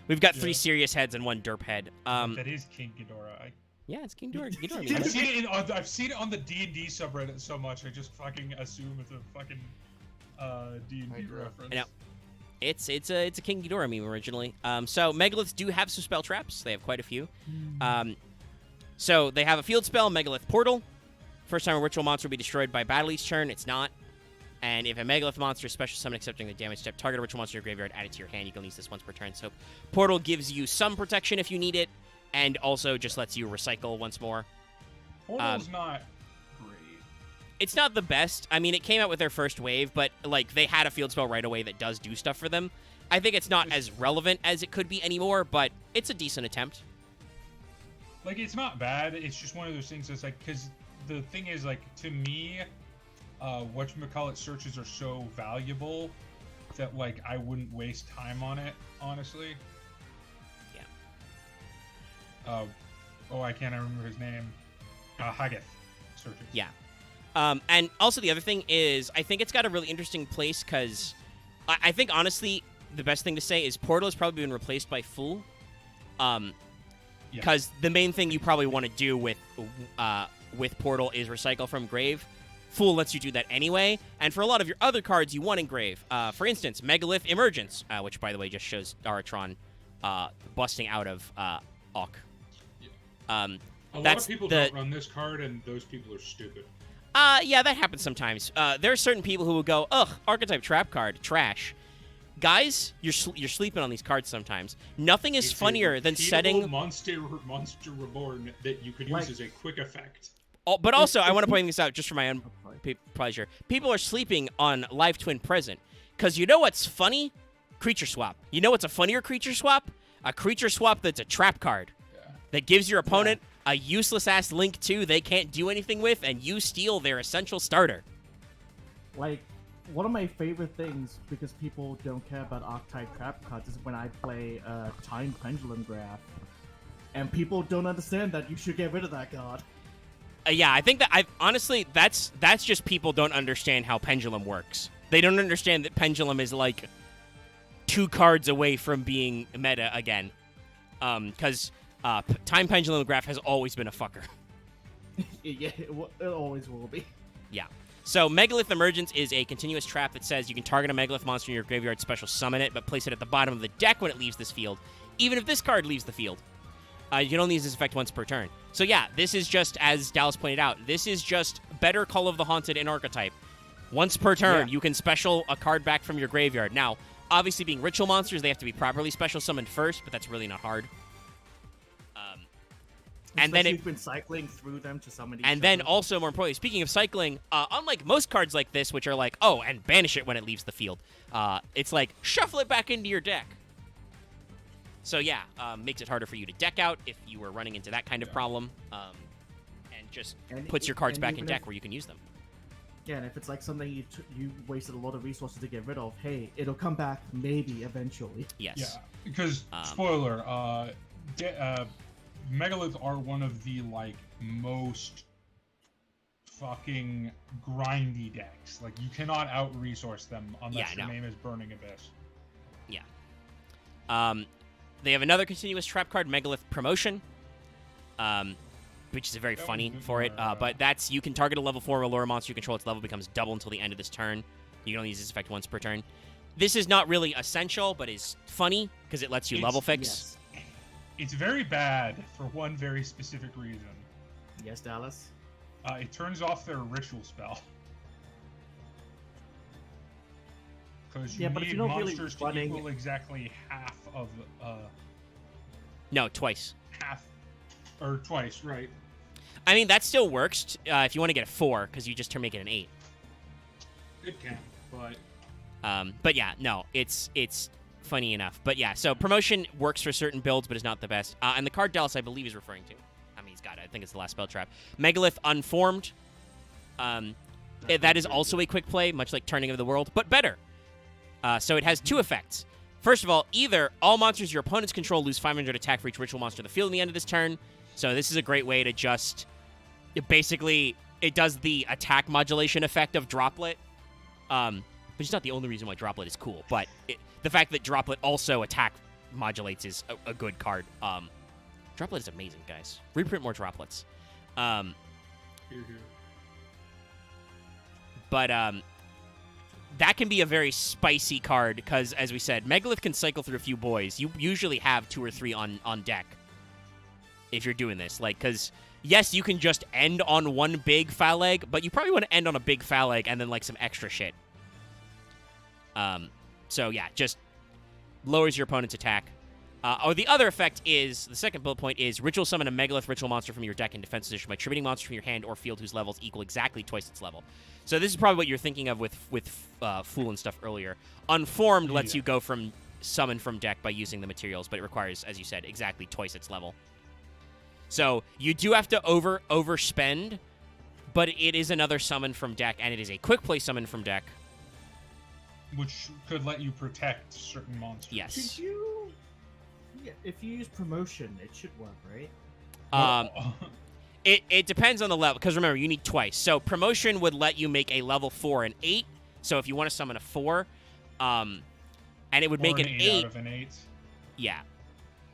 We've got 3 Yeah. serious heads and 1 derp head. That is King Ghidorah. Yeah, it's King Ghidorah. I've seen it on the D&D subreddit so much, I just fucking assume it's a fucking D&D Hydra. reference. I know. It's a King Ghidorah meme originally. So Megaliths do have some spell traps. They have quite a few. So they have a field spell, Megalith Portal. First time a ritual monster will be destroyed by battle each turn. It's not. And if a Megalith monster is special summon accepting the damage step, target a ritual monster in your graveyard, add it to your hand. You can use this once per turn. So Portal gives you some protection if you need it, and also just lets you recycle once more. Portal's not great. It's not the best. I mean, it came out with their first wave, but like they had a field spell right away that does do stuff for them. I think it's not as relevant as it could be anymore, but it's a decent attempt. Like, it's not bad. It's just one of those things that's like, because the thing is, like, to me, whatchamacallit searches are so valuable that, like, I wouldn't waste time on it, honestly. Yeah. I can't remember his name. Haggith searches. Yeah. And also the other thing is, I think it's got a really interesting place because I think, honestly, the best thing to say is Portal has probably been replaced by Fool. Because the main thing you probably want to do with Portal is recycle from Grave. Fool lets you do that anyway, and for a lot of your other cards you want in Grave. For instance, Megalith Emergence, which, by the way, just shows Aratron busting out of Auk. A lot of people don't run this card, and those people are stupid. Yeah, that happens sometimes. There are certain people who will go, ugh, Archetype Trap card, trash. Guys, you're sleeping on these cards sometimes. Nothing is funnier than setting monster reborn that you could use as a quick effect. But also, I want to point this out just for my own pleasure. People are sleeping on Live Twin Present because you know what's funny? Creature swap. You know what's a funnier creature swap? A creature swap that's a trap card that gives your opponent a useless ass link 2 they can't do anything with, and you steal their essential starter. Like, one of my favorite things, because people don't care about Archetype Trap cards, is when I play Time Pendulum Graph. And people don't understand that you should get rid of that card. Yeah, I think that honestly, that's just people don't understand how Pendulum works. They don't understand that Pendulum is like 2 cards away from being meta again. Because Time Pendulum Graph has always been a fucker. Yeah, it always will be. Yeah. So Megalith Emergence is a continuous trap that says you can target a Megalith monster in your graveyard, special summon it, but place it at the bottom of the deck when it leaves this field, even if this card leaves the field. You can only use this effect once per turn. So yeah, this is just, as Dallas pointed out, this is just better Call of the Haunted in Archetype. Once per turn, you can special a card back from your graveyard. Now, obviously being ritual monsters, they have to be properly special summoned first, but that's really not hard. And then you've been cycling through them to summon each and then also, more importantly, speaking of cycling, unlike most cards like this, which are like, oh, and banish it when it leaves the field, it's like, shuffle it back into your deck. So yeah, makes it harder for you to deck out if you were running into that kind of problem, and just puts your cards back in deck where you can use them. Yeah, and if it's like something you wasted a lot of resources to get rid of, hey, it'll come back maybe eventually. Yes. Yeah, because, spoiler, Megalith are one of the, like, most fucking grindy decks. Like, you cannot out-resource them unless your name is Burning Abyss. Yeah. They have another continuous trap card, Megalith Promotion, which is very funny for it. But that's, you can target a level 4 Allure monster you control. Its level becomes double until the end of this turn. You can only use this effect once per turn. This is not really essential, but is funny because it lets you level fix. Yes. It's very bad for one very specific reason. Yes, Dallas? It turns off their ritual spell. Because you need monsters to equal exactly half of... No, twice. Half. Or twice, right. I mean, that still works if you want to get a 4, because you just make it an 8. It can, but... But yeah, no, it's funny enough. But yeah, so Promotion works for certain builds, but is not the best. And the card Dallas, I believe, is referring to. I mean, he's got it. I think it's the last spell trap. Megalith Unformed. That is also a quick play, much like Turning of the World, but better. So it has 2 effects. First of all, either all monsters your opponents control lose 500 attack for each ritual monster in the field at the end of this turn. So this is a great way to just... Basically, it does the attack modulation effect of Droplet. Which is not the only reason why Droplet is cool, but the fact that Droplet also attack modulates is a good card. Droplet is amazing, guys. Reprint more Droplets. But that can be a very spicy card because, as we said, Megalith can cycle through a few boys. You usually have 2 or 3 on deck if you're doing this. Like, because yes, you can just end on one big foul leg, but you probably want to end on a big foul leg and then like some extra shit. So yeah, just lowers your opponent's attack. Or the other effect is, the second bullet point is, ritual summon a Megalith ritual monster from your deck in defense position by tributing monsters from your hand or field whose levels equal exactly twice its level. So this is probably what you're thinking of with Fool and stuff earlier. Unformed lets you go from summon from deck by using the materials, but it requires, as you said, exactly twice its level. So you do have to overspend, but it is another summon from deck, and it is a quick play summon from deck. Which could let you protect certain monsters. Yes. Could you? Yeah, if you use promotion, it should work, right? It depends on the level, because remember, you need twice. So promotion would let you make a level 4 an 8. So if you want to summon a 4, and it would make an 8 out of an 8. Yeah.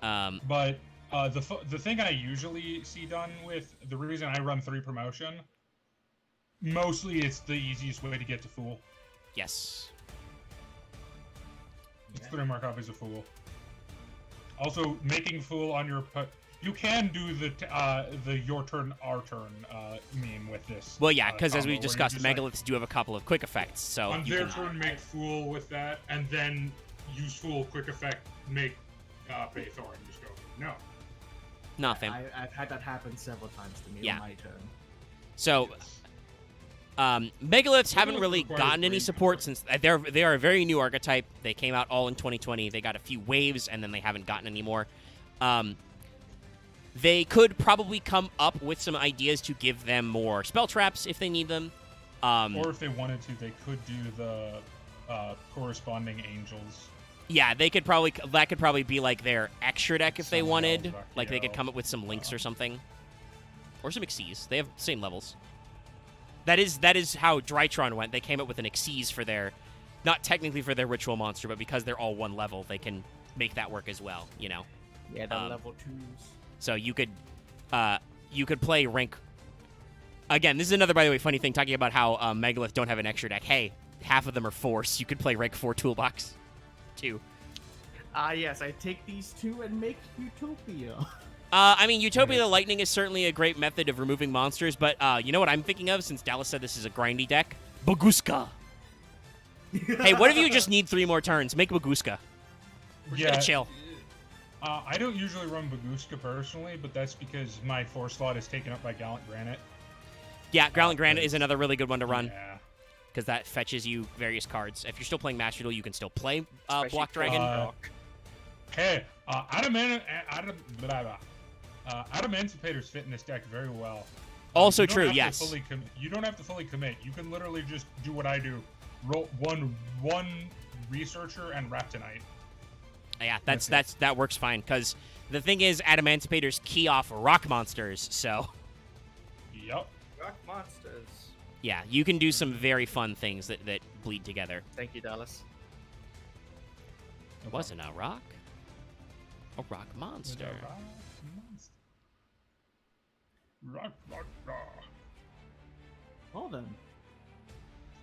But the thing I usually see done with the reason I run 3 promotion, mostly it's the easiest way to get to Fool. Yes. It's 3 Markov is a Fool. Also, making Fool on your you can do the your turn, our turn meme with this. Well, yeah, because as combo we where you discussed, just, Megaliths do have a couple of quick effects. So on you their can... turn, make Fool with that, and then use Fool quick effect, make Pay Thor, and just go, no. Nothing. I've had that happen several times to me Yeah. on my turn. So... Megaliths haven't really gotten any support since they are a very new archetype. They came out all in 2020. They got a few waves, and then they haven't gotten any more. They could probably come up with some ideas to give them more spell traps if they need them. Or if they wanted to, they could do the corresponding angels. Yeah, they could probably that could probably be like their extra deck if they Some wanted. Elves, Like they could yeah. come up with some links or something, or some Xyz. They have the same levels. That is how Drytron went. They came up with an Xyz for their, not technically for their ritual monster, but because they're all one level, they can make that work as well. You know. Yeah, the level 2s. So you could play rank. Again, this is another, by the way, funny thing talking about how Megalith don't have an extra deck. Hey, half of them are Force. You could play rank 4 toolbox, too. Yes, I take these 2 and make Utopia. I mean, Utopia the Lightning is certainly a great method of removing monsters, but you know what I'm thinking of, since Dallas said this is a grindy deck? Baguska. Hey, what if you just need 3 more turns? Make Baguska. We're just gonna chill. I don't usually run Baguska personally, but that's because my 4 slot is taken up by Gallant Granite. Yeah, Growling Granite is another really good one to run, Yeah. because that fetches you various cards. If you're still playing Master Duel, you can still play Especially Block Dragon. Hey, Adamantipator's fit in this deck very well. Also You don't true, have to yes. you don't have to fully commit. You can literally just do what I do. Roll one Researcher and Raptonite. Yeah, that works fine, because the thing is, Adamantipator's key off rock monsters, so... Yup. Rock monsters. Yeah, you can do some very fun things that bleed together. Thank you, Dallas. It wasn't a rock. A rock monster. Rock. Well then.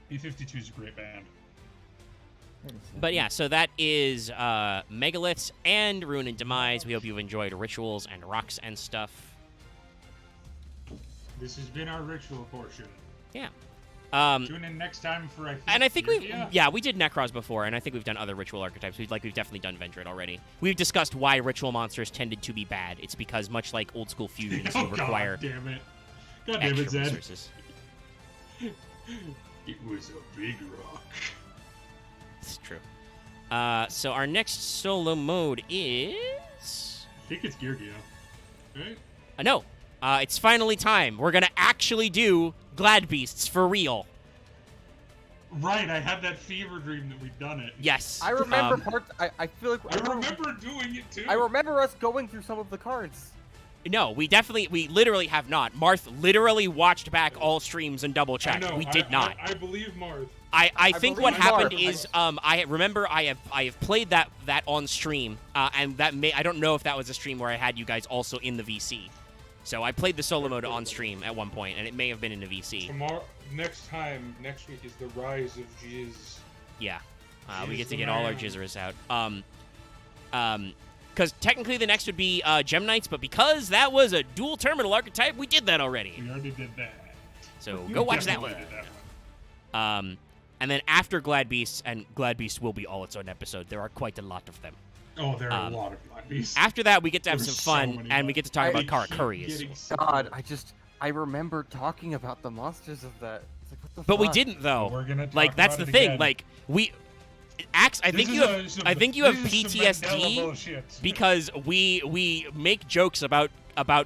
B-52 is a great band. But yeah, so that is Megaliths and Ruin and Demise. We hope you've enjoyed rituals and rocks and stuff. This has been our ritual portion. Yeah. Tune in next time for And I think we Kyrgia. did Necros before, and I think we've done other ritual archetypes. We've definitely done Vendred already. We've discussed why ritual monsters tended to be bad. It's because much like old school fusions, you require God damn it. God damn it, extra Zed. resources. It was a big rock. It's true. So our next solo mode is... I think it's Kyrgia. Right? No. It's finally time. We're going to actually do Glad Beasts for real. Right, I had that fever dream that we'd done it. Yes. I remember parts. I feel like I remember doing it too. I remember us going through some of the cards. No, we literally have not. Marth literally watched back all streams and double checked. I know, We did not. I believe Marth. I think what believe happened Marth. is I remember I have played that on stream, and I don't know if that was a stream where I had you guys also in the VC. So I played the solo mode on stream at one point, and it may have been in a VC. Next week is the Rise of Jizz. Yeah, we Jizz get to the get all our man. jizzers out. Because technically the next would be Gem Knights, but because that was a dual terminal archetype, we did that already. We already did that. So go watch that one. Definitely did that one. And then after Glad Beasts, and Glad Beasts will be all its own episode. There are quite a lot of them. Oh, there are a lot of Glad Beasts. After that, we get to have There's some so fun, many and we Glad- get to talk about I keep Karakuri's. getting so God, good. I remember talking about the monsters of that. It's like, what the But we fuck? didn't though. We're gonna talk Like that's the about it thing. again. Like we, Axe. I This think is you have. some- I think you have this is some Mandela PTSD bullshit. because we make jokes about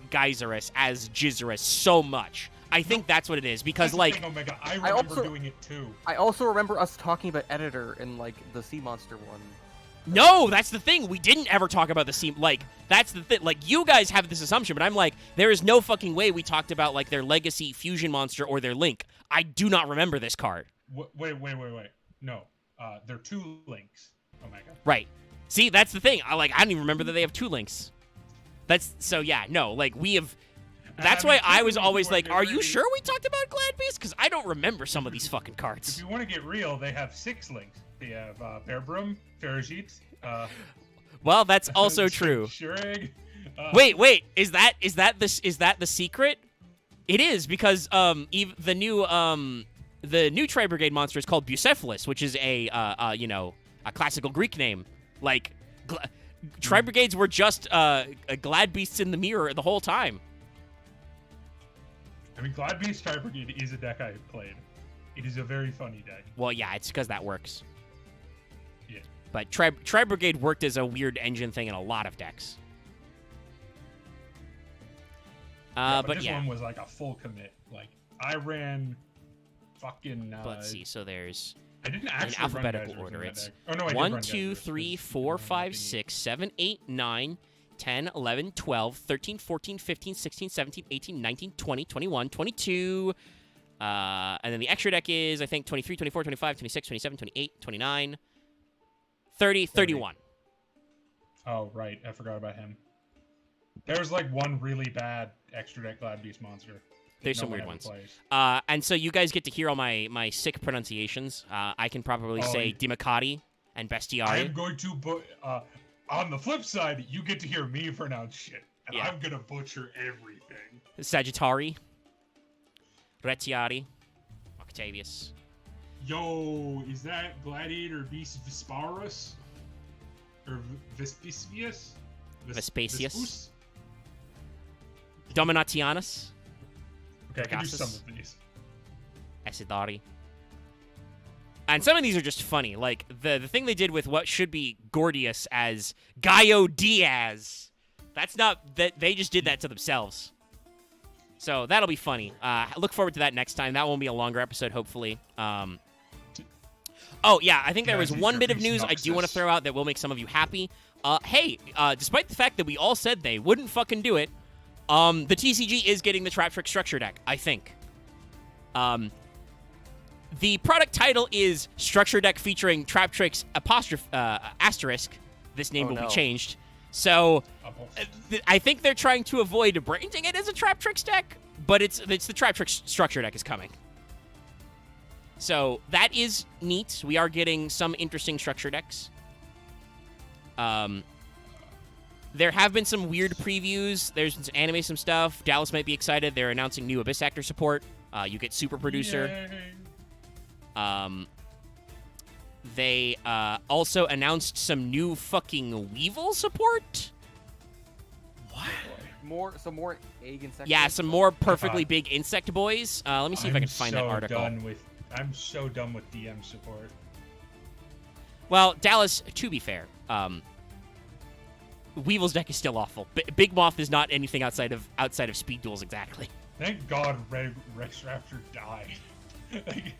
Geyserus as Jizzerus so much. I think that's what it is because That's the like thing, Omega. I remember also- doing it too. I also remember us talking about Editor in like the Sea Monster one. no, that's the thing. We didn't ever talk about the scene. Like that's the thing. Like you guys have this assumption, but I'm like, there is no fucking way we talked about like their legacy fusion monster or their Link. I do not remember this card. Wait. No, there are 2 links. Omega. Right. See, that's the thing. I don't even remember that they have 2 links. That's so yeah. No, like we have. That's why I was always like, "Are you sure we talked about Glad Beast?" Because I don't remember some of these fucking If cards. you want to get real, they have 6 links. They have Bearbrum, Ferrigit, Well, that's also true. Shureg. Wait, is that the secret? It is because the new Tri Brigade monster is called Bucephalus, which is a classical Greek name. Like Tri Brigades were just Glad Beasts in the mirror the whole time. I mean, Glad Beast Tri Brigade is a deck I have played. It is a very funny deck. Well, yeah, it's because that works. Yeah. But Tri Brigade worked as a weird engine thing in a lot of decks. But but this yeah. one was like a full commit. Like I ran fucking. Let's see. So there's I didn't in actually alphabetical run Geysers order. in that It's deck. Oh no, I did 1, run 2, Geysers, 3, because 4, the 5, thingy. 6, 7, 8, 9, 10, 11, 12, 13, 14, 15, 16, 17, 18, 19, 20, 21, 22. And then the extra deck is, I think, 23, 24, 25, 26, 27, 28, 29, 30, 31. Oh right, I forgot about him. There was like one really bad extra deck Glad Beast monster. that There's no some one weird ever ones. plays. And so you guys get to hear all my sick pronunciations. I can probably Oh, say you- Dimacati and I Bestiari. am going to on the flip side, you get to hear me pronounce shit, and Yeah. I'm gonna butcher everything. Sagittari. Retiari. Octavius. Yo, is that Gladiator Beast Visparus? Or Vespasius? Vespasius. Vespus? Dominatianus. Okay, I can do some Pegasus. of these. Acidari. And some of these are just funny. Like, the thing they did with what should be Gordius as Gaio Diaz. That's not... that they just did that to themselves. So, that'll be funny. Look forward to that next time. That won't be a longer episode, hopefully. Oh, yeah, I think there was Guys, one your bit of news I do want to Noxus. throw out that will make some of you happy. Hey, despite the fact that we all said they wouldn't fucking do it, the TCG is getting the Trap Trick Structure deck, I think. The product title is Structure Deck featuring Trap Tricks asterisk. This name Oh, will be no. changed. So, Oh, I think they're trying to avoid branding it as a Trap Tricks deck, but it's the Trap Tricks Structure deck is coming. So, that is neat. We are getting some interesting structure decks. There have been some weird previews. There's been some anime, some stuff. Dallas might be excited. They're announcing new Abyss Actor support. You get Super Producer. Yay. They also announced some new fucking Weevil support. More egg insect. Yeah, some more perfectly big insect boys. Let me see if I I'm can find that so article. I'm so done with DM support. Well, Dallas, to be fair, Weevil's deck is still awful. Big Moth is not anything outside of speed duels exactly. Thank God Rex Raptor died. Like,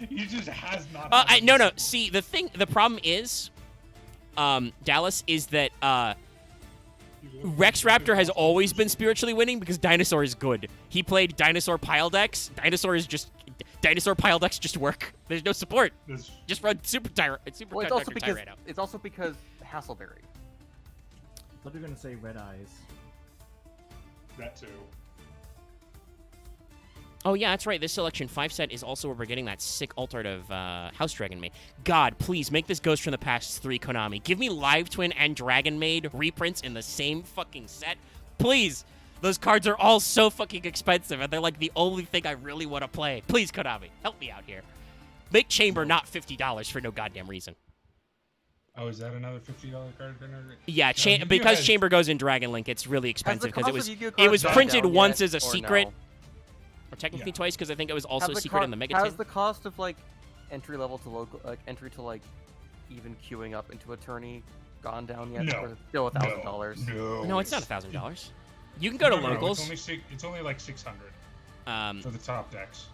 he just has not. had No. any See, the problem is, Dallas, is that Rex Raptor has always been spiritually winning because Dinosaur is good. He played Dinosaur Pile decks. Dinosaur Pile decks just work. There's no support. This- Just run Super Well, it's also Conductor because Tyranno. it's also because Hasselberry. I thought you were gonna say Red Eyes. That too. Oh, yeah, that's right. This Selection 5 set is also where we're getting that sick alt art of House Dragon Maid. God, please, make this Ghost from the Past 3 Konami. Give me Live Twin and Dragon Maid reprints in the same fucking set. Please! Those cards are all so fucking expensive, and they're like the only thing I really want to play. Please, Konami, help me out here. Make Chamber not $50 for no goddamn reason. Oh, is that another $50 card? Yeah, Yu-Gi-Oh because has- Chamber goes in Dragon Link, it's really Has the expensive because cost of Yu-Gi-Oh it was cards gone printed down once yet, as a or secret, no? or technically Yeah. twice because I think it was also a Has the secret car- in the Mega Has Tin. the cost of like entry level to local, like entry to like even queuing up into a tourney gone down yet? No. Or still $1,000? No. No, it's not $1,000. You can go to No, locals. It's only like 600 for the top decks.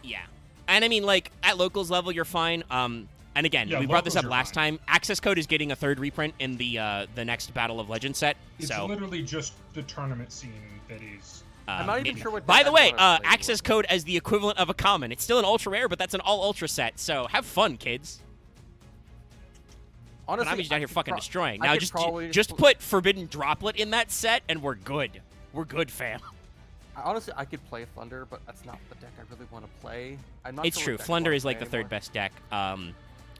Yeah. And I mean, like, at locals level, you're fine. And again, Yeah, we brought this locals up you're last time. Access Code is getting a 3rd reprint in the next Battle of Legends set. It's So, literally just the tournament scene that is. I'm not even sure what. by deck the I way, wanna play Access Code as the equivalent of a common. It's still an ultra rare, but that's an all ultra set. So have fun, kids. Honestly, Konami's down here fucking destroying. I Now could probably just put Forbidden Droplet in that set, and we're good. We're good, fam. Honestly, I could play Thunder, but that's not the deck I really want to play. I'm not It's sure true. what deck I Flunder wanna is like play the 3rd anymore. best deck.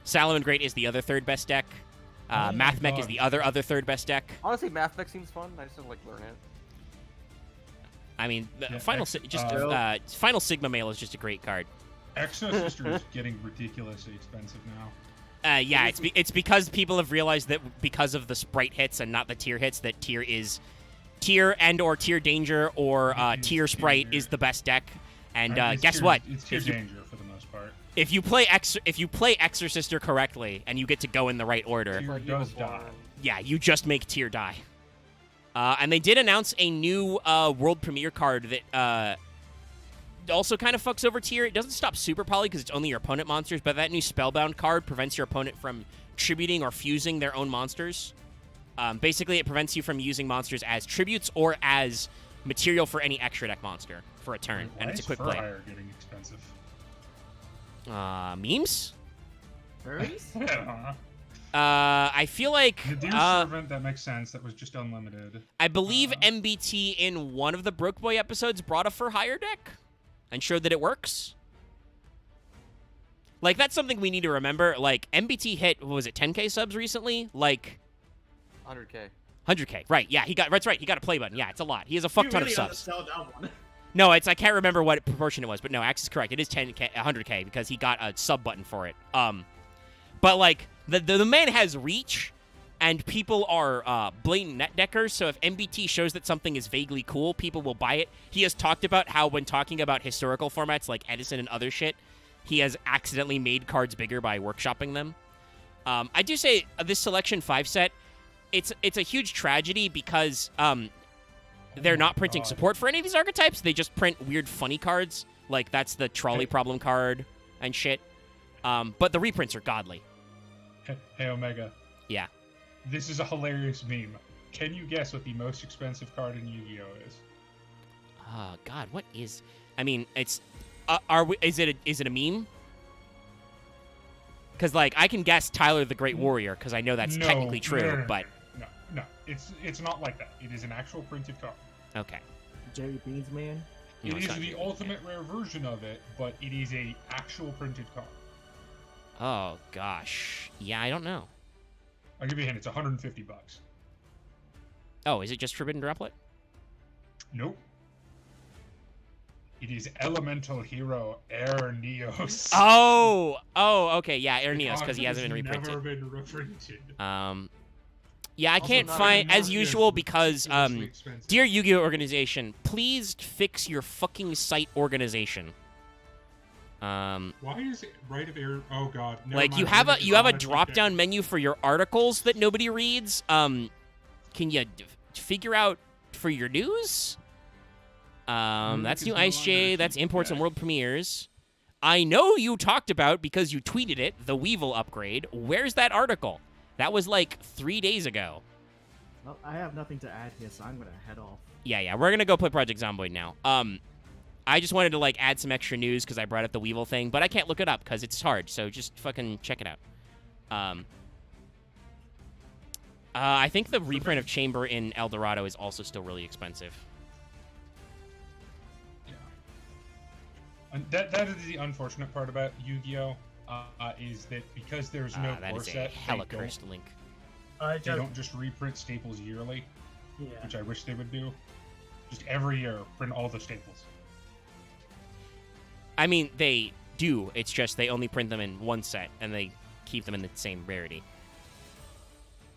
Salamangreat is the other 3rd best deck. Oh my Math Mech is God. the other 3rd best deck. Honestly, Math Deck seems fun. I just have to like learn it. I mean, Yeah, Final Final Sigma Mail is just a great card. Exo Sister is getting ridiculously expensive now. Yeah, it's because people have realized that because of the sprite hits and not the tier hits, that tier is tier and or tier danger or It's tier sprite danger. is the best deck. And It's guess tier- what? It's tier If you, danger for the most part. if you play Exorcister correctly and you get to go in the right order, Tier Like does Evil die. Form. yeah, you just make tier die. And they did announce a new world premiere card that also kind of fucks over tier. It doesn't stop super poly because it's only your opponent monsters, but that new Spellbound card prevents your opponent from tributing or fusing their own monsters. Basically, it prevents you from using monsters as tributes or as material for any extra deck monster for a turn, Why and it's a is quick Fur play. Hire getting expensive? Memes? Furries? I don't know. I feel like The Dear Servant, that makes sense. That was just unlimited. I believe MBT in one of the Broke Boy episodes brought a for hire deck and showed that it works. Like, that's something we need to remember. Like, MBT hit, what was it, 10K subs recently? Like, 100K. 100K. Right, yeah, that's right. He got a play button. Yeah, it's a lot. He has a fuck You ton really of subs. undersell that one. No, I can't remember what proportion it was, but no, Axe is correct. It is 10K, 100K because he got a sub button for it. But like the man has reach, and people are blatant net deckers. So if MBT shows that something is vaguely cool, people will buy it. He has talked about how when talking about historical formats like Edison and other shit, he has accidentally made cards bigger by workshopping them. I do say this Selection 5 set, it's a huge tragedy because they're not printing God. support for any of these archetypes. They just print weird funny cards. Like, that's the trolley problem card and shit. But the reprints are godly. Hey, Omega. Yeah. This is a hilarious meme. Can you guess what the most expensive card in Yu-Gi-Oh is? Oh, God, what is... I mean, it's... Is it a meme? Because, like, I can guess Tyler the Great Warrior, because I know that's No, technically true, no, but... No, it's not like that. It is an actual printed card. Okay. Jerry Beans, man. No, It it's is not the true. ultimate rare version of it, but it is a actual printed card. Oh, gosh. Yeah, I don't know. I'll give you a hint. It's $150. Oh, is it just Forbidden Droplet? Nope. It is Elemental Hero Air Neos. Oh, okay, yeah, Ernios, because he It's hasn't been reprinted. Never been reprinted. Yeah, I Also can't not find, even as Morpheus, usual, which is because, ridiculously expensive. dear Yu-Gi-Oh! Organization, please fix your fucking site organization. Why is it right of air? Oh god. Never Like, mind. you have Let a me you have a just drop-down menu for your articles that nobody reads. Can you figure out for your news? That's because new no Ice longer J. a That's feature imports and deck. world premieres. I know you talked about, because you tweeted it, the Weevil upgrade. Where's that article? That was like 3 days ago. Well, I have nothing to add here, so I'm gonna head off. Yeah, we're gonna go play Project Zomboid now. I just wanted to like add some extra news because I brought up the Weevil thing, but I can't look it up because it's hard. So just fucking check it out. I think the reprint of Chamber in El Dorado is also still really expensive. Yeah. And that is the unfortunate part about Yu-Gi-Oh! Is that because there's no That core is a set, hella cursed link. they don't just reprint staples yearly, Yeah. which I wish they would do. Just every year, print all the staples. I mean, they do. It's just they only print them in one set, and they keep them in the same rarity.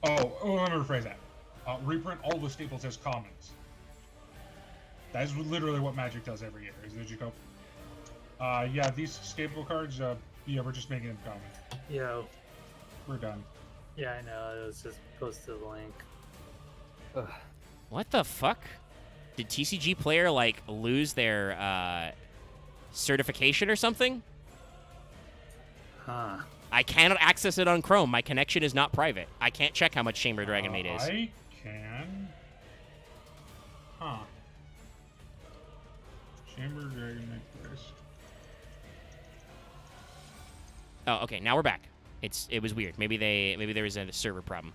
Oh, let me rephrase that. Reprint all the staples as commons. That is literally what Magic does every year. Is that you go? Yeah, these staple cards. Yeah, we're just making them common. Yo. We're done. Yeah, I know. It was just posted the link. Ugh. What the fuck? Did TCG Player, like, lose their, certification or something? Huh. I cannot access it on Chrome. My connection is not private. I can't check how much Chamber Dragon Maid is. I can. Huh. Chamber Dragon Maid price. Oh, okay. Now we're back. It was weird. Maybe there was a server problem.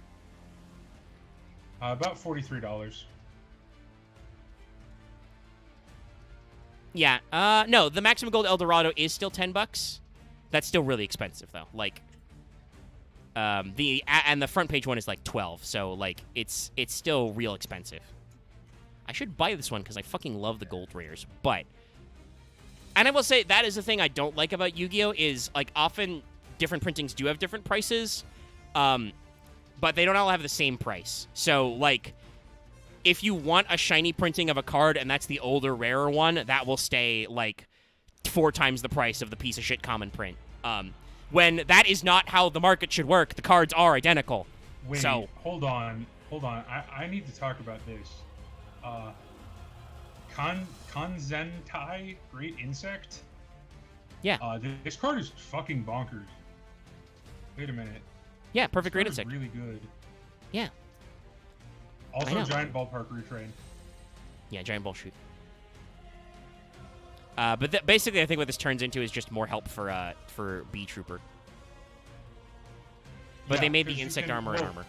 About $43. Yeah. No, the Maximum Gold Eldorado is still $10. That's still really expensive though. Like, and the front page one is like 12. So like, it's still real expensive. I should buy this one because I fucking love the gold rares. But, and I will say that is the thing I don't like about Yu-Gi-Oh! Is like often different printings do have different prices, but they don't all have the same price. So like, if you want a shiny printing of a card and that's the older, rarer one, that will stay like 4 times the price of the piece of shit common print. When that is not how the market should work, the cards are identical. Wait, So hold on. I need to talk about this. Kanzentai, Great Insect. Yeah. This card is fucking bonkers. Wait a minute. Yeah, perfect This Great card is Insect. really good. Yeah. I Also, know. Giant Ballpark Retrain. Yeah, giant ball shoot. But basically, I think what this turns into is just more help for B Trooper. But Yeah, they made the 'cause you insect can- armor and well, armor.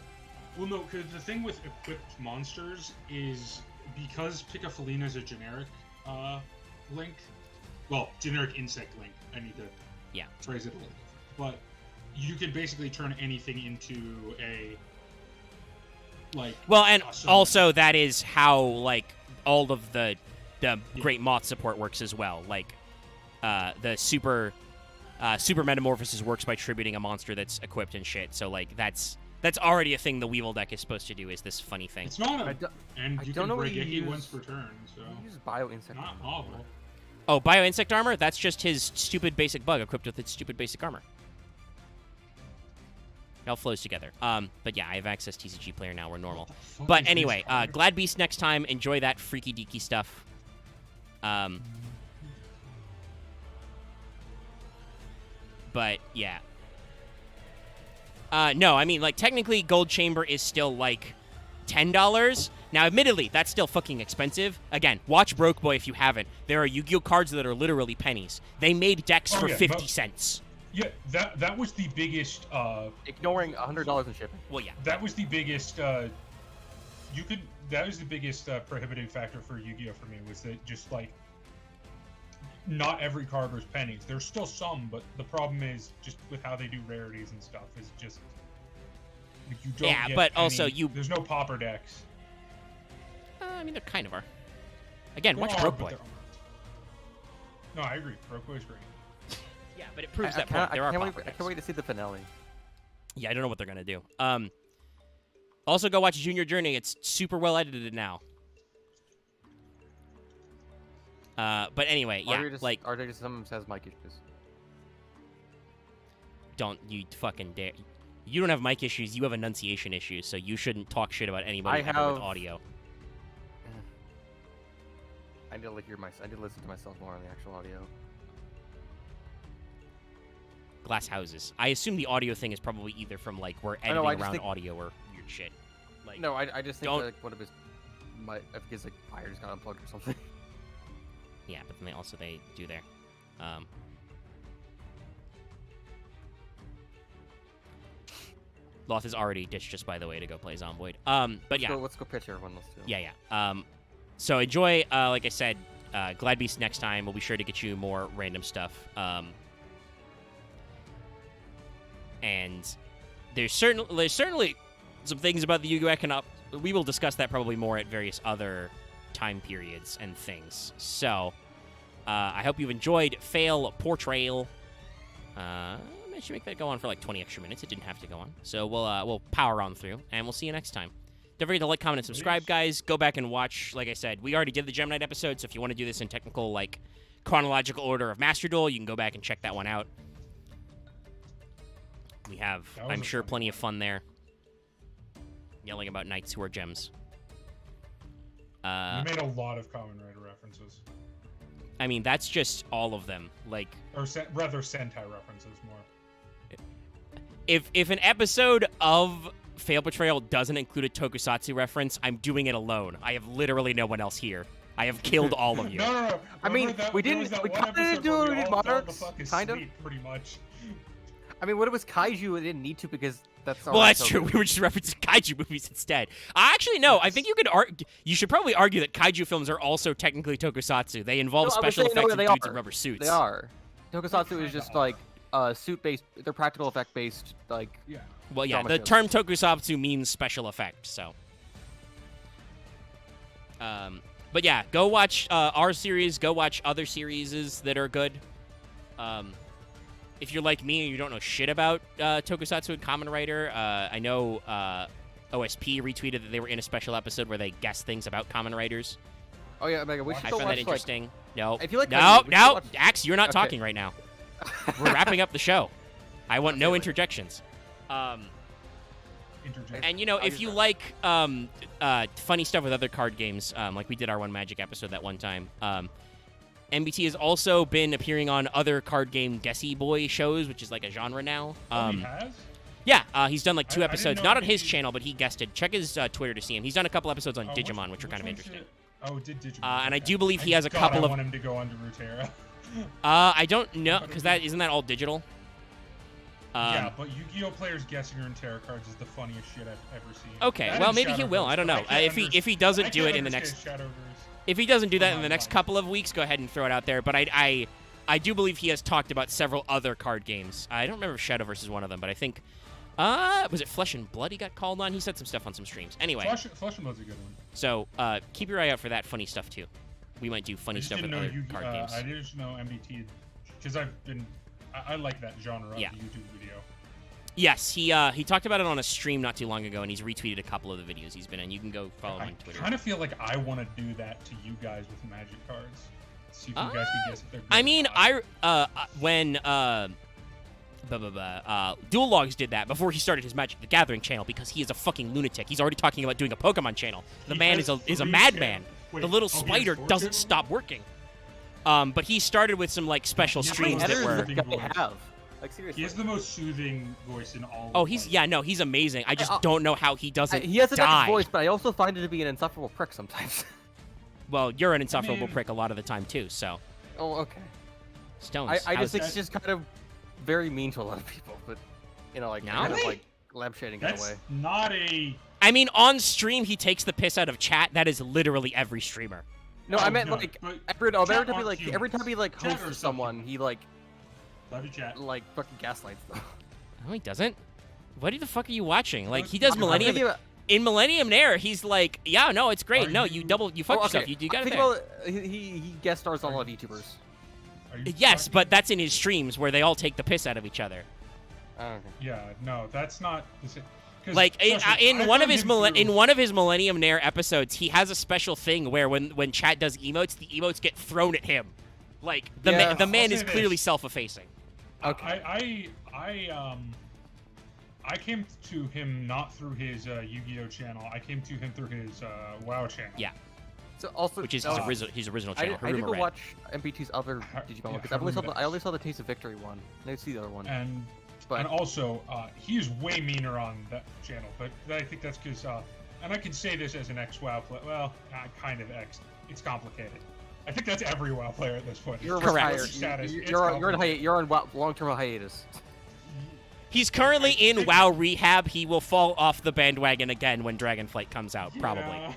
Well, no, because the thing with equipped monsters is because Picafolina is a generic link. Well, generic insect link. I need to phrase it a little different. But you can basically turn anything into a Well, and awesome. also that is how like all of the Great Moth support works as well. Like the super metamorphosis works by tributing a monster that's equipped and shit. So like that's already a thing the Weevil deck is supposed to do. Is this funny thing? It's not. I don't- And I you don't can know what break you it use- once per turn, so You use bio insect. not armor. awful. Oh, Bio Insect Armor? That's just his stupid basic bug equipped with its stupid basic armor. It all flows together. But yeah, I have access to TCG Player now. We're normal. What the fuck But is this anyway, card? Glad Beast next time. Enjoy that freaky deaky stuff. But yeah. No, I mean, like, technically Gold Chamber is still, like, $10. Now, admittedly, that's still fucking expensive. Again, watch Broke Boy if you haven't. There are Yu-Gi-Oh! Cards that are literally pennies. They made decks Oh, for yeah, 50 but- cents. Yeah, that was the biggest. Ignoring $100 in shipping. Well, yeah. That was the biggest. That was the biggest prohibitive factor for Yu-Gi-Oh! For me was that just like. Not every card was pennies. There's still some, but the problem is just with how they do rarities and stuff is just. Like, you don't Yeah, get but also any- you- There's no popper decks. I mean, there kind of are. Again, watch There are, Broke but Boy. there aren't. No, I agree. Broke Boy's great. Yeah, but it proves I that point. There are can't pauper wait, I decks. can't wait to see the finale. Yeah, I don't know what they're gonna do. Also go watch Junior Journey. It's super well edited now. But anyway, yeah, like RJ just sometimes has mic issues. don't you fucking dare. You don't have mic issues. You have enunciation issues. So you shouldn't talk shit about anybody I ever with have- audio. I need to I need to listen to myself more on the actual audio. Glass houses. I assume the audio thing is probably either from like we're I editing know, I just around think- audio or weird shit. Like No, I just think don't- that like, one of his I think his like wires got unplugged or something. yeah, but then they do their. Loth is already ditched just by the way to go play Zomboid. But yeah. Let's go pitch everyone else too. Yeah. So enjoy, like I said, Glad Beast next time. We'll be sure to get you more random stuff. And there's certainly some things about the Yu-Gi-Oh! Economic. We will discuss that probably more at various other time periods and things. So, I hope you've enjoyed Portrayal. I should make that go on for like 20 extra minutes. It didn't have to go on. So we'll power on through, and we'll see you next time. Don't forget to like, comment, and subscribe, guys. Go back and watch. Like I said, we already did the Gem Knight episode, so if you want to do this in technical, like, chronological order of Master Duel, you can go back and check that one out. We have, I'm sure, plenty of fun there. Yelling about knights who are gems. We made a lot of Kamen Rider references. I mean, that's just all of them. Like, Or rather, Sentai references more. if an episode of Fail Portrayal doesn't include a Tokusatsu reference, I'm doing it alone. I have literally no one else here. I have killed all of you. No. I mean, Remember we there was didn't. that We one kind of episode do where it we in all fell the Monarchs, fuck kind of. asleep, pretty much. I mean, when it was Kaiju, it didn't need to because that's. Well, that's true. We were just referencing kaiju movies instead. Actually, no. I think you could you should probably argue that kaiju films are also technically tokusatsu. They involve special effects and dudes in rubber suits. They are. Tokusatsu is just like suit-based. They're practical effect-based. Like. Yeah. Well, yeah. drama The shows. term tokusatsu means special effect. So. But yeah, go watch our series. Go watch other series that are good. If you're like me and you don't know shit about Tokusatsu and Kamen Rider, I know OSP retweeted that they were in a special episode where they guessed things about Kamen Riders. Oh yeah, Mega. We should I go found watch that interesting. No, if you like no, Kaiju, we should no, watch- Axe, you're not Okay. talking right now. We're wrapping up the show. I want no interjections. Interject. And, you know, if you like funny stuff with other card games, like we did our One Magic episode that one time, MBT has also been appearing on other card game Guessy Boy shows, which is like a genre now. He has? Yeah, he's done like 2 I didn't episodes, know not on he- his channel, but he guested. Check his Twitter to see him. He's done a couple episodes on Oh, Digimon, which were kind of one's interesting. it? Oh, did Digimon. And I okay. do believe he has a God, couple I of... want him to go on to Ruterra. I don't know, because isn't that all digital? Yeah, but Yu-Gi-Oh players guessing Runeterra cards is the funniest shit I've ever seen. Okay, That well, and maybe he will. Shadowverse, I don't but know. can't If he doesn't I do can't it in the next... understand Shadowverse. If he doesn't do that I'm in the not next buying couple of weeks, go ahead and throw it out there. But I do believe he has talked about several other card games. I don't remember if Shadowverse is one of them, but I think... was it Flesh and Blood he got called on? He said some stuff on some streams. Anyway, Flesh and Blood's a good one. so keep your eye out for that funny stuff, too. We might do funny I just stuff with didn't know other card games. I didn't just know MBT, because I like that genre Yeah. of the YouTube video. Yes, he talked about it on a stream not too long ago, and he's retweeted a couple of the videos he's been in. You can go follow him I on Twitter. kind of feel like I want to do that to you guys with Magic cards. See if you guys can guess if they're good I or mean, not. when Dual Logs did that before he started his Magic the Gathering channel because he is a fucking lunatic. He's already talking about doing a Pokemon channel. The He man has is a 3 madman. channels. Wait, The little he has spider 4 doesn't channels? stop working. But he started with some like special Yeah, streams but that headers were. are- That guy have. Like seriously. He has the most soothing voice in all. Oh, of he's Magic. he's amazing. I just I- don't know how he doesn't He has a die. nice voice, but I also find it to be an insufferable prick sometimes. Well, you're an insufferable mean- prick a lot of the time too. So Oh, okay. Stones. I how's just think that- he's just kind of very mean to a lot of people, but you know, like No? kind of Really? like lampshading in a That's way. not a. I mean, on stream he takes the piss out of chat. That is literally every streamer. No, Oh, I meant no, like but every chat time he aren't like humans. every time he like Chat hosts are to some someone, humans. he like Love you, chat. fucking gaslights them. No, he doesn't. What the fuck are you watching? Like he I'm does Millennium. thinking about- In Millennium Nair, he's like, yeah, no, it's great. Are No, you- you fuck Oh, yourself. okay. You got it Think there. about he guest stars on a lot of YouTubers. Are you Yes, fucking- but that's in his streams where they all take the piss out of each other. Okay. Yeah, no, that's not the same. 'Cause, Like trust me, in I one of found his him through- in one of his Millennium Nair episodes, he has a special thing where when chat does emotes, the emotes get thrown at him. Like the Yeah. the man I'll is say clearly this. self-effacing. Okay. I came to him not through his Yu-Gi-Oh channel. I came to him through his WoW channel. Yeah, So also, which is oh, his original I channel. did Haruma go Red. watch MBT's other Digimon one because I Haruma only saw the Taste of Victory one. I didn't see the other one. And But also, he is way meaner on that channel. But I think that's because, and I can say this as an ex-WoW player. Well, kind of ex. It's complicated. I think that's every WoW player at this point. you're It's just Correct. what's the status. It's You're on complicated. you're on long-term hiatus. He's currently in WoW rehab. He will fall off the bandwagon again when Dragonflight comes out, probably. Yeah.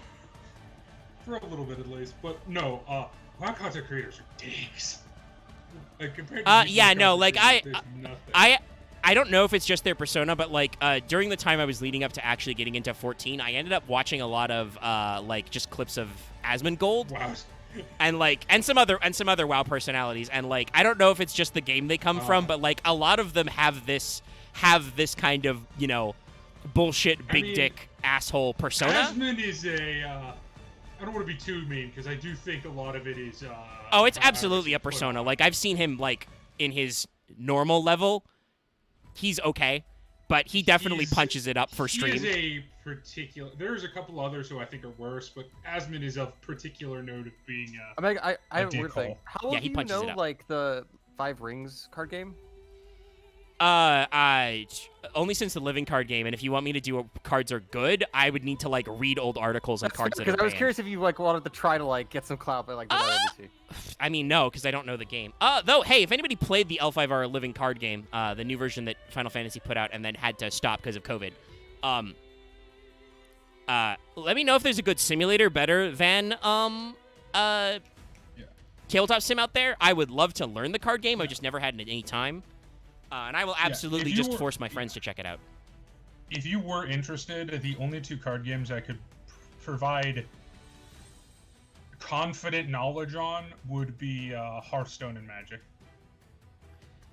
For a little bit at least. But no, WoW content creators are dicks. Like compared to Yeah, YouTube no, content like creators, there's nothing. I don't know if it's just their persona, but like during the time I was leading up to actually getting into 14, I ended up watching a lot of like just clips of Asmongold Wow. and some other WoW personalities, and like I don't know if it's just the game they come from, but like a lot of them have this kind of, you know, bullshit big dick asshole persona. Asmon is a I don't want to be too mean because I do think a lot of it is Oh, it's absolutely a persona. Like I've seen him like in his normal level. He's okay, but he definitely punches it up for stream. He is a particular. There's a couple others who I think are worse, but Asmon is of particular note of being. I have a weird thing. dickhole. How well he do you punches it know up. like the Five Rings card game? I only since the living card game, and if you want me to do cards are good, I would need to like read old articles on cards that are Because I was banned. curious if you like wanted to try to like get some clout by like doing that NBC. I mean, no, because I don't know the game. Though, hey, if anybody played the L5R living card game, the new version that Final Fantasy put out and then had to stop because of COVID, let me know if there's a good simulator better than Tabletop Sim out there. I would love to learn the card game. I've just never had it at any time. And I will absolutely if you just were- force my friends to check it out. If you were interested, the only two card games I could provide confident knowledge on would be Hearthstone and Magic.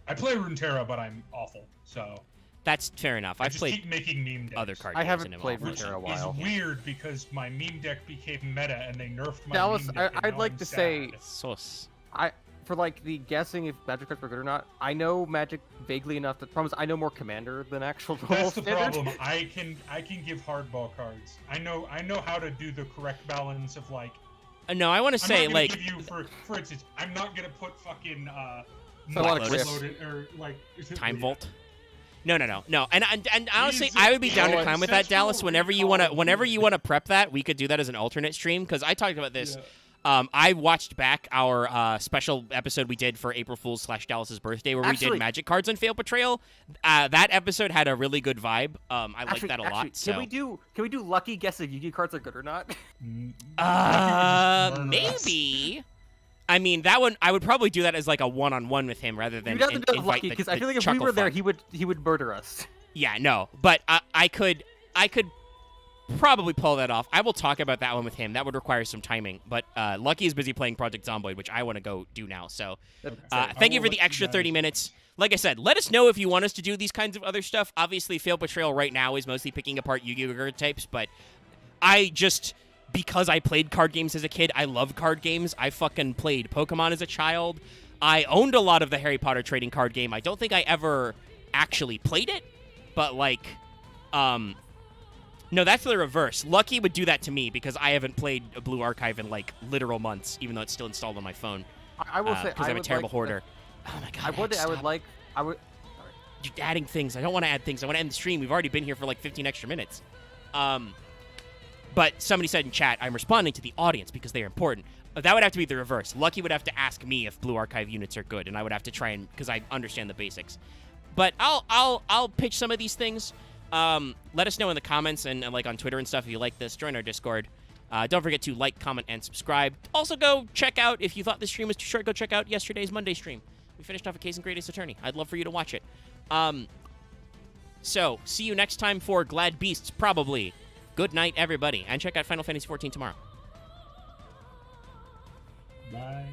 I play Runeterra, but I'm awful, so That's fair enough. I I've just played keep making meme decks. other card I games. haven't and played involved Which with Runeterra it. a while. is weird because my meme deck became meta and they nerfed my Dallas, meme deck. and I'd now like I'm to sad. say- Sus. For like the guessing if Magic cards were good or not, I know Magic vaguely enough. The problem is I know more Commander than actual normal That's the standard. problem. I can give hardball cards. I know how to do the correct balance of like. No, I want to I'm say not gonna like give you for instance. I'm not gonna put fucking a lot of Lotus. clips. or like Time yeah. Vault. No. And honestly, Jesus, I would be down to no, climb with that, Central Dallas. Whenever you wanna prep that, we could do that as an alternate stream because I talked about this. Yeah. I watched back our special episode we did for April Fool's / Dallas's birthday where we Actually- did magic cards on Fail Portrayal. That episode had a really good vibe. I like that a lot. So Can we do lucky guess if Yu-Gi cards are good or not? maybe. I mean, that one I would probably do that as like a one-on-one with him rather than You'd have to do it invite lucky the- because I the feel like if we chuckle were there, fun. he would murder us. Yeah, no, but I could probably pull that off. I will talk about that one with him. That would require some timing, but Lucky is busy playing Project Zomboid, which I want to go do now. So thank you for the extra 30 minutes. Like I said, let us know if you want us to do these kinds of other stuff. Obviously, Fail Portrayal right now is mostly picking apart Yu-Gi-Oh! Archetypes, but because I played card games as a kid, I love card games. I fucking played Pokemon as a child. I owned a lot of the Harry Potter trading card game. I don't think I ever actually played it, but like, no, that's the reverse. Lucky would do that to me because I haven't played a Blue Archive in like literal months, even though it's still installed on my phone. I will say because I'm a terrible hoarder. Oh my god! I would. You're adding things. I don't want to add things. I want to end the stream. We've already been here for like 15 extra minutes. But somebody said in chat, I'm responding to the audience because they are important. That would have to be the reverse. Lucky would have to ask me if Blue Archive units are good, and I would have to try and because I understand the basics. But I'll pitch some of these things. Let us know in the comments and like on Twitter and stuff if you like this. Join our Discord. Don't forget to like, comment, and subscribe. Also, go check out if you thought this stream was too short. Go check out yesterday's Monday stream. We finished off a case in Great Ace Attorney. I'd love for you to watch it. So see you next time for Glad Beasts, probably. Good night, everybody, and check out Final Fantasy XIV tomorrow. Bye.